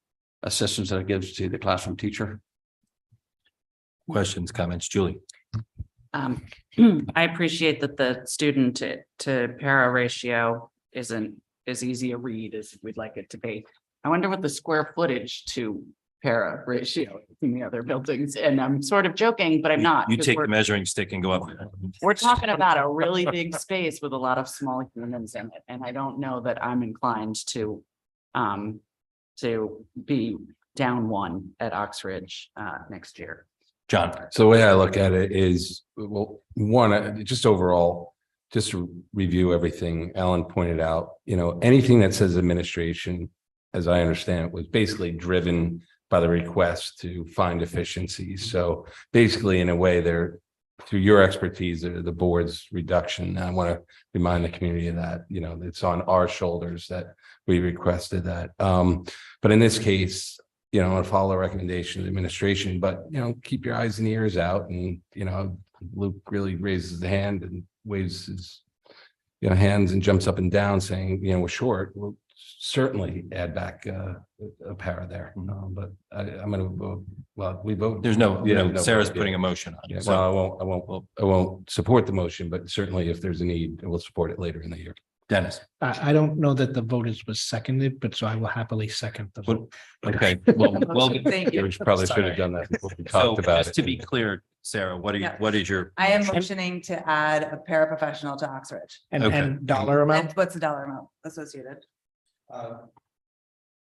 K: assistance that it gives to the classroom teacher.
A: Questions, comments, Julie?
S: I appreciate that the student to para ratio isn't as easy a read as we'd like it to be. I wonder what the square footage to para ratio in the other buildings. And I'm sort of joking, but I'm not.
A: You take the measuring stick and go up.
S: We're talking about a really big space with a lot of small humans in it. And I don't know that I'm inclined to be down 1 at Oxbridge next year.
A: John.
Q: So the way I look at it is, well, one, just overall, just to review everything Alan pointed out, anything that says administration, as I understand it, was basically driven by the request to find efficiencies. So basically, in a way, they're through your expertise, the board's reduction. And I want to remind the community of that, you know, it's on our shoulders that we requested that. But in this case, you know, I want to follow the recommendation of the administration, but, you know, keep your eyes and ears out. And, you know, Luke really raises the hand and waves his, you know, hands and jumps up and down saying, you know, we're short. We'll certainly add back a para there. But I'm going to vote. Well, we vote.
A: There's no, Sarah's
Q: vote,
A: putting a motion on
Q: Yeah,
A: it.
Q: well,
A: So
Q: I won't support the motion, but certainly if there's a need, we'll support it later in the year.
A: Dennis.
N: I don't know that the vote was seconded, but so I will happily second the vote.
A: Okay, well,
O: Thank you.
Q: We probably should have done that before we talked about it.
A: just to be clear, Sarah, what
O: Yeah.
A: is your?
O: I am motioning to add a paraprofessional to Oxford.
N: And dollar amount?
O: And what's the dollar amount associated?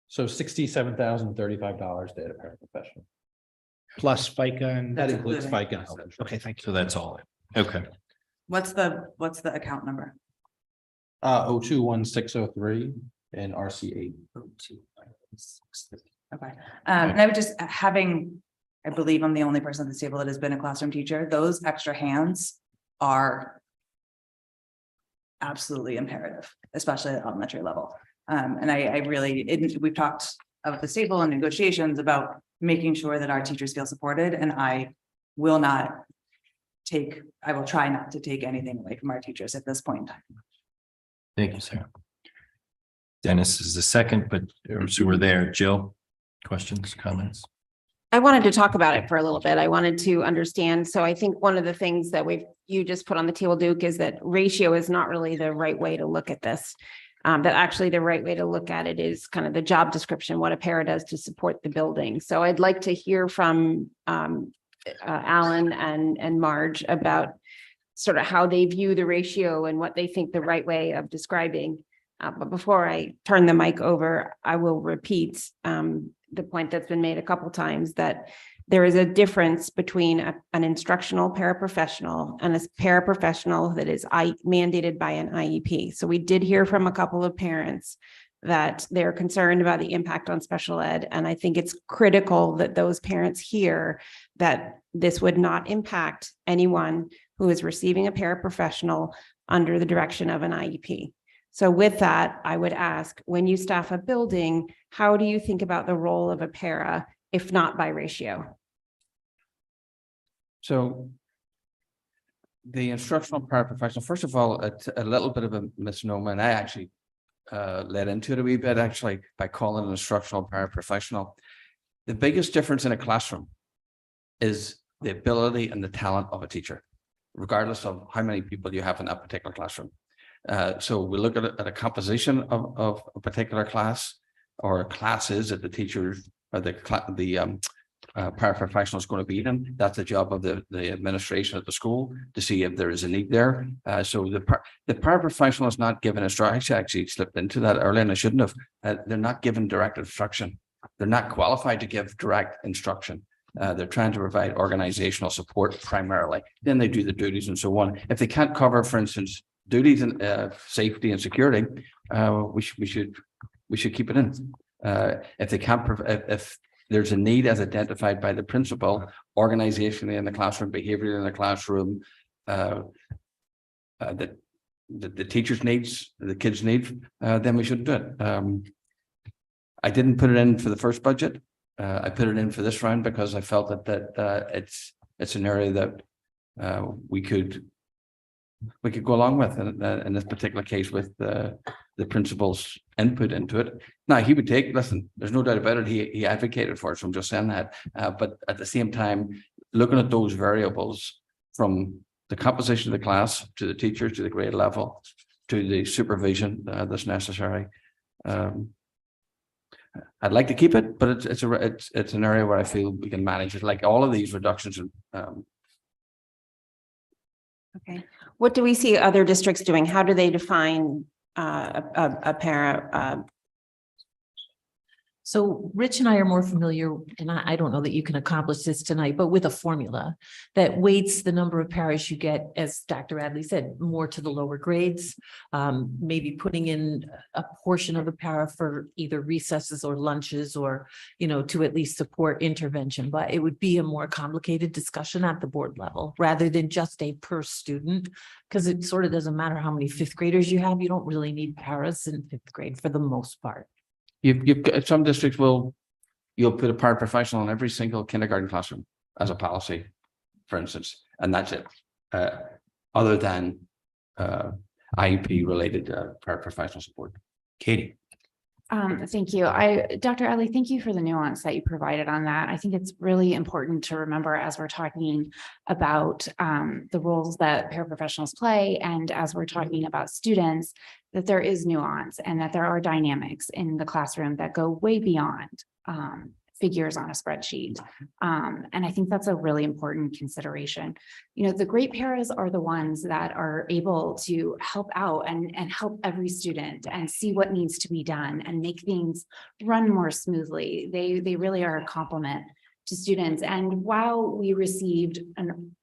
R: So $67,035 to add a paraprofessional.
N: Plus FICA and.
R: That includes
O: including-
R: FICA and health insurance.
N: Okay, thank you.
A: So that's all. Okay.
O: What's the account number?
R: 021603 and RC8.
O: Okay, and I would just, I believe I'm the only person at this table that has been a classroom teacher. Those extra hands are absolutely imperative, especially at elementary level. And I really, we've talked at this table in negotiations about making sure that our teachers feel supported, and I will try not to take anything away from our teachers at this point in time.
A: Thank you, Sarah. Dennis is the second, but so we're there. Jill, questions, comments?
C: I wanted to talk about it for a little bit. I wanted to understand. So I think one of the things that you just put on the table, Duke, is that ratio is not really the right way to look at this. That actually the right way to look at it is kind of the job description, what a para does to support the building. So I'd like to hear from Alan and Marge about sort of how they view the ratio and what they think the right way of describing. But before I turn the mic over, I will repeat the point that's been made a couple times, that there is a difference between an instructional paraprofessional and a paraprofessional that is mandated by an IEP. So we did hear from a couple of parents that they're concerned about the impact on special ed. And I think it's critical that those parents hear that this would not impact anyone who is receiving a paraprofessional under the direction of an IEP. So with that, I would ask, when you staff a building, how do you think about the role of a para, if not by ratio?
K: So the instructional paraprofessional, first of all, it's a little bit of a misnomer, and I actually led into it a wee bit actually by calling it an instructional paraprofessional. The biggest difference in a classroom is the ability and the talent of a teacher, regardless of how many people you have in that particular classroom. So we look at a composition of a particular class or classes that the teachers or the paraprofessional is going to be in. That's the job of the administration at the school to see if there is a need there. So the paraprofessional is not given instruction. I actually slipped into that earlier and I shouldn't have. They're not given direct instruction. They're not qualified to give direct instruction. They're trying to provide organizational support primarily. Then they do the duties and so on. If they can't cover, for instance, duties and safety and security, we should keep it in. If they can't, if there's a need as identified by the principal, organizationally in the classroom, behavior in the classroom, that the teachers needs, the kids need, then we should do it. I didn't put it in for the first budget. I put it in for this round because I felt that it's an area that we could go along with in this particular case with the principal's input into it. Now he would listen, there's no doubt about it. He advocated for it. So I'm just saying that. But at the same time, looking at those variables from the composition of the class to the teachers, to the grade level, to the supervision that's necessary. I'd like to keep it, but it's an area where I feel we can manage it. Like all of these reductions.
C: Okay. What do we see other districts doing? How do they define a para?
F: So Rich and I are more familiar, and I don't know that you can accomplish this tonight, but with a formula that weights the number of paras you get, as Dr. Adley said, more to the lower grades. Maybe putting in a portion of a para for either recesses or lunches, or, to at least support intervention. But it would be a more complicated discussion at the board level rather than just a per student, because it sort of doesn't matter how many fifth graders you have. You don't really need paras in fifth grade for the most part.
K: You've got, some districts you'll put a paraprofessional in every single kindergarten classroom as a policy, for instance, and that's it. Other than IEP related paraprofessional support.
A: Katie.
V: Thank you. Dr. Adley, thank you for the nuance that you provided on that. I think it's really important to remember as we're talking about the roles that paraprofessionals play, and as we're talking about students, that there is nuance and that there are dynamics in the classroom that go way beyond figures on a spreadsheet. And I think that's a really important consideration. The great paras are the ones that are able to help out and help every student and see what needs to be done and make things run more smoothly. They really are a complement to students. And while we received an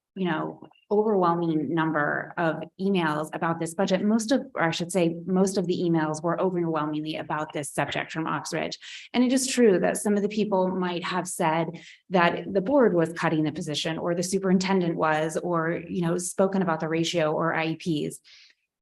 V: overwhelming number of emails about this budget, most of the emails were overwhelmingly about this subject from Oxbridge. And it is true that some of the people might have said that the board was cutting the position, or the superintendent was, or, spoken about the ratio or IEPs.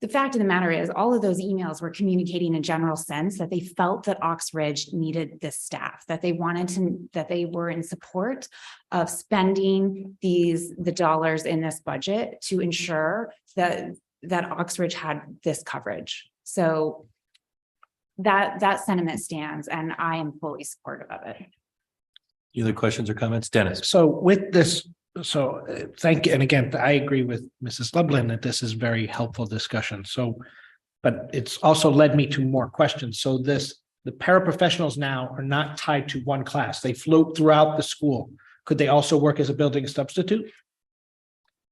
V: The fact of the matter is, all of those emails were communicating a general sense that they felt that Oxbridge needed this staff, that they were in support of spending the dollars in this budget to ensure that Oxbridge had this coverage. So that sentiment stands, and I am fully supportive of it.
A: Any other questions or comments? Dennis?
N: So with this, thank you. And again, I agree with Mrs. Lublin that this is very helpful discussion. But it's also led me to more questions. So the paraprofessionals now are not tied to one class. They float throughout the school. Could they also work as a building substitute?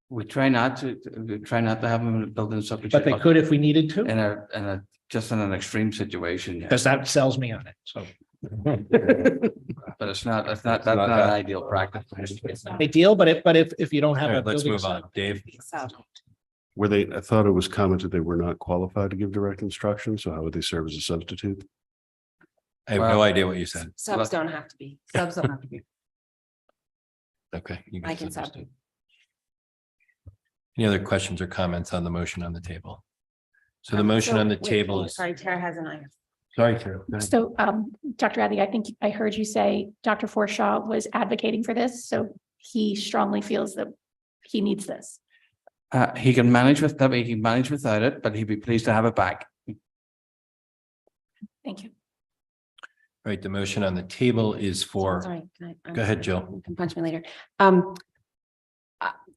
K: We try not to have them in a building substitute.
N: But they could if we needed to?
K: Just in an extreme situation.
N: Because that sells me on it, so.
K: But that's not an ideal practice.
N: Ideal, but if you don't have a
A: Let's
N: building.
A: move on. Dave?
U: I thought it was commented they were not qualified to give direct instruction, so how would they serve as a substitute?
A: I have no idea what you said.
C: Subs don't have to be. Subs don't have to be.
A: Okay.
C: I can sub.
A: Any other questions or comments on the motion on the table? So the motion on the table is,
C: Sorry, Tara has an eye.
A: sorry, Carol. Go ahead.
T: So, Dr. Addy, I think I heard you say Dr. Forshaw was advocating for this, so he strongly feels that he needs this.
K: He can manage with that, he can manage without it, but he'd be pleased to have it back.
T: Thank you.
A: All right, the motion on the table is for,
C: Sorry.
A: go ahead, Jill.
C: You can punch me later.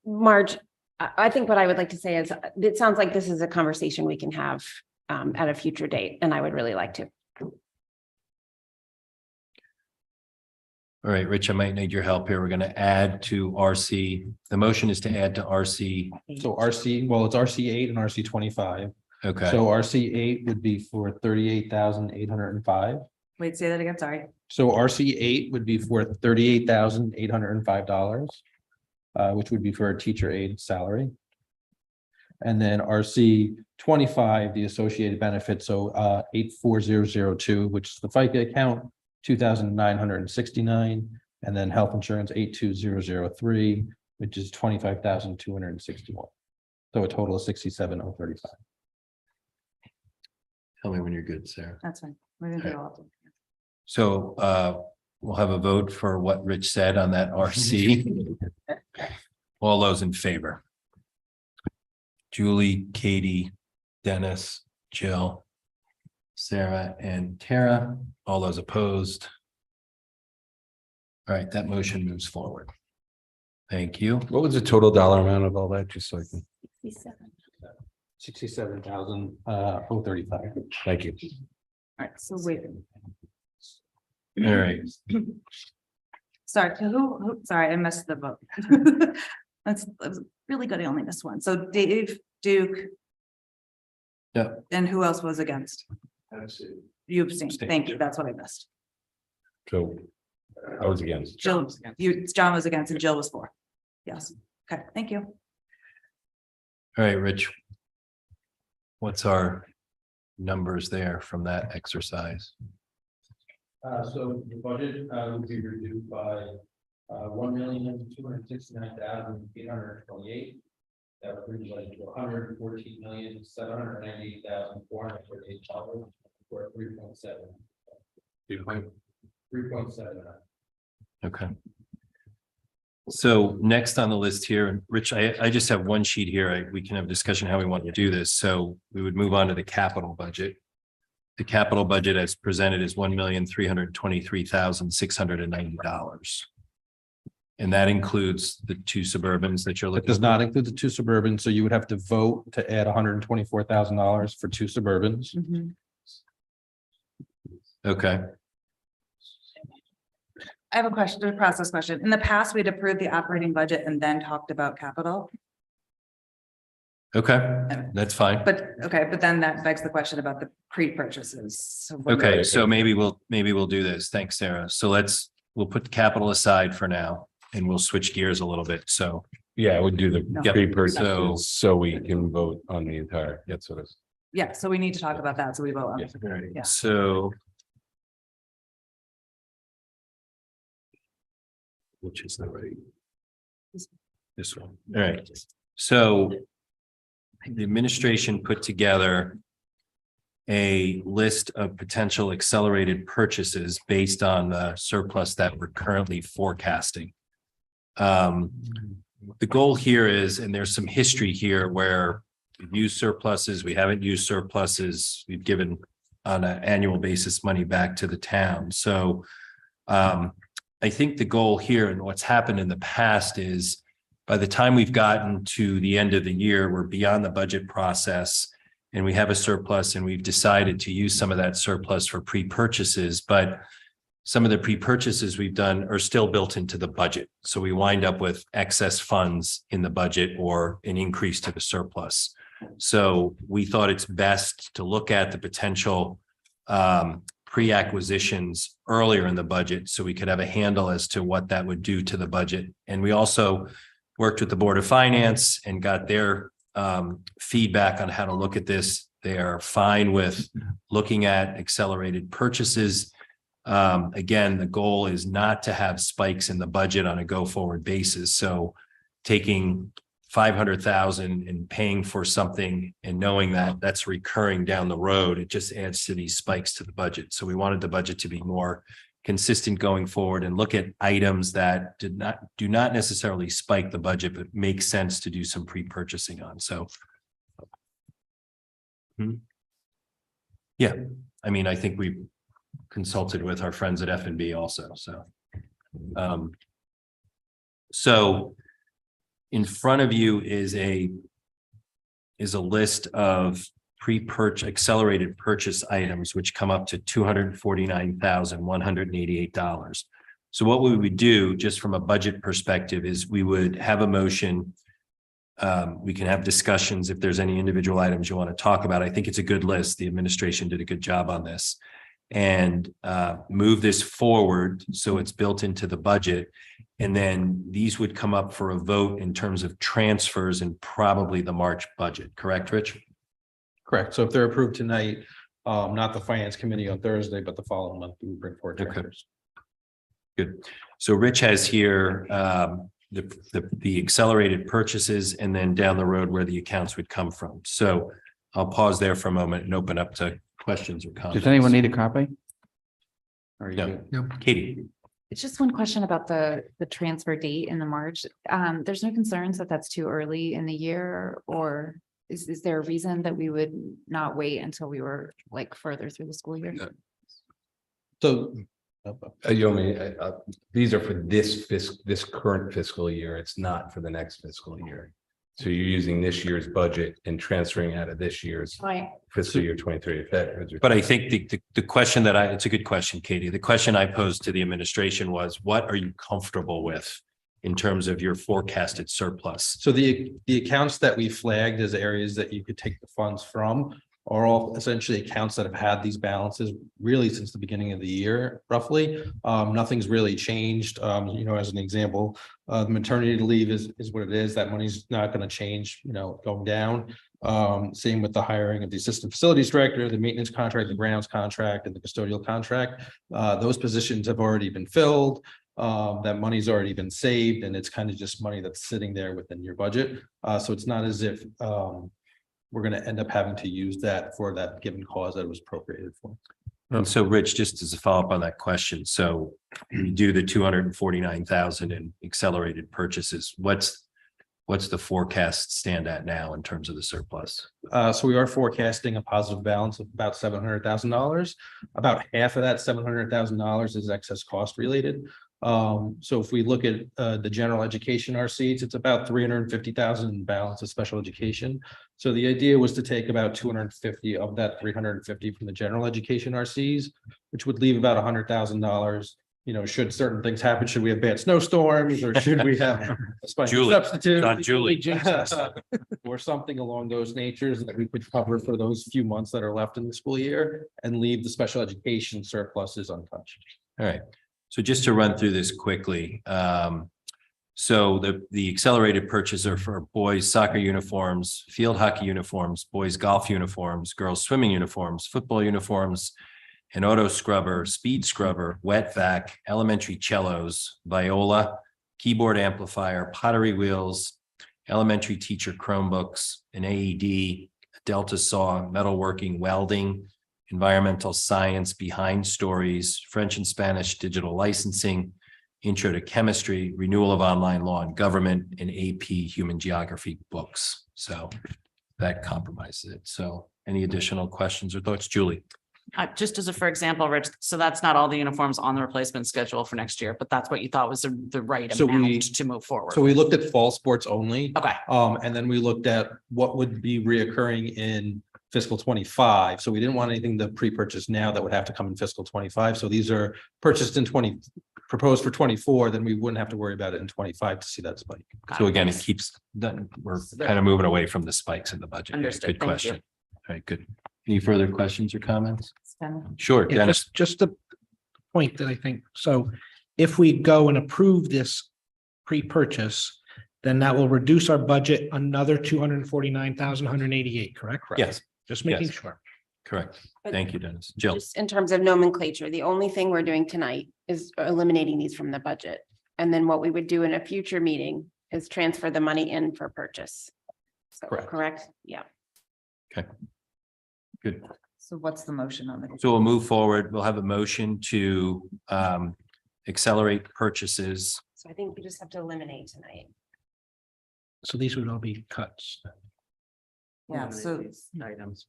C: Marge, I think what I would like to say is, it sounds like this is a conversation we can have at a future date, and I would really like to.
A: All right, Rich, I might need your help here. We're going to add to RC. The motion is to add to RC.
R: So RC, well, it's RC 8 and RC 25.
A: Okay.
R: So RC 8 would be for 38,805.
O: Wait, say that again, sorry.
R: So RC 8 would be for $38,805, which would be for a teacher aide salary. And then RC 25, the associated benefits, so 84002, which is the FICA account, 2,969, and then health insurance 82003, which is 25,261. So a total of 67,035.
A: Tell me when you're good, Sarah.
O: That's fine. We're gonna do it all.
A: So we'll have a vote for what Rich said on that RC. All those in favor? Julie, Katie, Dennis, Jill, Sarah, and Tara. All those opposed? All right, that motion moves forward. Thank you.
Q: What was the total dollar amount of all that? Just so I can.
R: 67,035.
Q: Thank you.
O: All right, so wait.
A: All right.
O: Sorry, sorry, I missed the vote. That's really good. I only missed one. So Dave, Duke.
A: Yeah.
O: And who else was against? You abstained. Thank you. That's what I missed.
Q: So I was against.
O: John was against and Jill was for. Yes. Okay, thank you.
A: All right, Rich. What's our numbers there from that exercise?
K: So the budget will be reduced by 1,269,828. That would bring like to 114,798,438 dollars, or 3.7. 3.7.
A: Okay. So next on the list here, and Rich, I just have one sheet here. We can have a discussion how we want to do this. So we would move on to the capital budget. The capital budget as presented is $1,323,690. And that includes the two Suburbans that you're
R: It
A: looking.
R: does not include the two Suburbans, so you would have to vote to add $124,000 for two Suburbans.
A: Okay.
O: I have a question, a process question. In the past, we'd approved the operating budget and then talked about capital.
A: Okay, that's fine.
O: But then that begs the question about the pre-purchases. So what-
A: Okay, so maybe we'll do this. Thanks, Sarah. So we'll put capital aside for now and we'll switch gears a little bit. So
Q: Yeah, I would do the
A: Yep.
Q: pre-purchases so we can vote on the entire, that's what it's.
O: Yeah, so we need to talk about that. So we vote on it. Yeah.
A: So. Which is the right? This one. All right. So the administration put together a list of potential accelerated purchases based on the surplus that we're currently forecasting. The goal here is, and there's some history here where we've used surpluses, we haven't used surpluses, we've given on an annual basis money back to the town. So I think the goal here and what's happened in the past is by the time we've gotten to the end of the year, we're beyond the budget process and we have a surplus and we've decided to use some of that surplus for pre-purchases, but some of the pre-purchases we've done are still built into the budget. So we wind up with excess funds in the budget or an increase to the surplus. So we thought it's best to look at the potential pre-acquisitions earlier in the budget so we could have a handle as to what that would do to the budget. And we also worked with the Board of Finance and got their feedback on how to look at this. They are fine with looking at accelerated purchases. Again, the goal is not to have spikes in the budget on a go-forward basis. So taking 500,000 and paying for something and knowing that that's recurring down the road, it just adds to these spikes to the budget. So we wanted the budget to be more consistent going forward and look at items that do not necessarily spike the budget, but make sense to do some pre-purchasing on. So yeah, I mean, I think we consulted with our friends at F&B also. So in front of you is a list of pre-purchase accelerated purchase items, which come up to $249,188. So what we would do just from a budget perspective is we would have a motion. We can have discussions if there's any individual items you want to talk about. I think it's a good list. The administration did a good job on this and move this forward so it's built into the budget. And then these would come up for a vote in terms of transfers and probably the March budget. Correct, Rich?
R: Correct. So if they're approved tonight, not the finance committee on Thursday, but the following month, we would bring forward transfers.
A: Good. So Rich has here the accelerated purchases and then down the road where the accounts would come from. So I'll pause there for a moment and open up to questions or comments.
K: Does anyone need a copy?
A: No. Katie.
V: It's just one question about the transfer date in the March. There's no concerns that that's too early in the year, or is there a reason that we would not wait until we were like further through the school year?
R: So
Q: these are for this current fiscal year. It's not for the next fiscal year. So you're using this year's budget and transferring out of this year's fiscal year 23.
A: But I think the question it's a good question, Katie. The question I posed to the administration was, what are you comfortable with in terms of your forecasted surplus?
R: So the accounts that we flagged as areas that you could take the funds from are all essentially accounts that have had these balances really since the beginning of the year, roughly. Nothing's really changed. As an example, the maternity leave is what it is. That money's not going to change, going down. Same with the hiring of the assistant facilities director, the maintenance contract, the grounds contract, and the custodial contract. Those positions have already been filled. That money's already been saved, and it's kind of just money that's sitting there within your budget. So it's not as if we're going to end up having to use that for that given cause that it was appropriated for.
A: And so, Rich, just as a follow-up on that question, so you do the 249,000 in accelerated purchases. What's the forecast stand at now in terms of the surplus?
R: So we are forecasting a positive balance of about $700,000. About half of that $700,000 is excess cost related. So if we look at the general education RCs, it's about 350,000 balance of special education. So the idea was to take about 250 of that 350 from the general education RCs, which would leave about $100,000. Should certain things happen, should we have bad snowstorms, or should we have a special substitute?
A: Not Julie.
R: Or something along those natures that we could cover for those few months that are left in the school year and leave the special education surpluses untouched.
A: All right. So just to run through this quickly. So the accelerated purchase are for boys soccer uniforms, field hockey uniforms, boys golf uniforms, girls swimming uniforms, football uniforms, an auto scrubber, speed scrubber, wet vac, elementary cellos, viola, keyboard amplifier, pottery wheels, elementary teacher Chromebooks, an AED, a Delta saw, metalworking, welding, environmental science, behind stories, French and Spanish digital licensing, intro to chemistry, renewal of online law and government, and AP human geography books. So that compromises it. So any additional questions or thoughts, Julie?
S: Just as a, for example, Rich, so that's not all the uniforms on the replacement schedule for next year, but that's what you thought was the right amount to move forward.
R: So we looked at fall sports only.
S: Okay.
R: And then we looked at what would be reoccurring in fiscal 25. So we didn't want anything to pre-purchase now that would have to come in fiscal 25. So these are purchased in proposed for 24, then we wouldn't have to worry about it in 25 to see that spike.
A: So again, it keeps, we're kind of moving away from the spikes in the budget.
S: Understood.
A: Good
S: Thank
A: question.
S: you.
A: All right, good. Any further questions or comments? Sure,
N: Yeah,
A: Dennis.
N: just the point that I think, so if we go and approve this pre-purchase, then that will reduce our budget another 249,188, correct?
A: Yes.
N: Just making
A: Yes.
N: sure.
A: Correct. Thank you, Dennis. Jill.
C: Just in terms of nomenclature, the only thing we're doing tonight is eliminating these from the budget. And then what we would do in a future meeting is transfer the money in for purchase. So, correct? Yeah.
A: Okay. Good.
O: So what's the motion on the?
A: So we'll move forward. We'll have a motion to accelerate purchases.
C: So I think we just have to eliminate tonight.
N: So these would all be cuts.
O: Yeah, so
R: Items.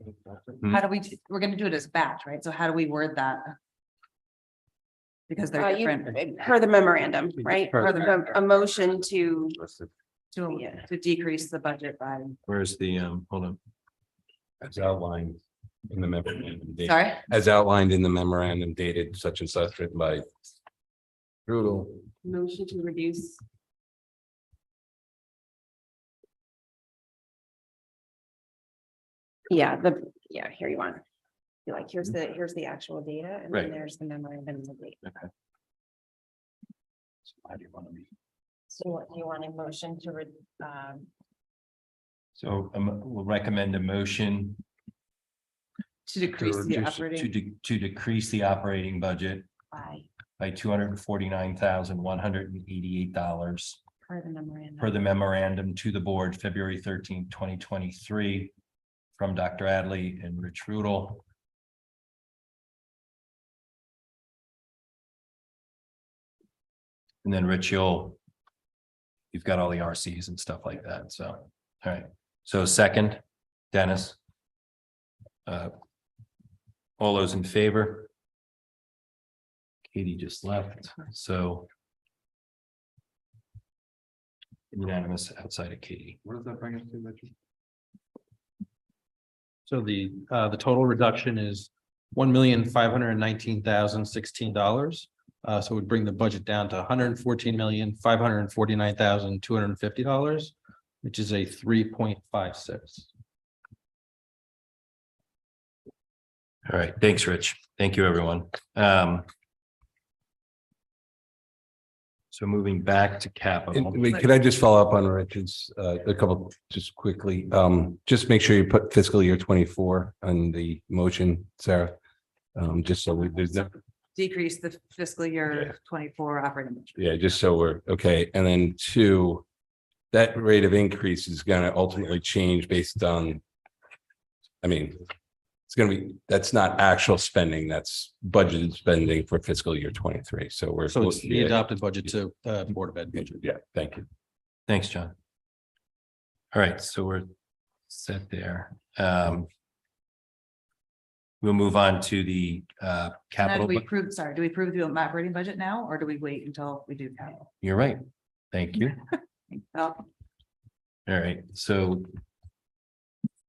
O: how do we, we're gonna do it as batch, right? So how do we word that? Because they're different.
C: Per the memorandum, right?
O: Per the memorandum.
C: A motion to,
O: To decrease the budget by.
A: Where's the, hold on.
Q: As outlined in the memorandum. dated-
O: Sorry?
Q: As outlined in the memorandum dated such and such written by Rudel.
C: motion to reduce. Yeah, here you want. You're like, here's the actual data and then
A: Right.
C: there's the memorandum of the date.
A: Okay. So how do you want to be?
C: So what do you want a motion to,
A: So we'll recommend a motion
O: To decrease the
A: to
O: operating.
A: to decrease the operating budget
C: by
A: by $249,188
C: per the memorandum.
A: per the memorandum to the board February 13th, 2023 from Dr. Adley and Rich Rudel. And then Rich, you've got all the RCs and stuff like that. So, all right. So second, Dennis. All those in favor? Katie just left, so. Unanimous outside of Katie.
R: What does that bring us to, Richard? So the total reduction is $1,519,016. So it would bring the budget down to $114,549,250, which is a 3.56.
A: All right, thanks, Rich. Thank you, everyone. So moving back to capital.
Q: Wait, could I just follow up on Richard's, a couple, just quickly, just make sure you put fiscal year 24 on the motion, Sarah. Just so there's no,
O: Decrease the fiscal year 24 operating budget.
Q: yeah, just so we're okay. And then two, that rate of increase is going to ultimately change based on, I mean, it's going to be, that's not actual spending, that's budgeted spending for fiscal year 23. So we're.
K: So it's the adopted budget to Board of Ed budget.
Q: Yeah, thank you.
A: Thanks, John. All right, so we're set there. We'll move on to the
O: Now, do
A: capital.
O: we approve the operating budget now, or do we wait until we do capital?
A: You're right. Thank you.
O: Well,
A: All right, so,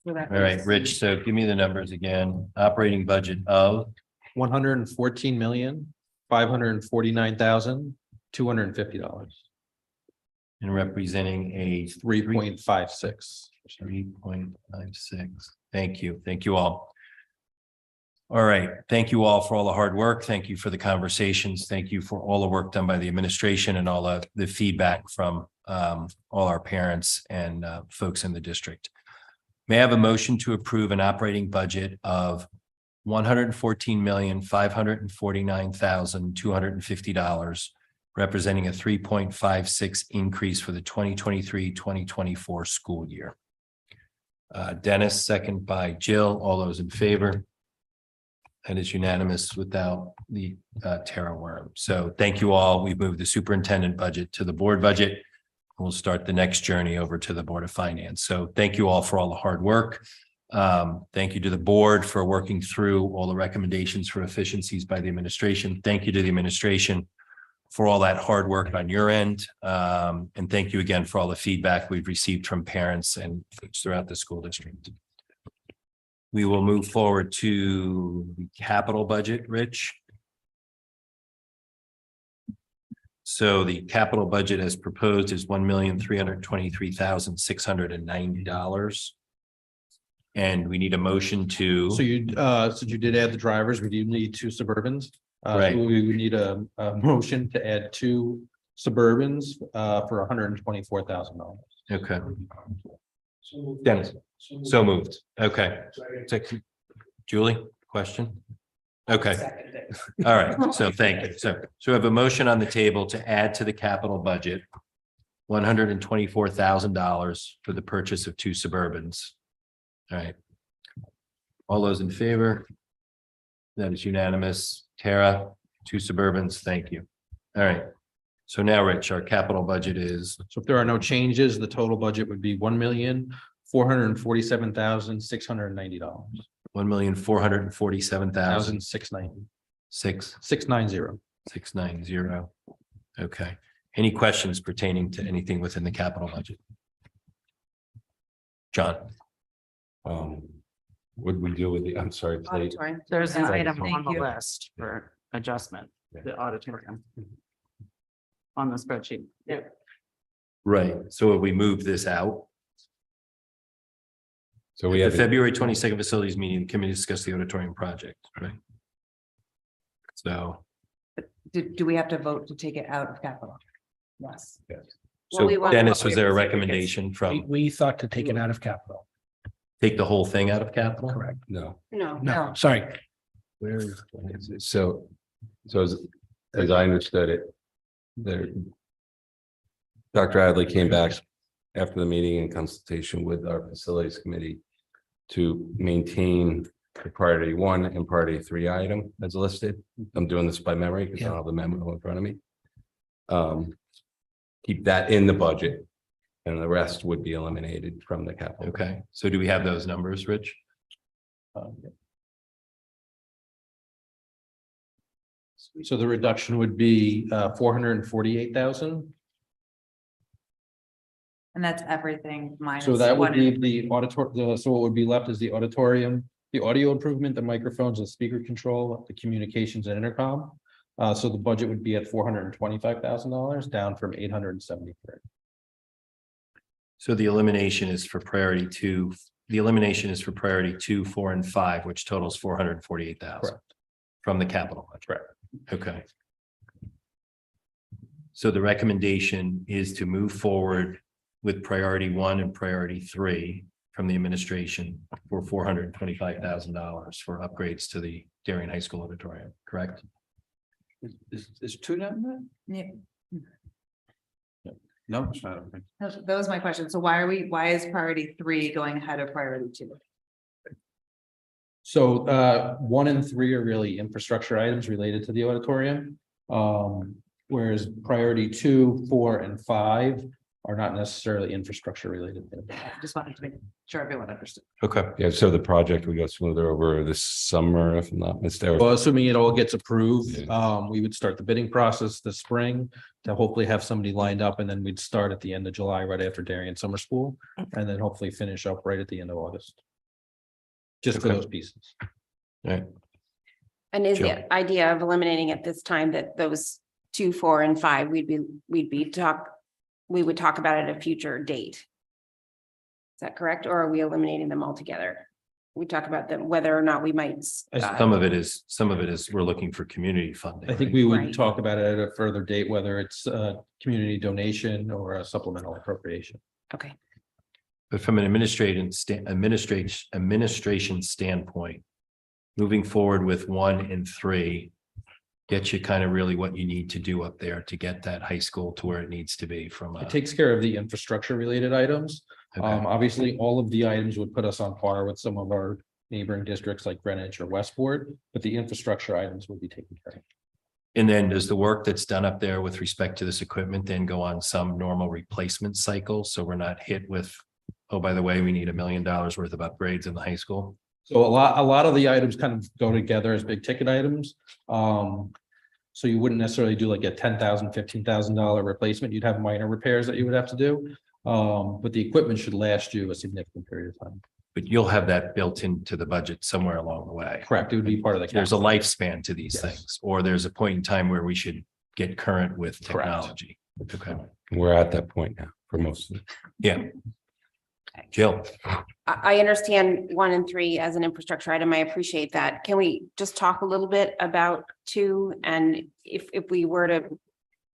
O: for that
A: all right,
O: piece.
A: Rich, so give me the numbers again. Operating budget of,
K: 114,549,250.
A: and representing a
K: $3.56.
A: 3.56. Thank you. Thank you all. All right. Thank you all for all the hard work. Thank you for the conversations. Thank you for all the work done by the administration and all the feedback from all our parents and folks in the district. May I have a motion to approve an operating budget of $114,549,250, representing a 3.56 increase for the 2023-2024 school year. Dennis, second by Jill. All those in favor? That is unanimous without the Tara worm. So thank you all. We've moved the superintendent budget to the board budget. We'll start the next journey over to the Board of Finance. So thank you all for all the hard work. Thank you to the board for working through all the recommendations for efficiencies by the administration. Thank you to the administration for all that hard work on your end. And thank you again for all the feedback we've received from parents and folks throughout the school district. We will move forward to the capital budget, Rich. So the capital budget as proposed is $1,323,690. And we need a motion to.
K: So you did add the drivers. We do need 2 Suburbans.
A: Right.
K: We would need a motion to add 2 Suburbans for $124,000.
A: Okay. Dennis, so moved. Okay. Julie, question? Okay. All right. So thank you. So we have a motion on the table to add to the capital budget $124,000 for the purchase of 2 Suburbans. All right. All those in favor? That is unanimous. Tara, 2 Suburbans. Thank you. All right. So now, Rich, our capital budget is.
K: So if there are no changes, the total budget would be $1,447,690.
A: $1,447,690. 690. Okay. Any questions pertaining to anything within the capital budget? John.
Q: What we do with the, I'm sorry, please.
S: There's an item
O: Thank
S: on the
O: you.
S: list for adjustment, the auditorium. On the spreadsheet. Yeah.
A: Right. So if we move this out.
Q: So we
A: The
Q: have.
A: February 22nd facilities meeting, the committee discussed the auditorium project, right? So.
O: Do we have to vote to take it out of capital? Yes.
A: So
C: we want-
A: Dennis, was there a recommendation from
N: We thought to take it out of capital.
A: take the whole thing out of capital?
N: Correct.
Q: No.
N: No, sorry.
Q: Where is it? So as I understood it, there. Dr. Adley came back after the meeting in consultation with our facilities committee to maintain the priority 1 and priority 3 item as listed. I'm doing this by memory because I don't have the memo in front of me. Keep that in the budget and the rest would be eliminated from the capital.
A: Okay. So do we have those numbers, Rich?
K: So the reduction would be 448,000.
O: And that's everything minus.
K: So that would
O: one-
K: be the auditor, so what would be left is the auditorium, the audio improvement, the microphones, the speaker control, the communications and intercom. So the budget would be at $425,000, down from $873,000.
A: So the elimination is for priority 2 the elimination is for priority 2, 4, and 5, which totals 448,000 from the capital budget.
E: Correct.
A: Okay. So the recommendation is to move forward with priority 1 and priority 3 from the administration for $425,000 for upgrades to the Darien High School auditorium, correct?
K: Is two down there?
O: Yeah,
K: No, it's not. Okay.
O: that was my question. So why is priority 3 going ahead of priority 2?
R: So 1 and 3 are really infrastructure items related to the auditorium. Whereas priority 2, 4, and 5 are not necessarily infrastructure related.
O: I just wanted to make sure everyone understood.
A: Okay.
Q: Yeah, so the project will go smoother over this summer, if I'm not mistaken.
R: Well, assuming it all gets approved, we would start the bidding process this spring to hopefully have somebody lined up, and then we'd start at the end of July, right after Darien Summer School, and then hopefully finish up right at the end of August. Just for
A: Okay.
R: those pieces.
A: All right.
C: And is
A: Jill.
C: the idea of eliminating at this time that those 2, 4, and 5, we would talk about it at a future date? Is that correct? Or are we eliminating them altogether? We talk about them, whether or not we might.
A: Some of it is we're looking for community funding.
R: I think
A: right?
R: we would
C: Right.
R: talk about it at a further date, whether it's a community donation or a supplemental appropriation.
C: Okay.
A: But from an administration standpoint, moving forward with 1 and 3 gets you kind of really what you need to do up there to get that high school to where it needs to be from.
R: It takes care of the infrastructure related items.
A: Okay.
R: Obviously, all of the items would put us on par with some of our neighboring districts like Greenwich or Westport, but the infrastructure items will be taken care of.
A: And then does the work that's done up there with respect to this equipment then go on some normal replacement cycle? So we're not hit with, oh, by the way, we need $1 million worth of upgrades in the high school.
R: So a lot of the items kind of go together as big ticket items. So you wouldn't necessarily do like a $10,000, $15,000 replacement. You'd have minor repairs that you would have to do. But the equipment should last you a significant period of time.
A: But you'll have that built into the budget somewhere along the way.
R: Correct. It would be part of the.
A: There's a
R: capital.
A: lifespan to these
R: Yes.
A: things, or there's a point in time where we should get current with
R: Correct.
A: technology. Okay,
Q: We're at that point now for most of it.
A: yeah. Jill,
C: I understand 1 and 3 as an infrastructure item. I appreciate that. Can we just talk a little bit about 2? And if we were to,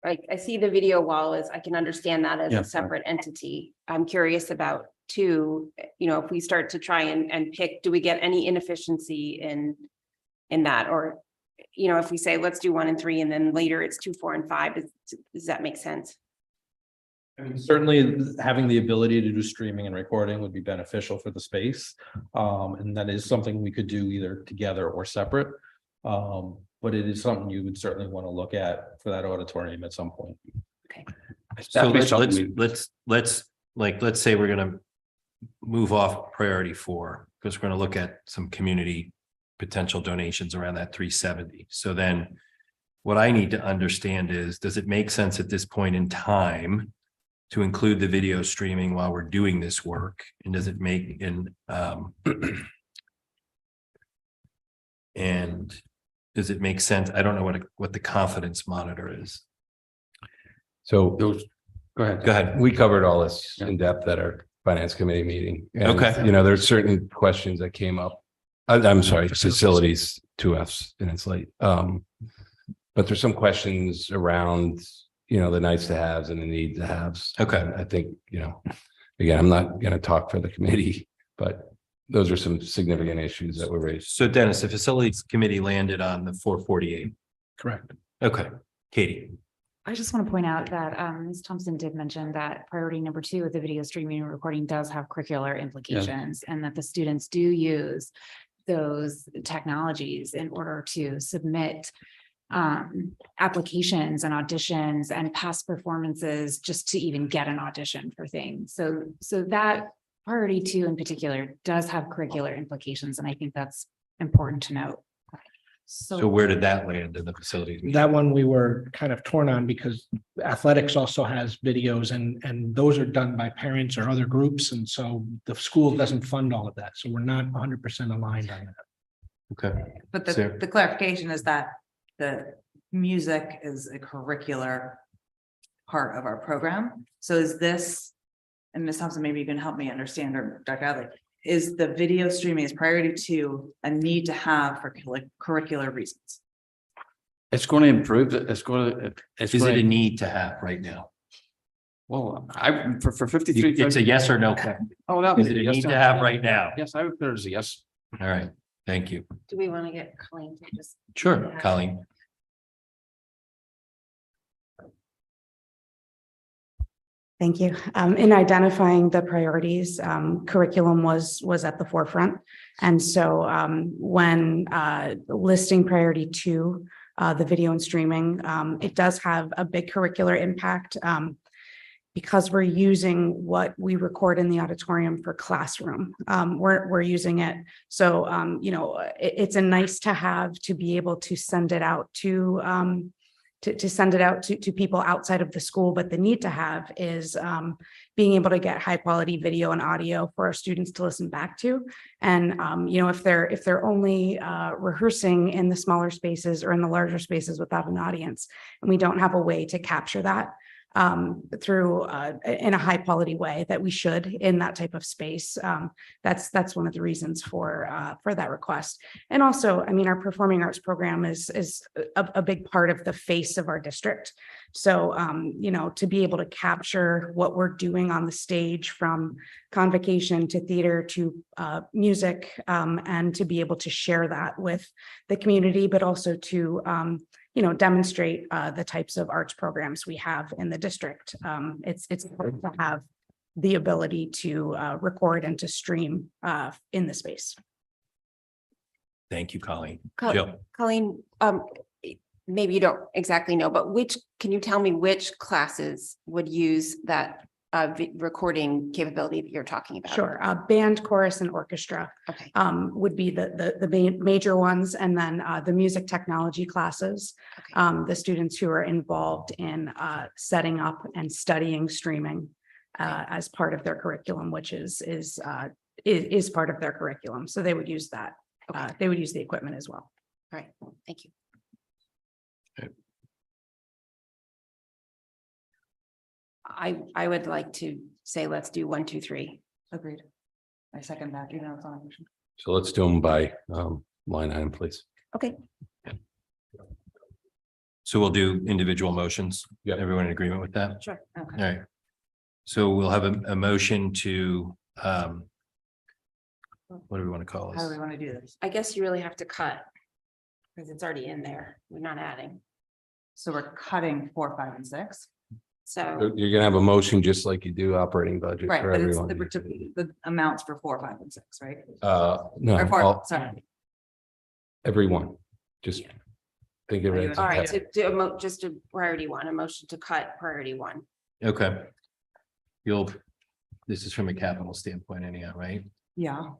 C: like, I see the video wall is, I can understand that as
R: Yeah.
C: a separate entity. I'm curious about 2, if we start to try and pick, do we get any inefficiency in that? Or, if we say, let's do 1 and 3, and then later it's 2, 4, and 5, does that make sense?
R: I mean, certainly having the ability to do streaming and recording would be beneficial for the space. And that is something we could do either together or separate. But it is something you would certainly want to look at for that auditorium at some point.
A: so let's say we're gonna move off priority 4, because we're gonna look at some community potential donations around that 370. So then what I need to understand is, does it make sense at this point in time to include the video streaming while we're doing this work? And does it make and does it make sense? I don't know what the confidence monitor is.
Q: So
K: Go ahead.
Q: go ahead. We covered all this in depth at our finance committee meeting. And,
A: Okay.
Q: There's certain questions that came up. I'm sorry, facilities, 2 Fs, and it's late. But there's some questions around, the nice to haves and the need to haves.
A: Okay.
Q: I think, again, I'm not going to talk for the committee, but those are some significant issues that were raised.
A: So Dennis, the facilities committee landed on the 448.
N: Correct.
A: Okay, Katie.
V: I just want to point out that Ms. Thompson did mention that priority number 2 with the video streaming and recording does have curricular implications, and that the students do use those technologies in order to submit applications and auditions and past performances just to even get an audition for things. So that priority 2 in particular does have curricular implications, and I think that's important to note.
A: So where did that land in the facilities? meeting?
N: That one we were kind of torn on because athletics also has videos and those are done by parents or other groups. And so the school doesn't fund all of that. So we're not 100% aligned on that.
A: Okay.
O: But
A: Sarah?
O: the clarification is that the music is a curricular part of our program. So is this, and Ms. Thompson, maybe you can help me understand, or Dr. Adley, is the video streaming is priority 2 a need to have for curricular reasons?
K: It's going to improve it. It's going to.
A: Is it a need to have right now?
K: Well, for 53.
A: It's a yes or no.
K: Oh, no.
A: Is it a need to have right now?
K: Yes, I would put it as a yes.
A: All right, thank you.
C: Do we want to get Colleen to just?
A: Sure, Colleen.
I: Thank you. In identifying the priorities, curriculum was at the forefront. And so when listing priority 2, the video and streaming, it does have a big curricular impact because we're using what we record in the auditorium for classroom. We're using it. So, you know, it's a nice to have to be able to send it out to send it out to people outside of the school. But the need to have is being able to get high quality video and audio for our students to listen back to. And, you know, if they're only rehearsing in the smaller spaces or in the larger spaces without an audience, and we don't have a way to capture that through in a high quality way that we should in that type of space. That's one of the reasons for that request. And also, I mean, our performing arts program is a big part of the face of our district. So, you know, to be able to capture what we're doing on the stage from convocation to theater to music, and to be able to share that with the community, but also to you know, demonstrate the types of arts programs we have in the district. It's important to have the ability to record and to stream in the space.
A: Thank you, Colleen.
C: Jill. Colleen, maybe you don't exactly know, but can you tell me which classes would use that recording capability that you're talking about?
I: Sure. Band, chorus, and orchestra would be the major ones. And then the music technology classes, the students who are involved in setting up and studying streaming as part of their curriculum, which is part of their curriculum. So they would use that. They would use the equipment as well.
C: All right. Thank you. I would like to say, let's do 1, 2, 3.
O: Agreed. I second that, even though it's on a motion.
Q: So let's do them by line item, please.
C: Okay.
A: So we'll do individual motions. Yeah, everyone in agreement with that?
C: Sure.
A: All right. So we'll have a motion to what do we want to call this?
O: How do we want to do this?
C: I guess you really have to cut because it's already in there. We're not adding.
O: So we're cutting 4, 5, and 6.
C: So
Q: You're gonna have a motion just like you do operating budget
O: right,
Q: for
O: but it's
Q: everyone.
O: the amounts for 4, 5, and 6, right?
Q: No,
O: Or 4,
Q: all-
O: sorry.
Q: everyone, just think of it. as a
C: all right,
Q: package.
C: so do just a priority 1, a motion to cut priority 1.
A: Okay. This is from a capital standpoint anyhow, right?
O: Yeah.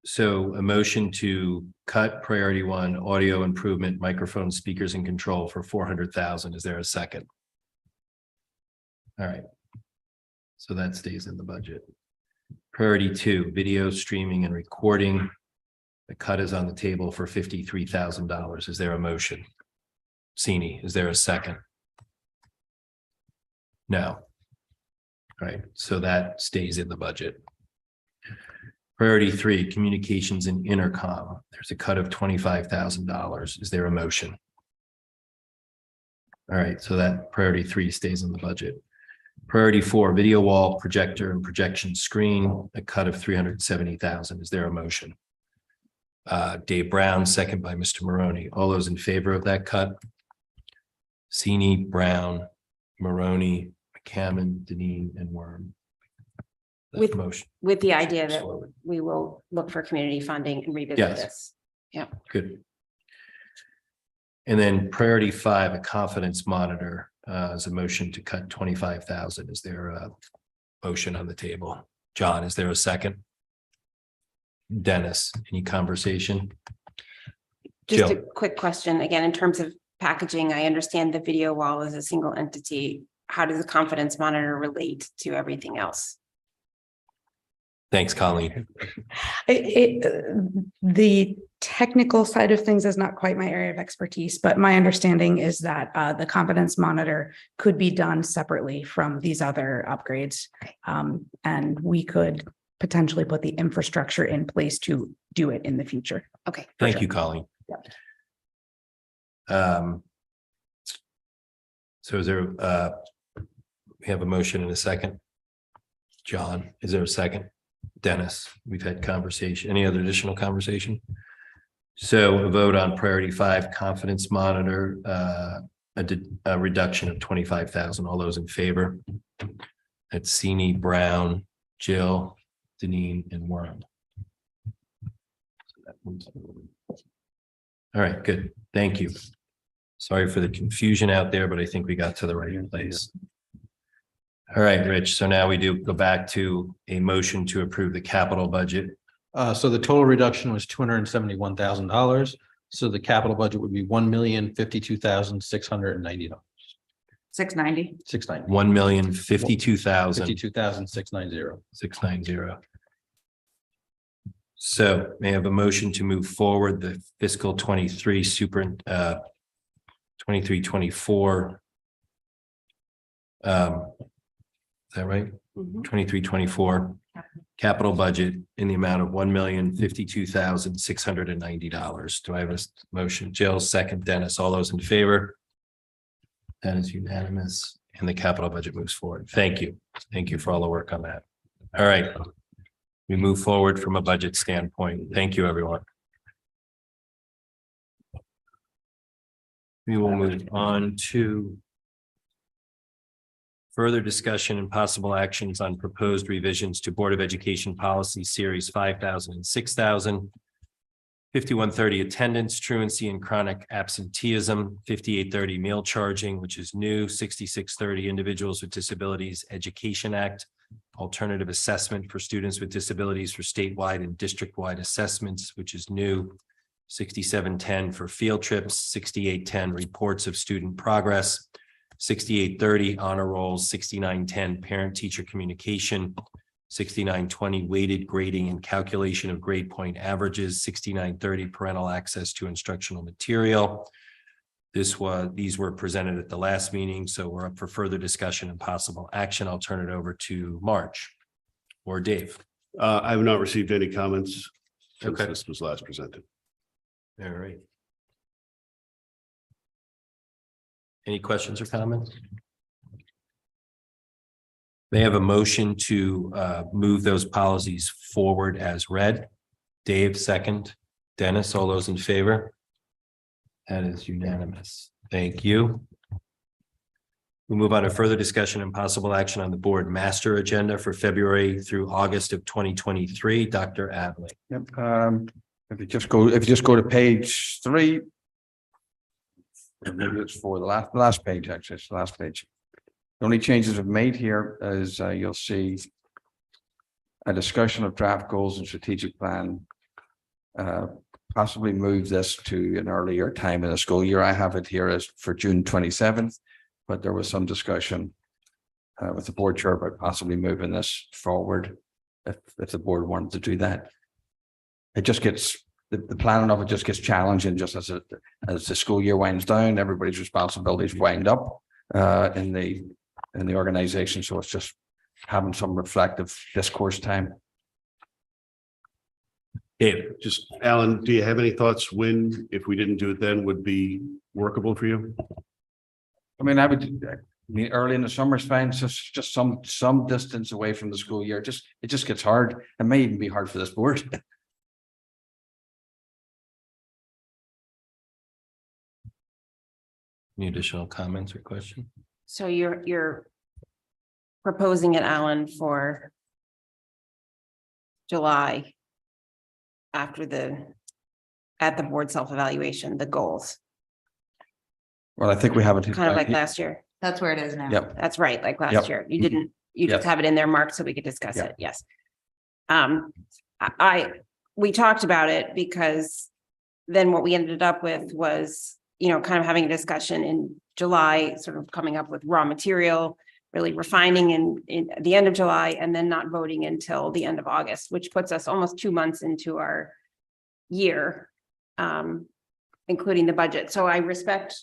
A: So a motion to cut priority 1, audio improvement, microphone, speakers and control for 400,000. Is there a second? All right. So that stays in the budget. Priority 2, video streaming and recording. The cut is on the table for $53,000. Is there a motion? Sini, is there a second? No. All right, so that stays in the budget. Priority 3, communications and intercom. There's a cut of $25,000. Is there a motion? All right, so that priority 3 stays in the budget. Priority 4, video wall, projector and projection screen, a cut of $370,000. Is there a motion? Dave Brown, second by Mr. Maroney. All those in favor of that cut? Sini, Brown, Maroney, McCammon, Deneen, and Worm. That motion.
C: With the idea that we will look for community funding and revisit
A: Yes.
C: this. Yeah.
A: Good. And then priority 5, a confidence monitor, is a motion to cut 25,000. Is there a motion on the table? John, is there a second? Dennis, any conversation?
C: Just a
A: Jill.
C: quick question, again, in terms of packaging, I understand the video wall is a single entity. How does the confidence monitor relate to everything else?
A: Thanks, Colleen.
I: The technical side of things is not quite my area of expertise, but my understanding is that the confidence monitor could be done separately from these other upgrades. And we could potentially put the infrastructure in place to do it in the future.
C: Okay. for
A: Thank
C: sure.
A: you, Colleen.
I: Yep.
A: So is there, we have a motion in a second. John, is there a second? Dennis, we've had conversation. Any other additional conversation? So a vote on priority 5, confidence monitor, a reduction of 25,000. All those in favor? That's Sini, Brown, Jill, Deneen, and Warren. All right, good. Thank you. Sorry for the confusion out there, but I think we got to the right place. All right, Rich. So now we do go back to a motion to approve the capital budget.
R: So the total reduction was $271,000. So the capital budget would be $1,052,690.
O: $690.
R: $690.
A: $1,052,000.
R: $52,690.
A: 690. So may I have a motion to move forward the fiscal 23 23-24. Is that right? 23-24 capital budget in the amount of $1,052,690. Do I have a motion? Jill, second. Dennis, all those in favor? That is unanimous, and the capital budget moves forward. Thank you. Thank you for all the work on that. All right. We move forward from a budget standpoint. Thank you, everyone. We will move on to further discussion and possible actions on proposed revisions to Board of Education Policy Series 5,000 and 6,000. 5130 attendance, truancy and chronic absenteeism, 5830 meal charging, which is new, 6630 Individuals with Disabilities Education Act, alternative assessment for students with disabilities for statewide and district-wide assessments, which is new, 6710 for field trips, 6810 reports of student progress, 6830 honor rolls, 6910 parent-teacher communication, 6920 weighted grading and calculation of grade point averages, 6930 parental access to instructional material. These were presented at the last meeting, so we're up for further discussion and possible action. I'll turn it over to March or Dave.
U: I have not received any comments since
A: Okay.
U: this was last presented.
A: All right. Any questions or comments? May I have a motion to move those policies forward as read? Dave, second. Dennis, all those in favor? That is unanimous. Thank you. We move on to further discussion and possible action on the board master agenda for February through August of 2023. Dr. Adley.
K: Yep. If you just go to page 3. Or maybe it's for the last page, actually, it's the last page. The only changes I've made here is you'll see a discussion of draft goals and strategic plan. Possibly move this to an earlier time in the school year. I have it here as for June 27th, but there was some discussion with the board chair about possibly moving this forward if the board wanted to do that. It just gets the planning of it just gets challenging just as the school year winds down. Everybody's responsibilities wind up in the organization, so it's just having some reflective discourse time.
U: Dave, just Alan, do you have any thoughts when, if we didn't do it then, would be workable for you?
K: I mean, early in the summer is fine. It's just some distance away from the school year. It just gets hard. It may even be hard for this board.
A: Any additional comments or questions?
C: So you're proposing it, Alan, for July after at the board self-evaluation, the goals,
K: Well, I think we have it.
C: kind of like last year.
O: That's where it is now.
K: Yep.
C: That's right, like last
K: Yep.
C: year. You didn't, you just
K: Yep.
C: have it in there marked so we could discuss
K: Yep.
C: it. Yes. We talked about it because then what we ended up with was, kind of having a discussion in July, sort of coming up with raw material, really refining in the end of July, and then not voting until the end of August, which puts us almost 2 months into our year, including the budget. So I respect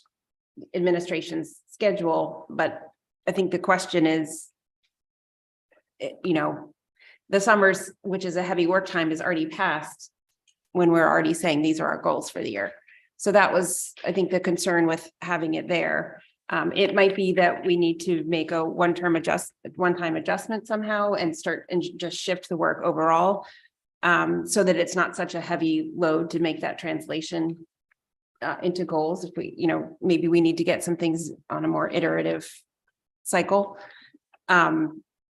C: administration's schedule, but I think the question is, the the summers, which is a heavy work time, is already passed when we're already saying these are our goals for the year. So that was, I think, the concern with having it there. It might be that we need to make a one-time adjustment somehow and start and just shift the work overall. So that it's not such a heavy load to make that translation into goals. If we, maybe we need to get some things on a more iterative cycle.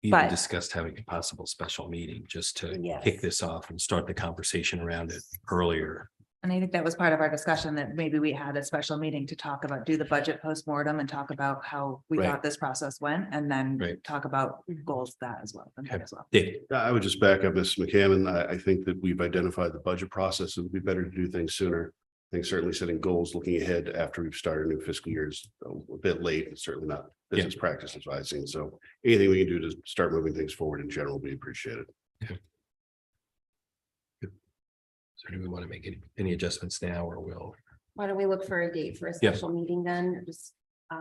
A: We
C: But-
A: even discussed having a possible special meeting just to
C: Yes.
A: kick this off and start the conversation around it earlier.
O: And I think that was part of our discussion, that maybe we had a special meeting to talk about, do the budget postmortem and talk about how we
A: Right.
O: thought this process went, and then
A: Right.
O: talk about goals that as well.
A: Okay.
O: As well.
A: Dave,
U: I would just back up Mrs. McCammon. I think that we've identified the budget process. It would be better to do things sooner. I think certainly setting goals, looking ahead after we've started a new fiscal year is a bit late. It's certainly not business practice advising. So anything we can do to start moving things forward in general will be appreciated.
A: so do we want to make any adjustments now or will?
C: Why don't we look for a date for a
A: Yeah.
C: special meeting then? Or just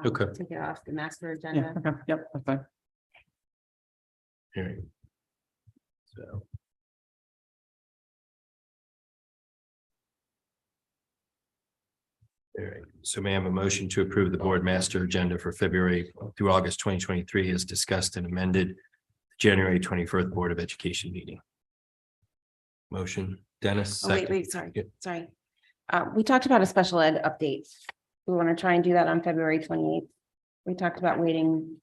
A: Okay.
C: take it off the master
K: Yeah,
C: agenda.
K: okay, yep, that's fine.
A: All right. So. All right, so may I have a motion to approve the board master agenda for February through August 2023 as discussed and amended January 21st Board of Education meeting. Motion, Dennis.
C: Oh, wait,
A: second.
C: sorry,
A: Yeah.
C: sorry. We talked about a special ed update. We want to try and do that on February 28th. We talked about waiting.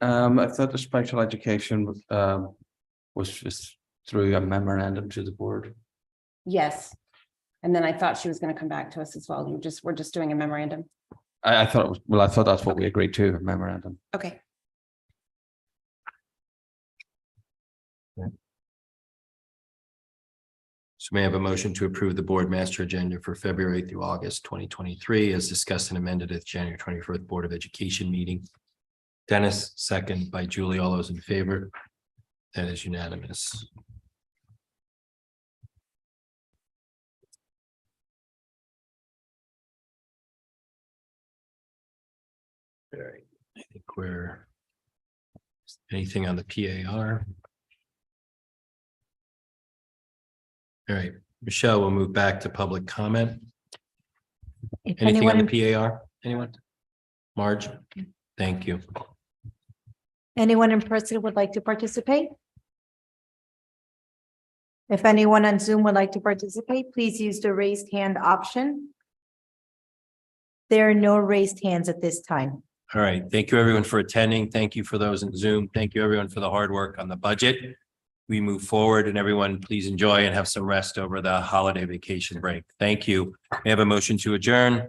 K: I thought the special education was just through a memorandum to the board.
C: Yes. And then I thought she was going to come back to us as well. We're just doing a memorandum.
K: I thought it was, well, I thought that's what we agreed to, a memorandum.
C: Okay.
A: So may I have a motion to approve the board master agenda for February through August 2023 as discussed and amended at the January 21st Board of Education meeting. Dennis, second by Julie. All those in favor? That is unanimous. All right, I think we're anything on the PAR? All right, Michelle, we'll move back to public comment.
D: If
A: Anything on
D: anyone,
A: the PAR? Anyone? Marge? Thank you.
B: Anyone in person would like to participate? If anyone on Zoom would like to participate, please use the raised hand option. There are no raised hands at this time.
A: All right, thank you everyone for attending. Thank you for those in Zoom. Thank you everyone for the hard work on the budget. We move forward and everyone please enjoy and have some rest over the holiday vacation break. Thank you. We have a motion to adjourn.